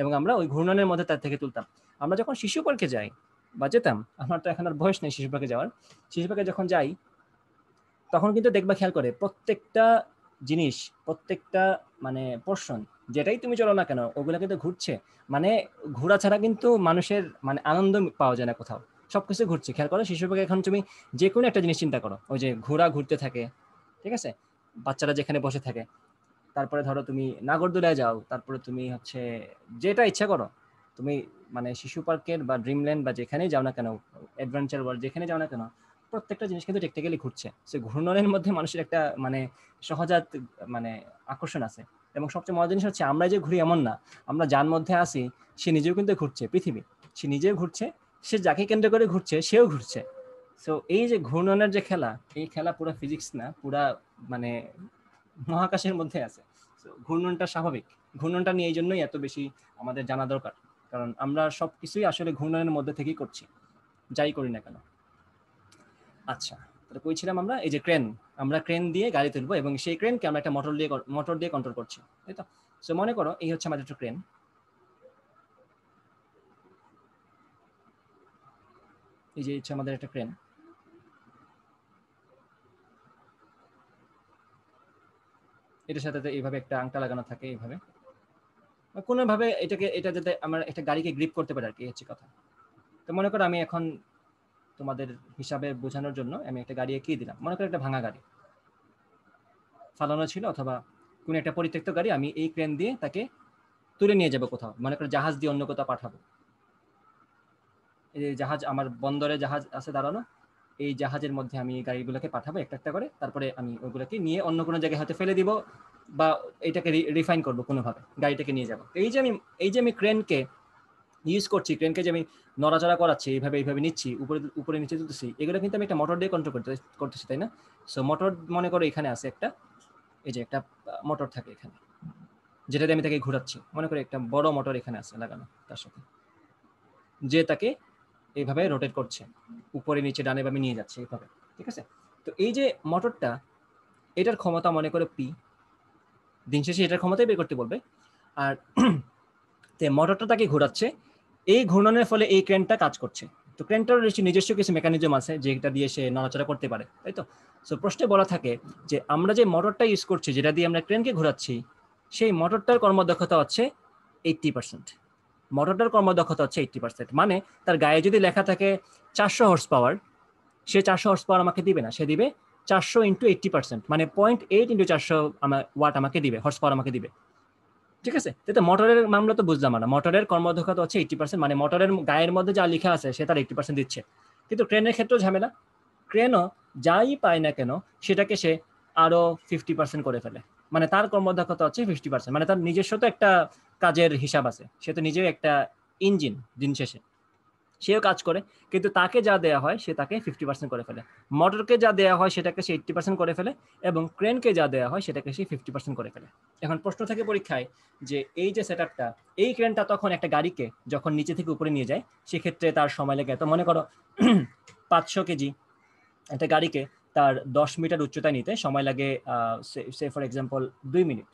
[SPEAKER 1] এবং আমরা ওই ঘূর্ণনের মধ্যে তার থেকে তুলতাম। আমরা যখন শিশু পার্কে যাই বা যেতাম, আমার তো এখন আর বয়স নেই শিশু পার্কে যাওয়ার, শিশু পার্কে যখন যাই তখন কিন্তু দেখবা খেয়াল করে প্রত্যেকটা জিনিস, প্রত্যেকটা মানে পোর্শন যেটাই তুমি চলো না কেন ওগুলো কিন্তু ঘুরছে, মানে ঘোরা ছাড়া কিন্তু মানুষের মানে আনন্দ পাওয়া যায় না কোথাও, সবকিছু ঘুরছে। খেয়াল করো শিশু পার্কে এখন তুমি যে কোনো একটা জিনিস চিন্তা করো, ওই যে ঘোড়া ঘুরতে থাকে, ঠিক আছে, বাচ্চারা যেখানে বসে থাকে, তারপরে ধরো তুমি নাগরদোলায় যাও, তারপরে তুমি হচ্ছে যেটা ইচ্ছা করো তুমি, মানে শিশু পার্কের বা ড্রিমল্যান্ড বা যেখানেই যাও না কেন, অ্যাডভেঞ্চার ওয়ার্ল্ড যেখানে যাও না কেন, প্রত্যেকটা জিনিস কিন্তু টেকনিক্যালি ঘুরছে। সে ঘূর্ণনের মধ্যে মানুষের একটা মানে সহজাত মানে আকর্ষণ আছে। এবং সবচেয়ে মজার জিনিস হচ্ছে আমরা যে ঘুরি এমন না, আমরা যার মধ্যে আসি সে নিজেও কিন্তু ঘুরছে, পৃথিবী সে নিজেও ঘুরছে, সে যাকে কেন্দ্র করে ঘুরছে সেও ঘুরছে। সো এই যে ঘূর্ণনের যে খেলা, এই খেলা পুরো ফিজিক্স না, পুরা মানে মহাকাশের মধ্যে আছে। ঘূর্ণনটা স্বাভাবিক, ঘূর্ণনটা নিয়ে এই জন্যই এত বেশি আমাদের জানা দরকার, কারণ আমরা সবকিছুই আসলে ঘূর্ণনের মধ্যে থেকেই করছি, যাই করি না কেন। আচ্ছা, তাহলে কইছিলাম আমরা এই যে ক্রেন, আমরা ক্রেন দিয়ে গাড়ি তুলবো এবং সেই ক্রেনকে আমরা একটা মোটর দিয়ে কন্ট্রোল করছি, তাই তো? সো মনে করো এই হচ্ছে আমাদের একটা ক্রেন, এই যে হচ্ছে আমাদের একটা ক্রেন, এটার সাথে এইভাবে একটা আংটা লাগানো থাকে, এইভাবে কোনোভাবে এটা যাতে আমরা একটা গাড়িকে গ্রিপ করতে পারি আর কি, হচ্ছে কথা। তো মনে করো আমি এখন তোমাদের হিসাবে বোঝানোর জন্য আমি একটা গাড়ি এঁকিয়ে দিলাম, মনে করো একটা ভাঙা গাড়ি ফালানো ছিল অথবা কোনো একটা পরিত্যক্ত গাড়ি, আমি এই ক্রেন দিয়ে তাকে তুলে নিয়ে যাবো কোথাও, মনে করো জাহাজ দিয়ে অন্য কোথাও পাঠাবো। এই জাহাজ আমার বন্দরে জাহাজ আছে দাঁড়ানো, এই জাহাজের মধ্যে আমি এই গাড়িগুলোকে পাঠাবো একটা একটা করে, তারপরে আমি ওইগুলোকে নিয়ে অন্য কোনো জায়গায় হয়তো ফেলে দিব বা এটাকে রিফাইন করবো কোনোভাবে, গাড়িটাকে নিয়ে যাবো। এই যে আমি ক্রেনকে ইউজ করছি, ক্রেনকে যে আমি নড়াচড়া করাচ্ছি, এইভাবে নিচ্ছি, উপরে নিচে তুলতেছি, এগুলো কিন্তু আমি একটা মোটর দিয়ে কন্ট্রোল করতেছি, তাই না? সো মোটর মনে করো এখানে আছে একটা, এই যে একটা মোটর থাকে এখানে, যেটা দিয়ে আমি তাকে ঘোরাচ্ছি, মনে করি একটা বড় মোটর এখানে আছে লাগানো তার সাথে, যে তাকে এইভাবে রোটেট করছে, উপরে নিচে ডানে বামে নিয়ে যাচ্ছে এইভাবে, ঠিক আছে? তো এই যে মোটরটা, এটার ক্ষমতা মনে করে পি, দিন শেষে এটার ক্ষমতাই বের করতে বলবে। আর মোটরটা তাকে ঘোরাচ্ছে, এই ঘূর্ণনের ফলে এই ক্রেনটা কাজ করছে। তো ক্রেনটার নিজস্ব কিছু মেকানিজম আছে যেটা দিয়ে সে নড়াচড়া করতে পারে, তাই তো? সো প্রশ্নে বলা থাকে যে আমরা যে মোটরটা ইউজ করছি, যেটা দিয়ে আমরা ক্রেনকে ঘোরাচ্ছি, সেই মোটরটার কর্মদক্ষতা হচ্ছে 80%। মোটরটার কর্মদক্ষতা হচ্ছে 80%, মানে তার গায়ে যদি লেখা থাকে 400 হর্স পাওয়ার, সে 400 হর্স পাওয়ার আমাকে দিবে না, সে দিবে 400 ইন্টু 80%, মানে 0.8 ইন্টু 400 ওয়াট আমাকে দিবে, হর্স পাওয়ার আমাকে দিবে, ঠিক আছে? তো মোটরের মামলা তো বুঝলাম না, মোটরের কর্মদক্ষতা হচ্ছে 80%, মানে মোটরের গায়ের মধ্যে যা লেখা আছে সে তার 80% দিচ্ছে। কিন্তু ট্রেনের ক্ষেত্রেও ঝামেলা, ক্রেনও যাই পায় না কেন সেটাকে সে আরো 50% করে ফেলে, মানে তার কর্মদক্ষতা হচ্ছে 50%, মানে তার নিজস্ব তো একটা কাজের হিসাব আছে, সে তো নিজেও একটা ইঞ্জিন দিন শেষে, সেও কাজ করে, কিন্তু তাকে যা দেয়া হয় সে তাকে 50% করে ফেলে, মোটরকে যা দেয়া হয় সেটাকে সে 80% করে ফেলে, এবং ক্রেনকে যা দেয়া হয় সেটাকে সে 50% করে ফেলে। এখন প্রশ্ন থাকে পরীক্ষায় যে এই যে সেটআপটা, এই ক্রেনটা তখন একটা গাড়িকে যখন নিচে থেকে উপরে নিয়ে যায়, সেক্ষেত্রে তার সময় লাগে, তো মনে করো 500 কেজি একটা গাড়িকে তার 10 মিটার উচ্চতায় নিতে সময় লাগে সে ফর এক্সাম্পল 2 মিনিট।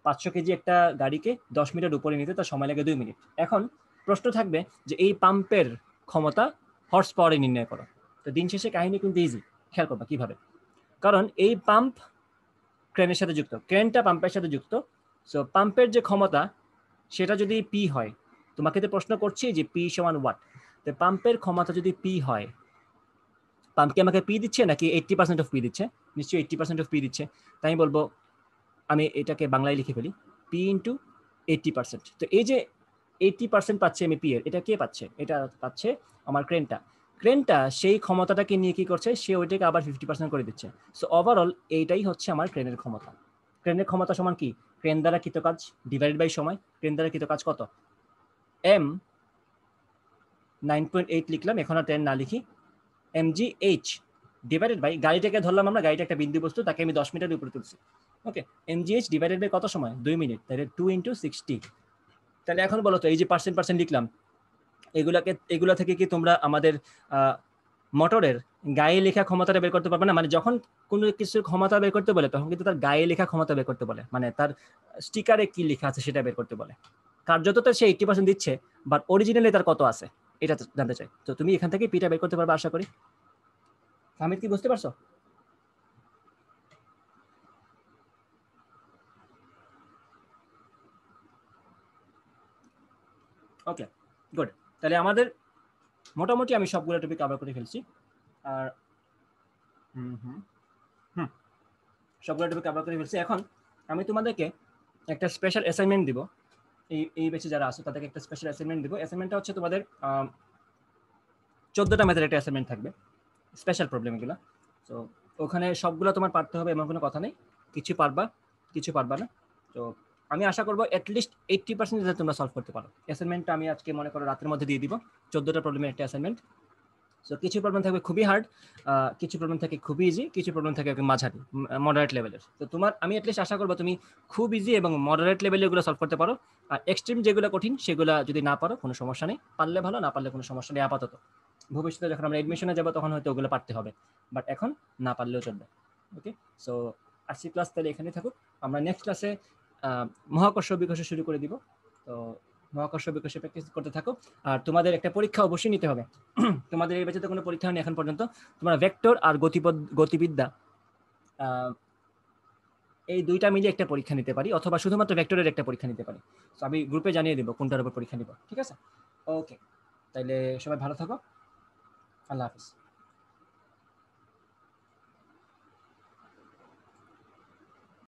[SPEAKER 1] 500 কেজি একটা গাড়িকে 10 মিটার উপরে নিতে তার সময় লাগে 2 মিনিট। এখন প্রশ্ন থাকবে যে এই পাম্পের ক্ষমতা হর্স পাওয়ারে নির্ণয় করো। তো দিন শেষে কাহিনী কিন্তু ইজি, খেয়াল করবা কিভাবে, কারণ এই পাম্প ক্রেনের সাথে যুক্ত, ক্রেনটা পাম্পের সাথে যুক্ত। সো পাম্পের যে ক্ষমতা সেটা যদি পি হয়, তোমাকে তো প্রশ্ন করছি যে পি সমান ওয়াট, তো পাম্পের ক্ষমতা যদি পি হয়, পাম্প কি আমাকে পি দিচ্ছে নাকি 80% অফ পি দিচ্ছে? নিশ্চয়ই 80% অফ পি দিচ্ছে। তাই আমি বলবো, আমি এটাকে বাংলায় লিখে ফেলি, পি ইন্টু 80%। তো এই যে 80% পাচ্ছে এমপি এর, এটা কে পাচ্ছে? এটা পাচ্ছে আমার ক্রেনটা সেই ক্ষমতাটাকে নিয়ে কি করছে, সে ওইটাকে আবার 50% করে দিচ্ছে। সো ওভারঅল এইটাই হচ্ছে আমার ক্রেনের ক্ষমতা। ক্রেনের ক্ষমতা সমান কি? ক্রেন দ্বারা কৃত কাজ ডিভাইডেড বাই সময়। ক্রেন দ্বারা কৃত কাজ কত? এম 9.8 লিখলাম, এখন আর 10 না লিখি, mgh ডিভাইডেড বাই, গাড়িটাকে ধরলাম আমরা, গাড়িটা একটা বিন্দু বস্তু, তাকে আমি 10 মিটার উপরে তুলছি। ওকে, mgh ডিভাইডেড বাই কত সময়? 2 মিনিট, তাহলে 2 × 60। তাহলে এখন বলো তো, এই যে পার্সেন্ট লিখলাম, এগুলা থেকে কি তোমরা আমাদের মোটরের গায়ে লেখা ক্ষমতাটা বের করতে পারবে না? মানে যখন কোনো কিছুর ক্ষমতা বের করতে বলে তখন কিন্তু তার গায়ে লেখা ক্ষমতা বের করতে বলে, মানে তার স্টিকারে কি লেখা আছে সেটা বের করতে বলে। কার্যত তো সে 80% দিচ্ছে, বাট অরিজিনালি তার কত আছে এটা জানতে চাই। তো তুমি এখান থেকে পিটা বের করতে পারবে আশা করি। হামিদ কি বুঝতে পারছো? ওকে, গুড। তাহলে আমাদের মোটামুটি আমি সবগুলো টপিক কভার করে ফেলছি। আর সবগুলো টপিক কভার করে ফেলছি। এখন আমি তোমাদেরকে একটা স্পেশাল অ্যাসাইনমেন্ট দিব। এই ব্যাচে যারা আছে তাদেরকে একটা স্পেশাল অ্যাসাইনমেন্ট দিব। অ্যাসাইনমেন্টটা হচ্ছে তোমাদের 14টা ম্যাথের একটা অ্যাসাইনমেন্ট থাকবে, স্পেশাল প্রবলেম এগুলো। তো ওখানে সবগুলো তোমার পারতে হবে এমন কোনো কথা নেই, কিছু পারবা কিছু পারবা না। তো আমি আশা করবো অ্যাটলিস্ট 80% যাতে তোমরা সলভ করতে পারো। অ্যাসাইনমেন্টটা আমি আজকে মনে করো রাতের মধ্যে দিয়ে দিব, 14টা প্রবলেমের একটা অ্যাসাইনমেন্ট। সো কিছু প্রবলেম থাকবে খুবই হার্ড, কিছু প্রবলেম থাকে খুবই ইজি, কিছু প্রবলেম থাকে মাঝারি মডারেট লেভেলের। তো তোমার আমি অ্যাটলিস্ট আশা করবো তুমি খুব ইজি এবং মডারেট লেভেলে এগুলো সলভ করতে পারো। আর এক্সট্রিম যেগুলো কঠিন সেগুলো যদি না পারো কোনো সমস্যা নেই, পারলে ভালো, না পারলে কোনো সমস্যা নেই আপাতত। ভবিষ্যতে যখন আমরা এডমিশনে যাবো তখন হয়তো ওগুলো পারতে হবে, বাট এখন না পারলেও চলবে। ওকে, সো আজকের ক্লাস তাহলে এখানেই থাকুক। আমরা নেক্সট ক্লাসে মহাকর্ষ বিকর্ষ শুরু করে দিব। তো মহাকর্ষ বিকর্ষে প্র্যাকটিস করতে থাকো। আর তোমাদের একটা পরীক্ষা অবশ্যই নিতে হবে। তোমাদের এই ব্যাচে কোনো পরীক্ষা নেই এখন পর্যন্ত। তোমরা ভেক্টর আর গতিবিদ্যা এই দুইটা মিলে একটা পরীক্ষা নিতে পারি, অথবা শুধুমাত্র ভেক্টরের একটা পরীক্ষা নিতে পারি। তো আমি গ্রুপে জানিয়ে দেবো কোনটার উপর পরীক্ষা নিব, ঠিক আছে? ওকে, তাইলে সবাই ভালো থাকো, আল্লাহ হাফিজ।